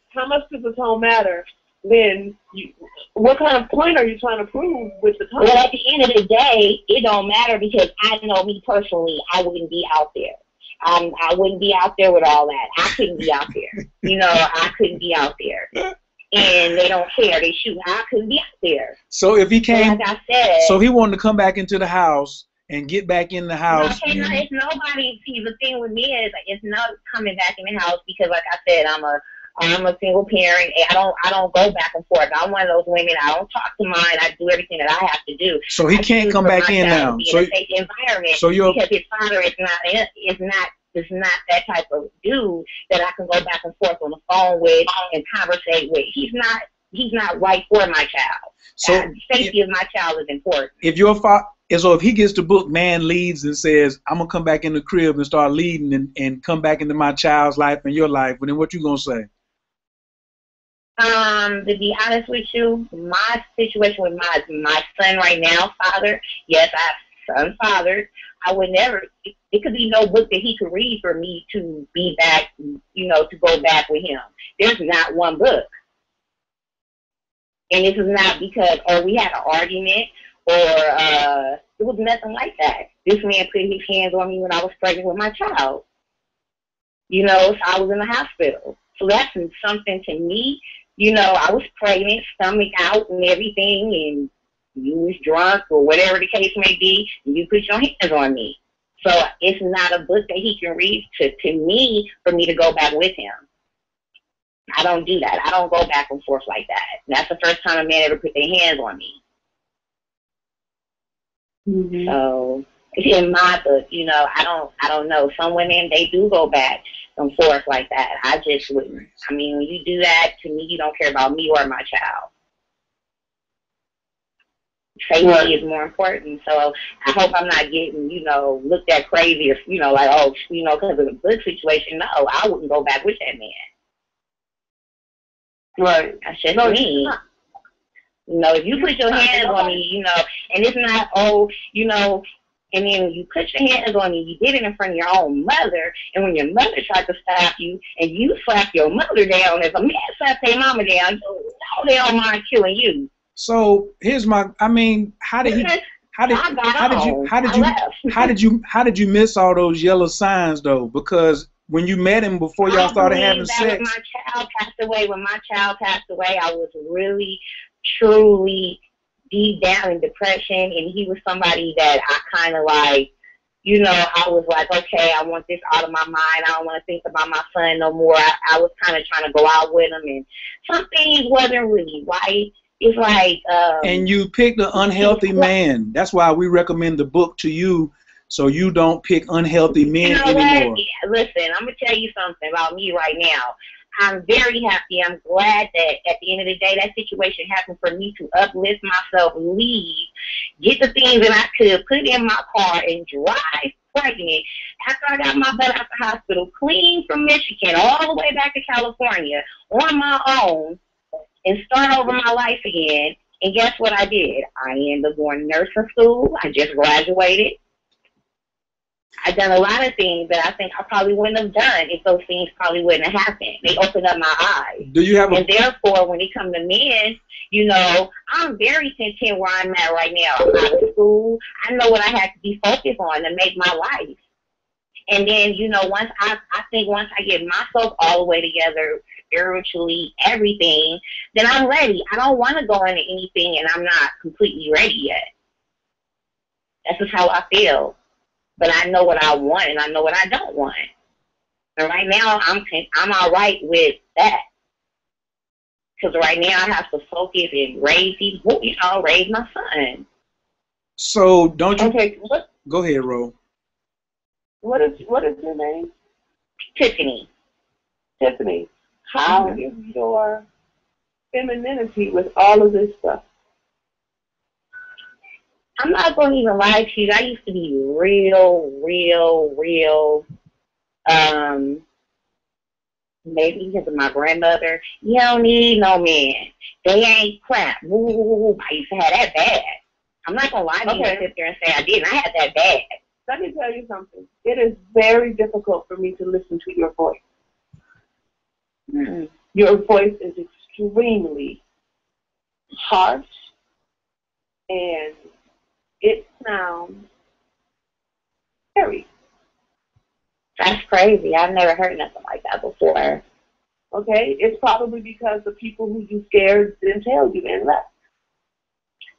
How much does the tone matter when what kind of point are you trying to prove with the tone? Well, at the end of the day, it don't matter because I know me personally, I wouldn't be out there. I wouldn't be out there with all that. I couldn't be out there. You know, I couldn't be out there. And they don't care. They shoot. I couldn't be out there. So if he came, like I said, so he wanted to come back into the house and get back in the house. Okay, no, it's nobody. See, the thing with me is it's not coming back in the house because, like I said, I'm a single parent. And I don't go back and forth. I'm one of those women. I don't talk to mine. I do everything that I have to do. So he can't come back in now. So in a safe environment. So because his father is not that type of dude that I can go back and forth on the phone with and conversate with. He's not right for my child. So the safety of my child is important. If your father. So if he gets the book, man leads and says, I'm going to come back in the crib and start leading and come back into my child's life and your life, then what you going to say? To be honest with you, my situation with my son right now, father, yes, I have son fathers. I would never, it could be no book that he could read for me to be back, you know, to go back with him. There's not one book. And this is not because, we had an argument, it was nothing like that. This man put his hands on me when I was pregnant with my child. You know, so I was in the hospital. So that's something to me. You know, I was pregnant, stomach out and everything, and you was drunk or whatever the case may be, and you put your hands on me. So it's not a book that he can read to me for me to go back with him. I don't do that. I don't go back and forth like that. And that's the first time a man ever put their hands on me. Mm-hmm. So in my book, you know, I don't know. Some women, they do go back and forth like that. I just wouldn't. I mean, when you do that, to me, you don't care about me or my child. Safety is more important. So I hope I'm not getting, you know, looked at crazy or, you know, like, oh, you know, because of the book situation. No, I wouldn't go back with that man. Right. That's just me. You know, if you put your hands on me, you know, and it's not, oh, you know, and then you put your hands on me, you did it in front of your own mother, and when your mother tried to stop you, and you slap your mother down, if a man slaps their mama down, you know they don't mind killing you. So here's my, I mean, how did you miss all those yellow signs though? Because when you met him before y'all started having sex. When my child passed away, I was really, truly deep down in depression, and he was somebody that I kind of like, you know, I was like, okay, I want this out of my mind. I don't want to think about my son no more. I was kind of trying to go out with him, and some things wasn't really right. It's like... and you picked an unhealthy man. That's why we recommend the book to you, so you don't pick unhealthy men anymore. Yeah, listen, I'm going to tell you something about me right now. I'm very happy. I'm glad that at the end of the day, that situation happened for me to uplift myself, leave, get the things that I could, put in my car, and drive pregnant after I got my butt out the hospital, clean from Michigan, all the way back to California on my own, and start over my life again. And guess what I did? I ended up going to nursing school. I just graduated. I've done a lot of things that I think I probably wouldn't have done if those things probably wouldn't have happened. They opened up my eyes. Do you have and therefore, when it comes to men, you know, I'm very content where I'm at right now. I'm out of school. I know what I have to be focused on to make my life. And then, you know, once I think once I get myself all the way together, spiritually, everything, then I'm ready. I don't want to go into anything and I'm not completely ready yet. That's just how I feel. But I know what I want and I know what I don't want. And right now, I'm all right with that. Because right now I have to focus and raise raise my son. So don't you? Okay. Go ahead, Ro. What is your name? Tiffany. Tiffany. How is your femininity with all of this stuff? I'm not going to even lie to you. I used to be real, maybe because of my grandmother. You don't need no man. They ain't crap. Woo. I used to have that bad. I'm not going to lie to you and sit there and say I didn't. I had that bad. Let me tell you something. It is very difficult for me to listen to your voice. Mm-hmm. Your voice is extremely harsh, and it sounds scary. That's crazy. I've never heard nothing like that before. Okay? It's probably because the people who you scared didn't tell you and left.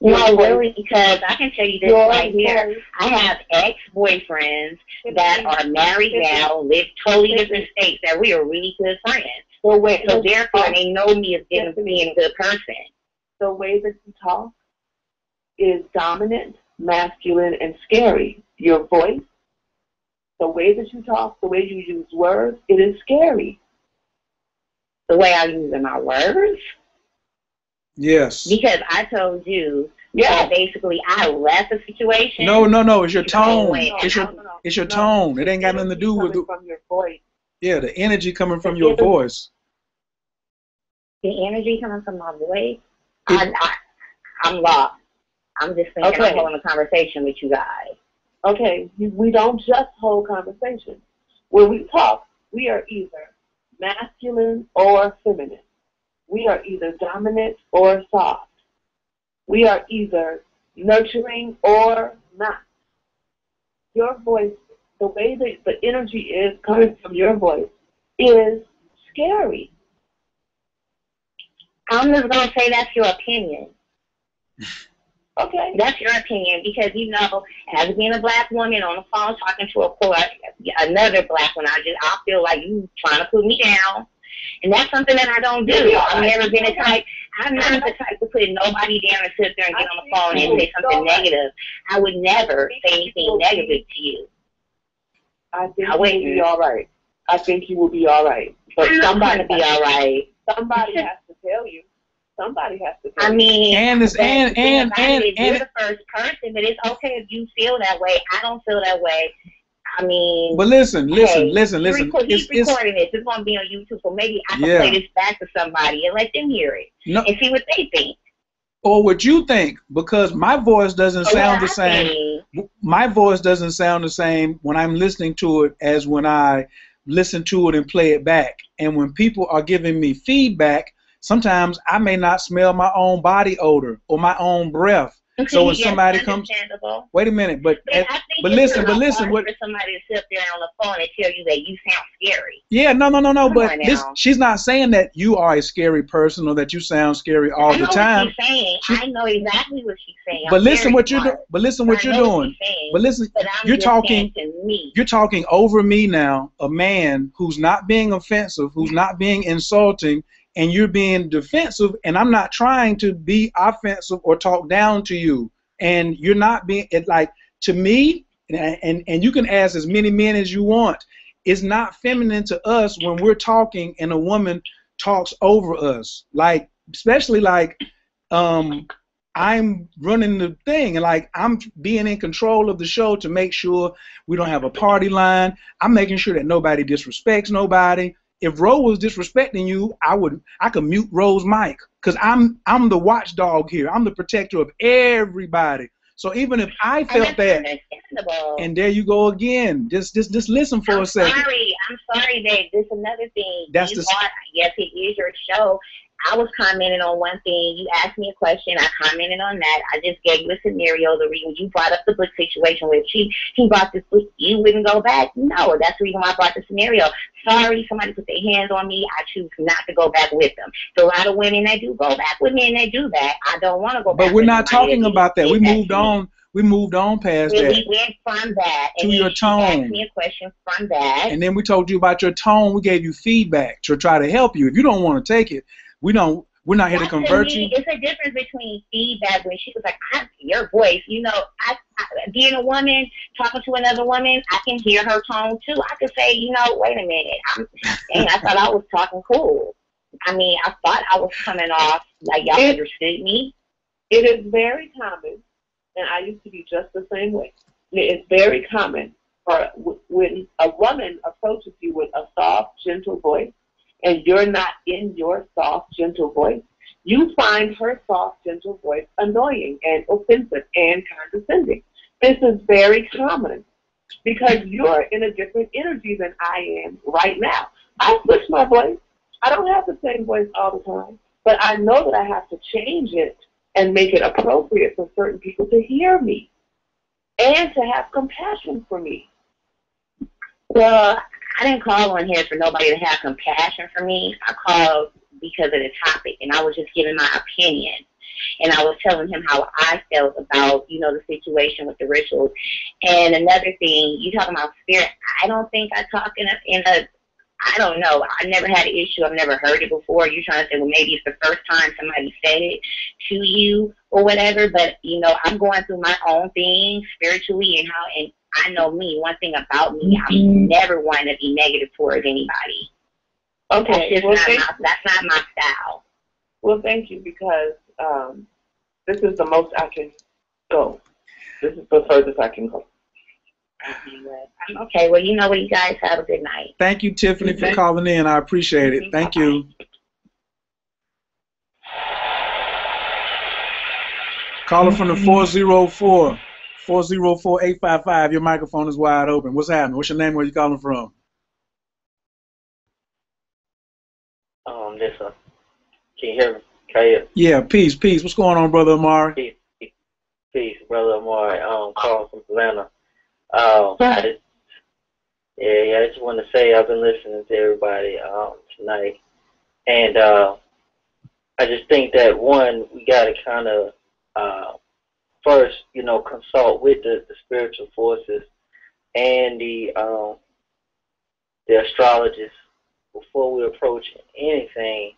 No, really, because I can tell you this right here. I have ex-boyfriends that are married now, live totally different states, that we are really good friends. So therefore, they know me as being a good person. The way that you talk is dominant, masculine, and scary. Your voice, the way that you talk, the way you use words, it is scary. The way I use my words? Yes. Because I told you that basically I left the situation. No. It's your tone. It's your tone. It ain't got nothing to do with from your voice. Yeah, the energy coming from your voice. The energy coming from my voice? I'm lost. I'm just thinking I'm holding a conversation with you guys. Okay, we don't just hold conversations. When we talk, we are either masculine or feminine. We are either dominant or soft. We are either nurturing or not. Your voice, the way that the energy is coming from your voice is scary. I'm just going to say that's your opinion. Okay. That's your opinion because, you know, as being a black woman on the phone talking to another black one, I feel like you trying to put me down. And that's something that I don't do. I'm not the type to put nobody down and sit there and get on the phone and say something negative. I would never say anything negative to you. I think you will be all right. I think you will be all right. But somebody be all right. Somebody has to tell you. Somebody has to tell you. I mean, and you're the first person, but it's okay if you feel that way. I don't feel that way. I mean, but listen. He's It's recording this. It's going to be on YouTube, so maybe I can play this back to somebody and let them hear it and see what they think. Or what you think, because my voice doesn't sound the same. My voice doesn't sound the same when I'm listening to it as when I listen to it and play it back. And when people are giving me feedback, sometimes I may not smell my own body odor or my own breath. So when somebody comes, wait a minute, but listen, for somebody to sit there on the phone and tell you that you sound scary. Yeah, no. But she's not saying that you are a scary person or that you sound scary all the time. I know exactly what she's saying. But listen what you're doing. But listen what you're doing. But listen, you're talking over me now. A man who's not being offensive, who's not being insulting. And you're being defensive, and I'm not trying to be offensive or talk down to you. And you're not being to me, and you can ask as many men as you want. It's not feminine to us when we're talking and a woman talks over us. Especially I'm running the thing and I'm being in control of the show to make sure we don't have a party line. I'm making sure that nobody disrespects nobody. If Ro was disrespecting you, I could mute Ro's mic because I'm the watchdog here. I'm the protector of everybody. So even if I felt that, and there you go again. Just listen for a second. I'm sorry, babe. This is another thing. Yes, it is your show. I was commenting on one thing. You asked me a question. I commented on that. I just gave you a scenario. The reason you brought up the book situation where he brought this book, you wouldn't go back. No, that's the reason why I brought the scenario. Sorry, somebody put their hands on me. I choose not to go back with them. So a lot of women that do go back with men, they do that. I don't want to go back. But we're not talking about that. We moved that on. We moved on past that. We went from that to and your tone. Asked me a question from that. And then we told you about your tone. We gave you feedback to try to help you. If you don't want to take it, we're not here to convert you. It's a difference between feedback when she was like, your voice, you know, I being a woman, talking to another woman, I can hear her tone too. I could say, you know, wait a minute, I thought I was talking cool. I mean, I thought I was coming off like y'all understood me. It is very common, and I used to be just the same way. It's very common for when a woman approaches you with a soft, gentle voice, and you're not in your soft, gentle voice, you find her soft, gentle voice annoying and offensive and condescending. This is very common because you're in a different energy than I am right now. I switch my voice. I don't have the same voice all the time, but I know that I have to change it and make it appropriate for certain people to hear me and to have compassion for me. Well, I didn't call on here for nobody to have compassion for me. I called because of the topic, and I was just giving my opinion. And I was telling him how I felt about, you know, the situation with the rituals. And another thing, you talking about spirit, I don't think I talk in a I don't know. I never had an issue. I've never heard it before. You're trying to say, well, maybe it's the first time somebody said it to you or whatever. But, you know, I'm going through my own thing spiritually and I know me. One thing about me, I never want to be negative towards anybody. Okay. That's not my style. Well, thank you, because this is the most I can go. This is the furthest I can go. Okay, well, you know what, you guys have a good night. Thank you, Tiffany, for calling in. I appreciate it. Thank you. Caller from the 404-855. Your microphone is wide open. What's happening? What's your name? Where you calling from? Can you hear me? Khayr? Yeah, peace. What's going on, Brother Amari? Peace, Brother Amari. Calling from Atlanta. I just want to say I've been listening to everybody tonight, and I just think that one, we got to kind of first, you know, consult with the spiritual forces and the astrologists before we approach anything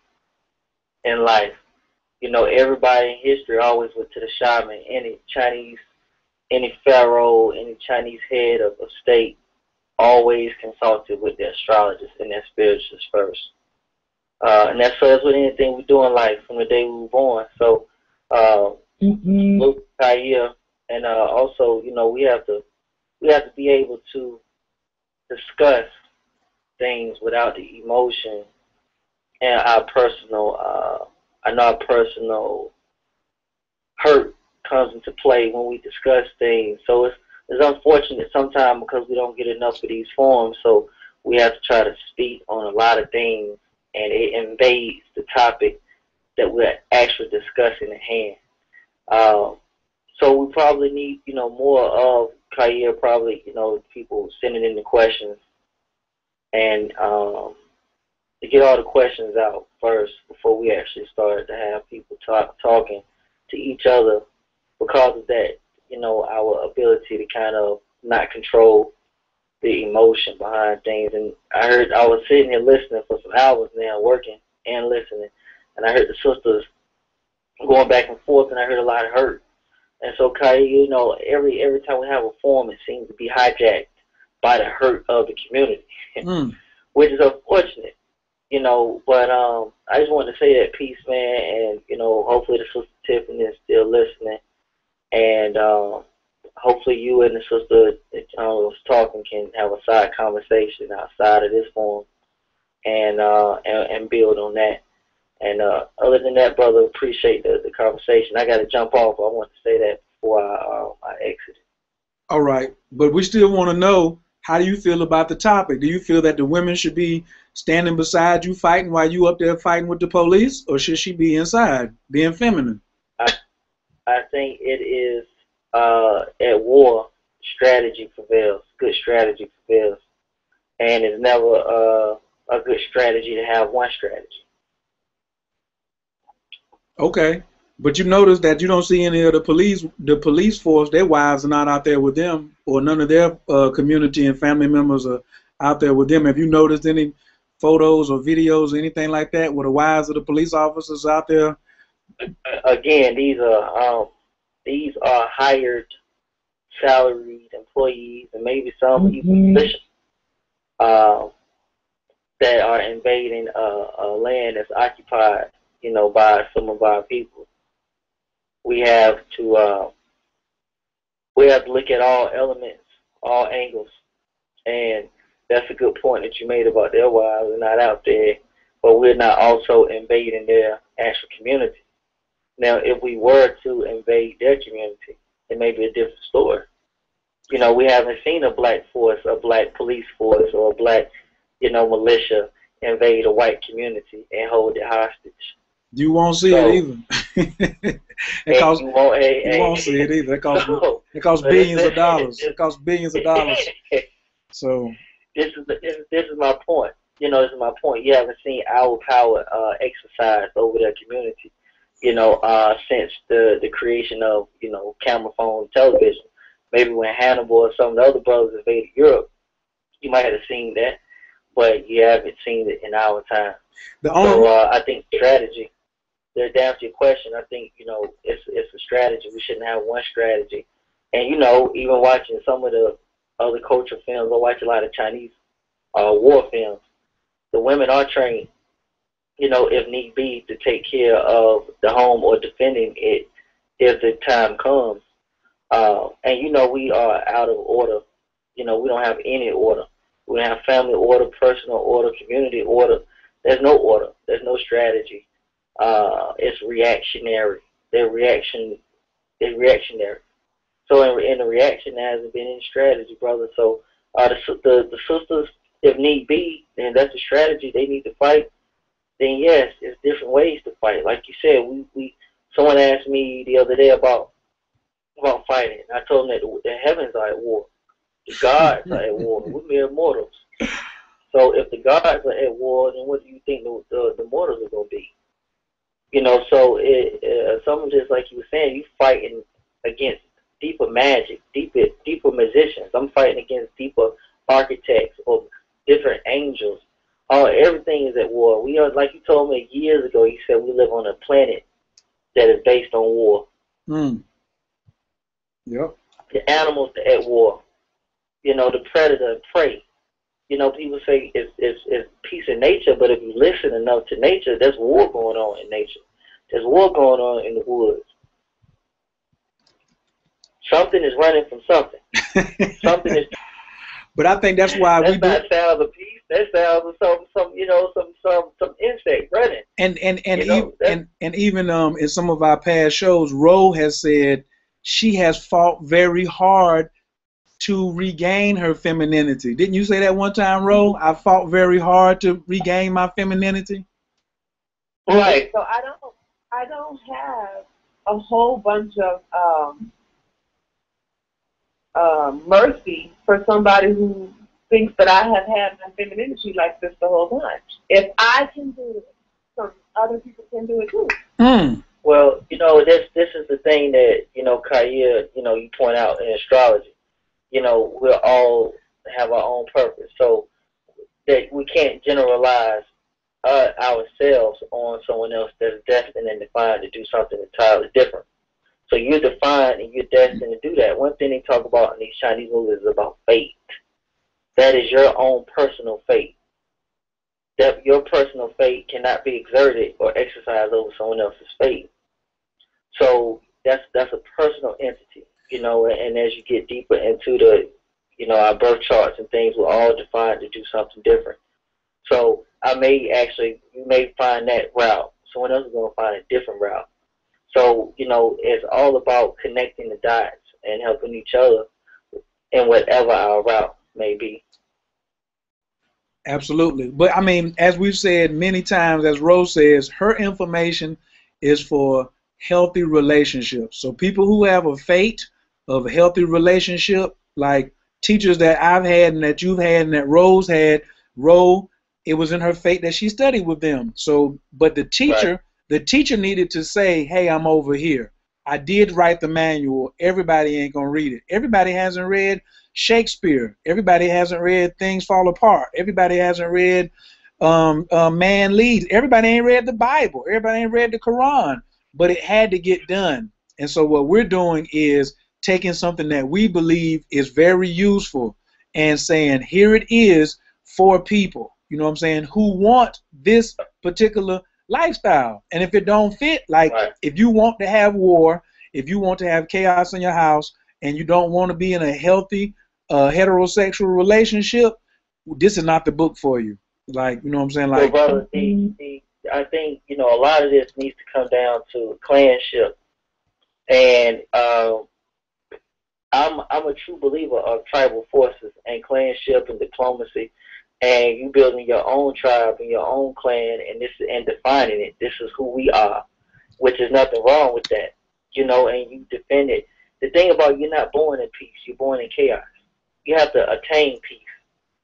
in life. You know, everybody in history always went to the shaman. Any pharaoh, any Chinese head of state always consulted with their astrologists and their spiritualists first. And that's with anything we do in life from the day we were born. So, Khayr, and also, you know, we have to be able to discuss things without the emotion and our personal hurt comes into play when we discuss things. So it's unfortunate sometimes because we don't get enough of these forums, so we have to try to speak on a lot of things, and it invades the topic that we're actually discussing at hand. So we probably need, you know, more of Khayr, probably, you know, people sending in the questions, and to get all the questions out first before we actually start to have people talking to each other. Because of that, you know, our ability to kind of not control the emotion behind things. And I was sitting here listening for some hours now, working and listening, and I heard the sisters going back and forth, and I heard a lot of hurt. And so, Khayr, you know, every time we have a forum, it seems to be hijacked by the hurt of the community, which is unfortunate, you know. But I just wanted to say that piece, man, and, you know, hopefully the sister Tiffany is still listening. And hopefully you and the sister that was talking can have a side conversation outside of this forum and build on that. And other than that, brother, appreciate the conversation. I got to jump off. I want to say that before I exit. All right. But we still want to know How do you feel about the topic? Do you feel that the women should be standing beside you fighting while you up there fighting with the police, or should she be inside being feminine? I think it is at war, strategy prevails. Good strategy prevails. And it's never a good strategy to have one strategy. Okay. But you notice that you don't see any of the police force, their wives are not out there with them, or none of their community and family members are out there with them. Have you noticed any photos or videos or anything like that where the wives of the police officers out there? Again, these are hired, salaried employees, and maybe some even positions that are invading a land that's occupied, by some of our people. We have to look at all elements, all angles, and that's a good point that you made about their wives are not out there, but we're not also invading their actual community. Now, if we were to invade their community, it may be a different story. We haven't seen a black force, a black police force, or a black, militia invade a white community and hold it hostage. You won't see it either. You won't see it either. It costs billions of dollars. It costs billions of dollars. So this is my point. This is my point. You haven't seen our power exercised over their community. Since the creation of camera phone television. Maybe when Hannibal or some of the other brothers invaded Europe, you might have seen that, but you haven't seen it in our time. So I think strategy. To answer your question, I think it's a strategy. We shouldn't have one strategy. And even watching some of the other culture films, I watch a lot of Chinese war films. The women are trained, if need be, to take care of the home or defending it if the time comes. And we are out of order. We don't have any order. We don't have family order, personal order, community order. There's no order. There's no strategy. It's reactionary. They're reactionary. So in the reaction, there hasn't been any strategy, brother. So the sisters, if need be, and that's a strategy, they need to fight. Then yes, there's different ways to fight. Like you said, someone asked me the other day about fighting. I told them that the heavens are at war. The gods are at war. We're mere mortals. So if the gods are at war, then what do you think the mortals are going to be? So some of this, like you were saying, you fighting against deeper magic, deeper magicians. I'm fighting against deeper architects or different angels. Everything is at war. We are, like you told me years ago, you said we live on a planet that is based on war. Yep. The animals are at war. The predator and prey. People say it's peace in nature, but if you listen enough to nature, there's war going on in nature. There's war going on in the woods. Something is running from something. Something is. But I think that's why that's not sounds of peace. That sounds of some insect running. And even in some of our past shows, Ro has said she has fought very hard to regain her femininity. Didn't you say that one time, Ro? I fought very hard to regain my femininity. Right. So I don't have a whole bunch of mercy for somebody who thinks that I have had my femininity like this the whole time. If I can do it, some other people can do it too. Well, this is the thing that Khayr, you point out in astrology. We'll all have our own purpose, so that we can't generalize ourselves on someone else that's destined and defined to do something entirely different. So you're defined and you're destined to do that. One thing they talk about in these Chinese movies is about fate. That is your own personal fate. That your personal fate cannot be exerted or exercised over someone else's fate. So that's a personal entity, and as you get deeper into the, our birth charts and things, we're all defined to do something different. So you may find that route. Someone else is going to find a different route. So, it's all about connecting the dots and helping each other in whatever our route. may be. Absolutely. But I mean, as we've said many times, as Rose says, her information is for healthy relationships. So people who have a fate of a healthy relationship, like teachers that I've had and that you've had and that Rose had, Rose, it was in her fate that she studied with them. So, but the teacher needed to say, hey, I'm over here. I did write the manual. Everybody ain't gonna read it. Everybody hasn't read Shakespeare. Everybody hasn't read Things Fall Apart. Everybody hasn't read Man Leads. Everybody ain't read the Bible. Everybody ain't read the Quran. But it had to get done. And so what we're doing is taking something that we believe is very useful and saying, here it is for people, you know what I'm saying, who want this particular lifestyle. And if it don't fit, like if you want to have war, if you want to have chaos in your house, and you don't want to be in a healthy heterosexual relationship, this is not the book for you. Like, you know what I'm saying? Like, so brother, I think, you know, a lot of this needs to come down to clanship. And I'm a true believer of tribal forces and clanship and diplomacy, and you building your own tribe and your own clan, and defining it. This is who we are, which is nothing wrong with that, you know. And you defend it. The thing about, you're not born in peace; you're born in chaos. You have to attain peace,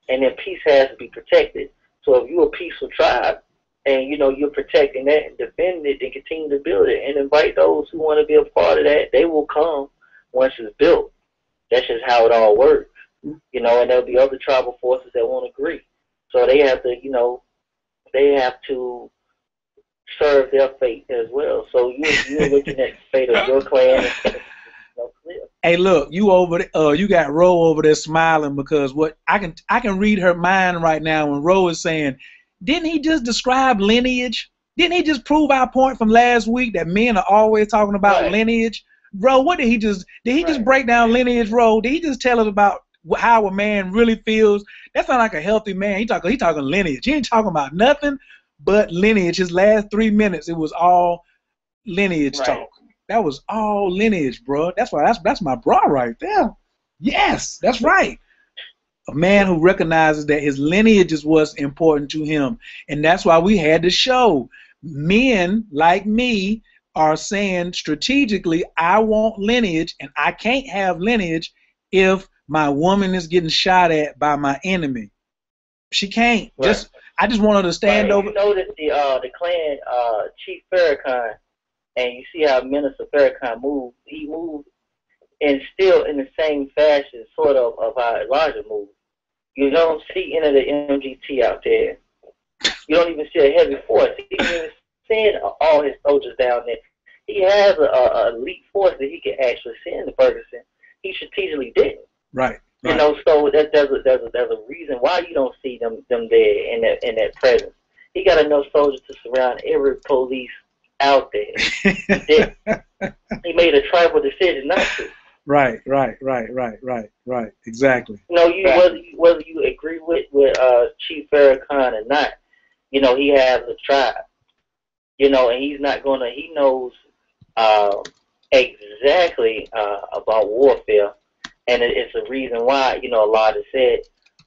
and then peace has to be protected. So if you're a peaceful tribe, and you know you're protecting that and defending it, and continue to build it, and invite those who want to be a part of that, they will come once it's built. That's just how it all works, you know. And there'll be other tribal forces that won't agree, so they have to, you know, they have to serve their fate as well. So you're looking at the fate of your clan. Hey, look, you over there, you got Ro over there smiling because what I can read her mind right now when Ro is saying, didn't he just describe lineage? Didn't he just prove our point from last week that men are always talking about lineage? Ro, what did he just break down lineage, Ro? Did he just tell us about how a man really feels? That sounds like a healthy man. He talking lineage. He ain't talking about nothing but lineage. His last 3 minutes, it was all lineage talk. That was all lineage, bro. That's my bra right there. Yes, that's right. A man who recognizes that his lineage is what's important to him. And that's why we had to show men like me are saying strategically, I want lineage, and I can't have lineage if my woman is getting shot at by my enemy. She can't. I just want her to stand over. You know that the clan Chief Farrakhan, and you see how Minister Farrakhan moved. He moved and still in the same fashion, sort of how Elijah moved. You don't see any of the MGT out there. You don't even see a heavy force. He didn't even send all his soldiers down there. He has a elite force that he can actually send to Ferguson. He strategically didn't. Right. You know, so there's a reason why you don't see them there in that presence. He got enough soldiers to surround every police out there. He made a tribal decision not to. Right. Exactly. You know, whether you agree with Chief Farrakhan or not, you know, he has a tribe. You know, and he's not gonna. He knows exactly about warfare, and it's a reason why, you know, Allah has said,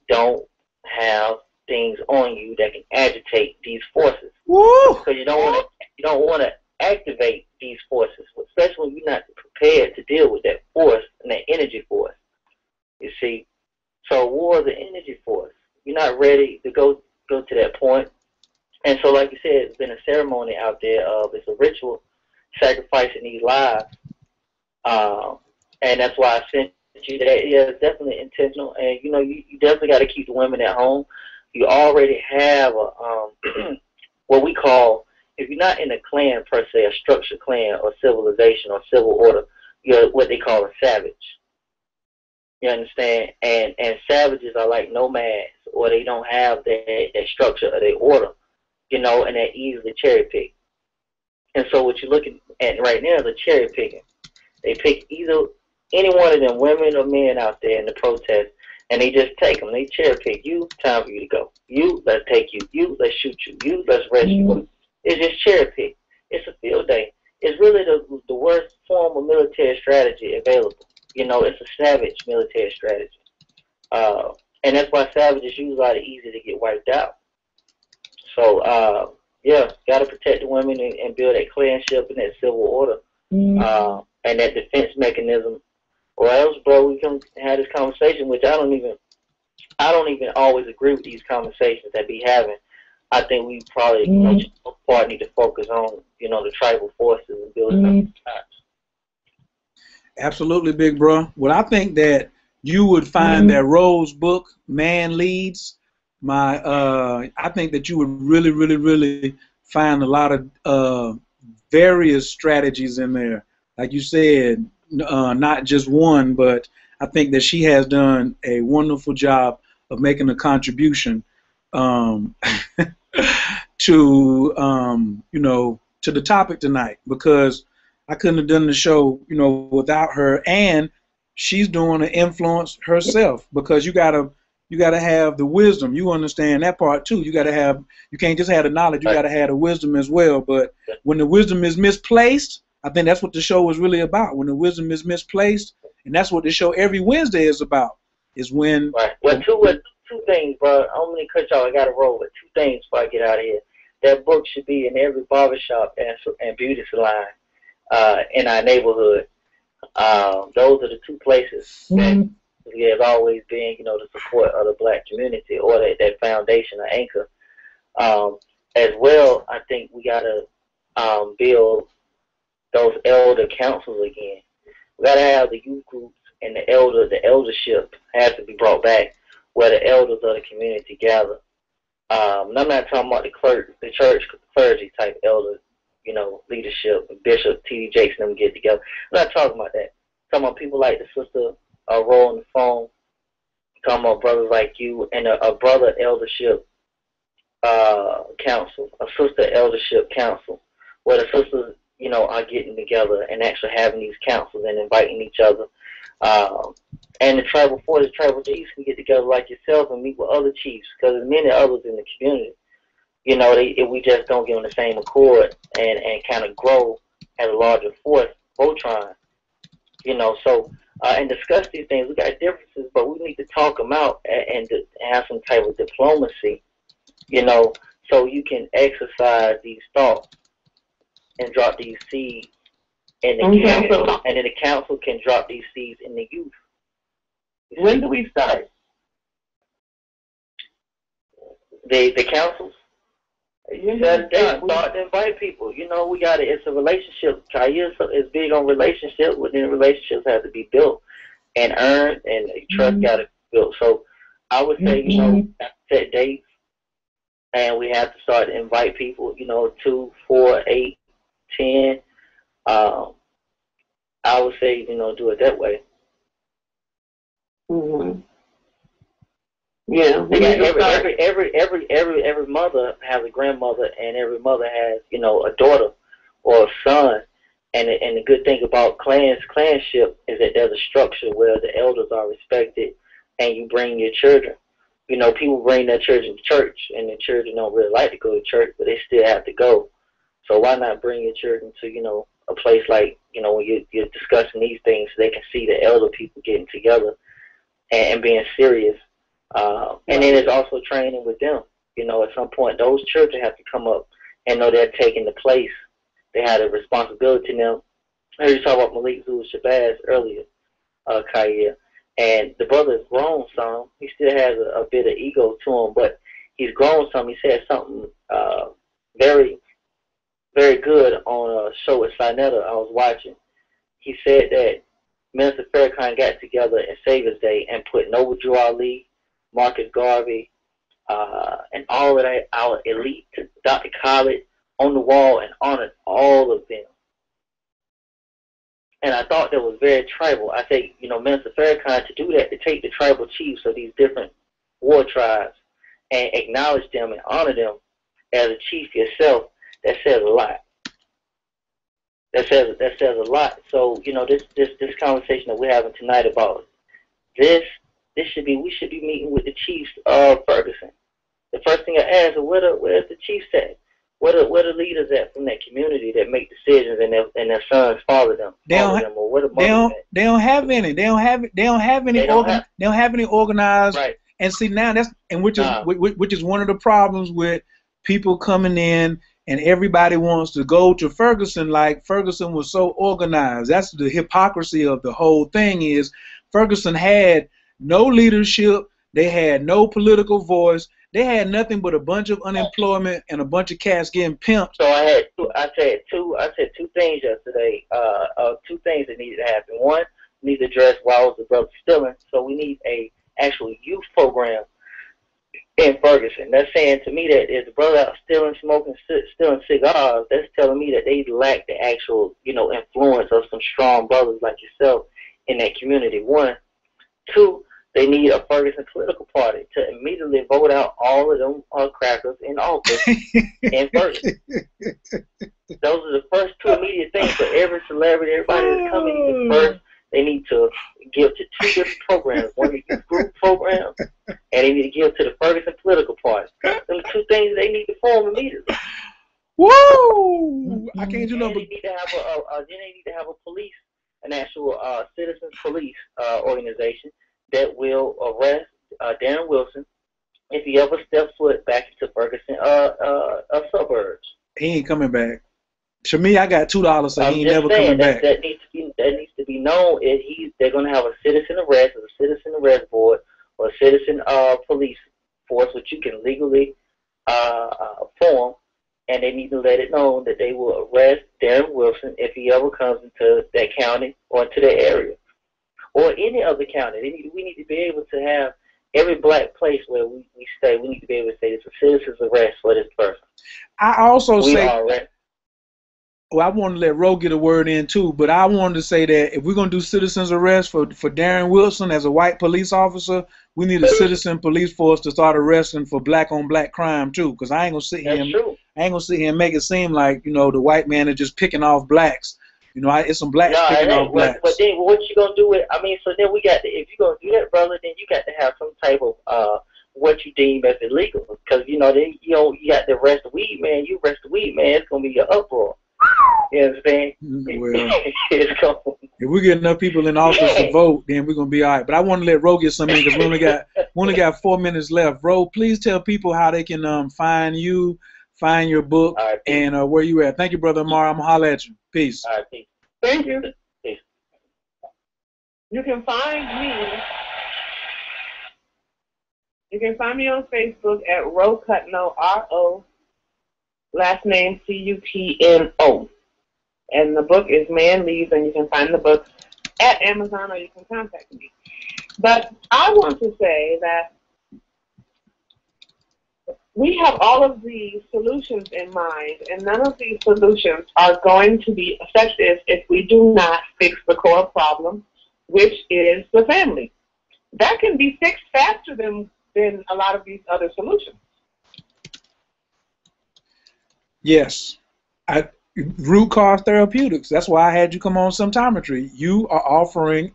don't have things on you that can agitate these forces. Because you don't want to activate these forces, especially when you're not prepared to deal with that force and that energy force. You see, so war is an energy force. You're not ready to go to that point. And so, like you said, it's been a ceremony out there of, it's a ritual, sacrificing these lives. And that's why I sent you that. Yeah, it's definitely intentional. And, you know, you definitely got to keep the women at home. You already have what we call, if you're not in a clan per se, a structured clan or civilization or civil order, you're what they call a savage. You understand? And savages are like nomads, or they don't have that structure or their order, you know, and they're easily cherry picked. And so what you're looking at right now is a cherry picking. They pick either any one of them, women or men out there in the protest, and they just take them. They cherry pick. You, time for you to go. You, let's take you. You, let's shoot you. You, let's rescue you. It's just cherry pick. It's a field day. It's really the worst form of military strategy available. You know, it's a savage military strategy. And that's why savages usually are easy to get wiped out. So, yeah, got to protect the women and build that clanship and that civil order and that defense mechanism. Or else, bro, we can have this conversation, which I don't even always agree with these conversations that be having. I think we probably, need to focus on, the tribal forces and building up the tribes. Absolutely, big bro. Well, I think that you would find that Rose book, Man Leads, I think that you would really, really, really find a lot of various strategies in there. Like you said, not just one, but I think that she has done a wonderful job of making a contribution to to the topic tonight, because I couldn't have done the show without her, and she's doing an influence herself, because you gotta have the wisdom. You understand that part too. You can't just have the knowledge, you gotta have the wisdom as well. But when the wisdom is misplaced, I think that's what the show is really about. When the wisdom is misplaced, and that's what the show every Wednesday is about, is when Well, two things, bro. I'm gonna cut y'all. I gotta roll with two things before I get out of here. That book should be in every barbershop and beauty salon in our neighborhood. Those are the two places that has always been, the support of the black community, or that foundation or anchor. As well, I think we gotta build those elder councils again. We gotta have the youth groups and the eldership has to be brought back, where the elders of the community gather. And I'm not talking about the church clergy type elder, leadership, Bishop T.D. Jakes and them get together. I'm not talking about that. I'm talking about people like the sister Roll on the phone. I'm talking about brothers like you, and a brother eldership council, a sister eldership council, where the sisters, are getting together and actually having these councils and inviting each other. And the tribal chiefs can get together like yourself and meet with other chiefs, because there's many others in the community. If we just don't get on the same accord and kind of grow at a larger force, Voltron, so and discuss these things. We got differences, but we need to talk them out and have some type of diplomacy, so you can exercise these thoughts and drop these seeds in the council, and then the council can drop these seeds in the youth. When do we start? The councils? Start to invite people. We got it. It's a relationship. Khayr is big on relationships, but then relationships have to be built and earned, and trust got to be built. So I would say, set dates, and we have to start to invite people, 2, 4, 8, 10. I would say, do it that way. Yeah. Every mother has a grandmother, and every mother has, a daughter or a son. And the good thing about clanship is that there's a structure where the elders are respected, and you bring your children. People bring their children to church, and the children don't really like to go to church, but they still have to go. So why not bring your children to, a place like, when you're discussing these things, so they can see the elder people getting together and being serious. And then there's also training with them. At some point, those children have to come up and know they're taking the place. They have a responsibility now. I heard you talk about Malik Shabazz earlier, Khayr, and the brother has grown some. He still has a bit of ego to him, but he's grown some. He said something very, very good on a show with Sinetta I was watching. He said that Minister Farrakhan got together in Savior's Day and put Noble Drew Ali, Marcus Garvey, and all of that, our elite, Dr. Khaled, on the wall and honored all of them. And I thought that was very tribal. I think, Minister Farrakhan, to do that, to take the tribal chiefs of these different war tribes and acknowledge them and honor them as a chief yourself, that says a lot. That says a lot. So, this conversation that we're having tonight about we should be meeting with the chiefs of Ferguson. The first thing I ask is, where's the chiefs at? Where the leaders at from that community that make decisions and their sons follow them? They don't have any. They don't have any organized And see now which is one of the problems with people coming in, and everybody wants to go to Ferguson like Ferguson was so organized. That's the hypocrisy of the whole thing. Is Ferguson had no leadership, they had no political voice, they had nothing but a bunch of unemployment and a bunch of cats getting pimped. So I said two things yesterday. Two things that needed to happen. One, we need to address why was the brother stealing. So we need a actual youth program in Ferguson. That's saying to me that if the brother out stealing, smoking, stealing cigars, that's telling me that they lack the actual, influence of some strong brothers like yourself in that community. One. Two, they need a Ferguson political party to immediately vote out all of them crackers in office in Ferguson. Those are the first two immediate things for every celebrity, everybody that's coming. First, they need to give to two different programs. One is the group program, and they need to give to the Ferguson political party. Them are two things they need to form immediately. Woo! I can't do no. Then they need to have a police, an actual citizens police organization that will arrest Darren Wilson if he ever steps foot back into Ferguson suburbs. He ain't coming back. To me, I got $2, so he ain't never coming back. That needs to be known. They're going to have a citizen arrest, or a citizen arrest board, or a citizen police force, which you can legally form, and they need to let it know that they will arrest Darren Wilson if he ever comes into that county or into that area, or any other county. We need to be able to have every black place where we stay. We need to be able to say it's a citizen's arrest for this person. I also I want to let Ro get a word in too, but I wanted to say that if we're going to do citizen's arrest for Darren Wilson as a white police officer, we need a citizen police force to start arresting for black on black crime too, because I ain't going to sit here and make it seem like, the white man is just picking off blacks. It's some blacks picking off blacks. But then what you going to do with, so then we got to, if you're going to do that, brother, then you got to have some type of what you deem as illegal, because, then, you got to arrest the weed man. You arrest the weed man, it's going to be an uproar. You understand? Well, if we get enough people in office to vote, then we're gonna be all right. But I want to let Ro get some in, because we only got 4 minutes left. Ro, please tell people how they can find you, find your book, right, and where you at. Thank you, Brother Amar. I'm gonna holler at you. Peace. All right, peace. Thank you. Peace. You can find me on Facebook at Ro Cutno, R-O, last name Cutno. And the book is Man Leaves, and you can find the book at Amazon, or you can contact me. But I want to say that we have all of these solutions in mind, and none of these solutions are going to be effective if we do not fix the core problem, which is the family. That can be fixed faster than a lot of these other solutions. Yes. Root cause therapeutics. That's why I had you come on symptometry. You are offering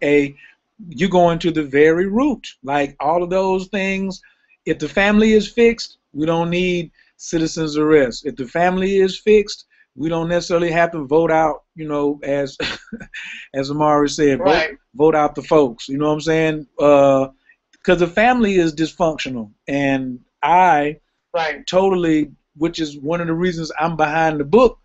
you going to the very root. Like all of those things, if the family is fixed, we don't need citizens arrest. If the family is fixed, we don't necessarily have to vote out, as as Amari said, right, vote out the folks. You know what I'm saying? Because the family is dysfunctional. And totally, which is one of the reasons I'm behind the book.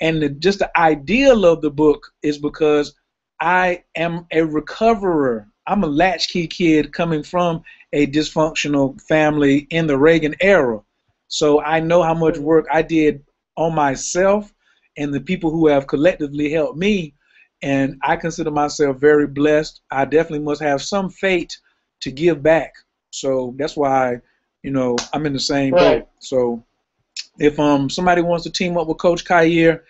And just the ideal of the book is because I am a recoverer. I'm a latchkey kid coming from a dysfunctional family in the Reagan era. So I know how much work I did on myself and the people who have collectively helped me. And I consider myself very blessed. I definitely must have some fate to give back. So that's why, I'm in the same boat. So if somebody wants to team up with Coach Khayr,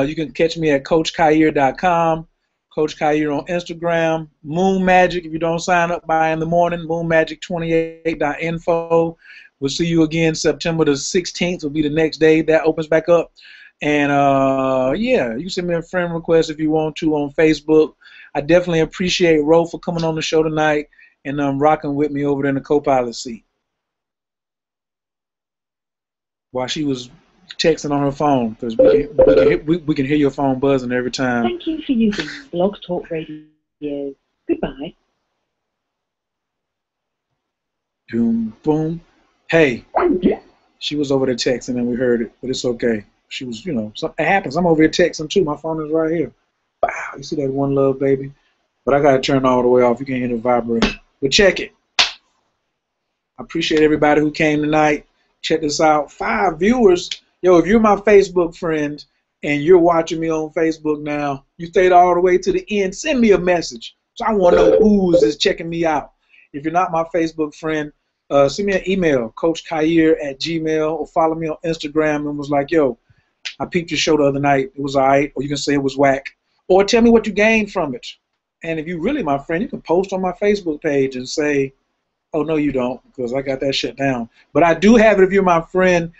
you can catch me at CoachKhayr.com, Coach Khayr on Instagram, Moon Magic. If you don't sign up by in the morning, moonmagic28.info. We'll see you again September the 16th will be the next day that opens back up. And yeah, you can send me a friend request if you want to on Facebook. I definitely appreciate Ro for coming on the show tonight and rocking with me over there in the co-pilot seat while she was texting on her phone, because we can hear your phone buzzing every time. Thank you for using Blog Talk Radio. Goodbye. Boom, boom. Hey, she was over there texting and we heard it, but it's okay. She was, you know, something happens. I'm over here texting too. My phone is right here. Wow, you see that one love, baby? But I got to turn it all the way off. You can't hear it vibrating. But check it. I appreciate everybody who came tonight. Check this out. 5 viewers. Yo, if you're my Facebook friend and you're watching me on Facebook now, you stayed all the way to the end, send me a message. So I want to know who's is checking me out. If you're not my Facebook friend, send me an email, coachkhayr@gmail, or follow me on Instagram and was like, yo, I peeped your show the other night. It was all right. Or you can say it was whack. Or tell me what you gained from it. And if you're really my friend, you can post on my Facebook page and say, oh, no, you don't, because I got that shit down. But I do have it if you're my friend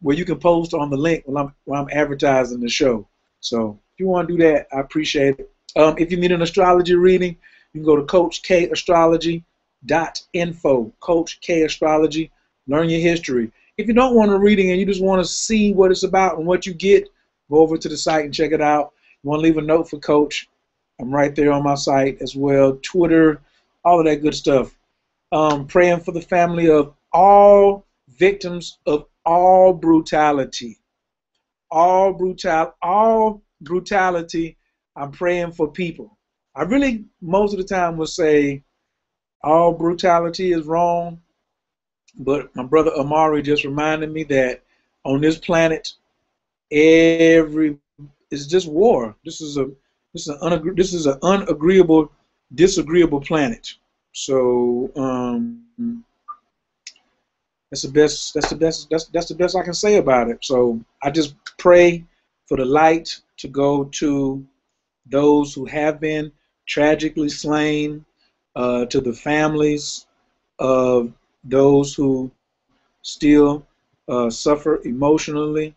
where you can post on the link when I'm advertising the show. So if you want to do that, I appreciate it. If you need an astrology reading, you can go to coachkastrology.info, Coach K Astrology, learn your history. If you don't want a reading and you just want to see what it's about and what you get, go over to the site and check it out. You want to leave a note for Coach, I'm right there on my site as well, Twitter, all of that good stuff. Praying for the family of all victims of all brutality. All brutality, I'm praying for people. I really, most of the time, would say all brutality is wrong, but my brother Amari just reminded me that on this planet, it's just war. This is an unagreeable, disagreeable planet. So that's the best I can say about it. So I just pray for the light to go to those who have been tragically slain, to the families of those who still suffer emotionally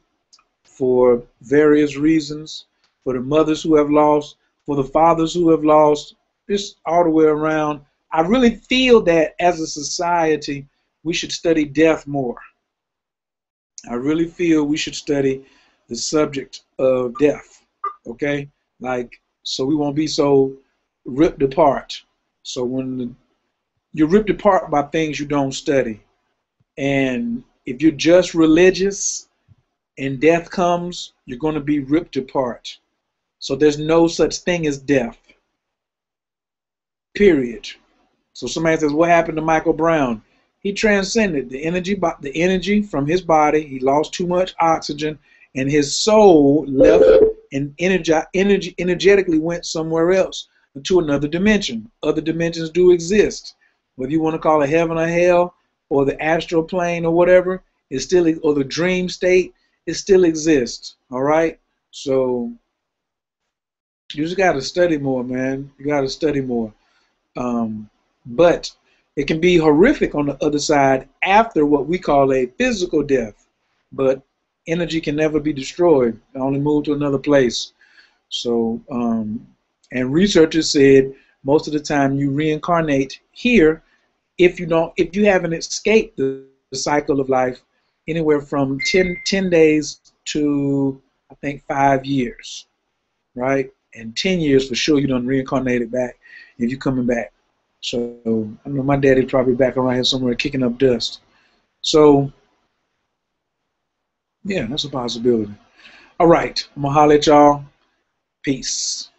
for various reasons, for the mothers who have lost, for the fathers who have lost, just all the way around. I really feel that as a society, we should study death more. I really feel we should study the subject of death, okay? Like, so we won't be so ripped apart. So when you're ripped apart by things you don't study, and if you're just religious and death comes, you're going to be ripped apart. So there's no such thing as death, period. So somebody says, what happened to Michael Brown? He transcended the energy from his body. He lost too much oxygen, and his soul left and energetically went somewhere else, into another dimension. Other dimensions do exist. Whether you want to call it heaven or hell, or the astral plane or whatever, it still, or the dream state, it still exists. All right? So you just got to study more, man. You got to study more. But it can be horrific on the other side after what we call a physical death. But energy can never be destroyed. It only move to another place. So, and researchers said most of the time you reincarnate here if you haven't escaped the cycle of life anywhere from 10 days to, I think, 5 years, right? And 10 years for sure you done reincarnated back if you're coming back. So I know my daddy's probably back around here somewhere kicking up dust. So yeah, that's a possibility. All right, I'm gonna holler at y'all. Peace.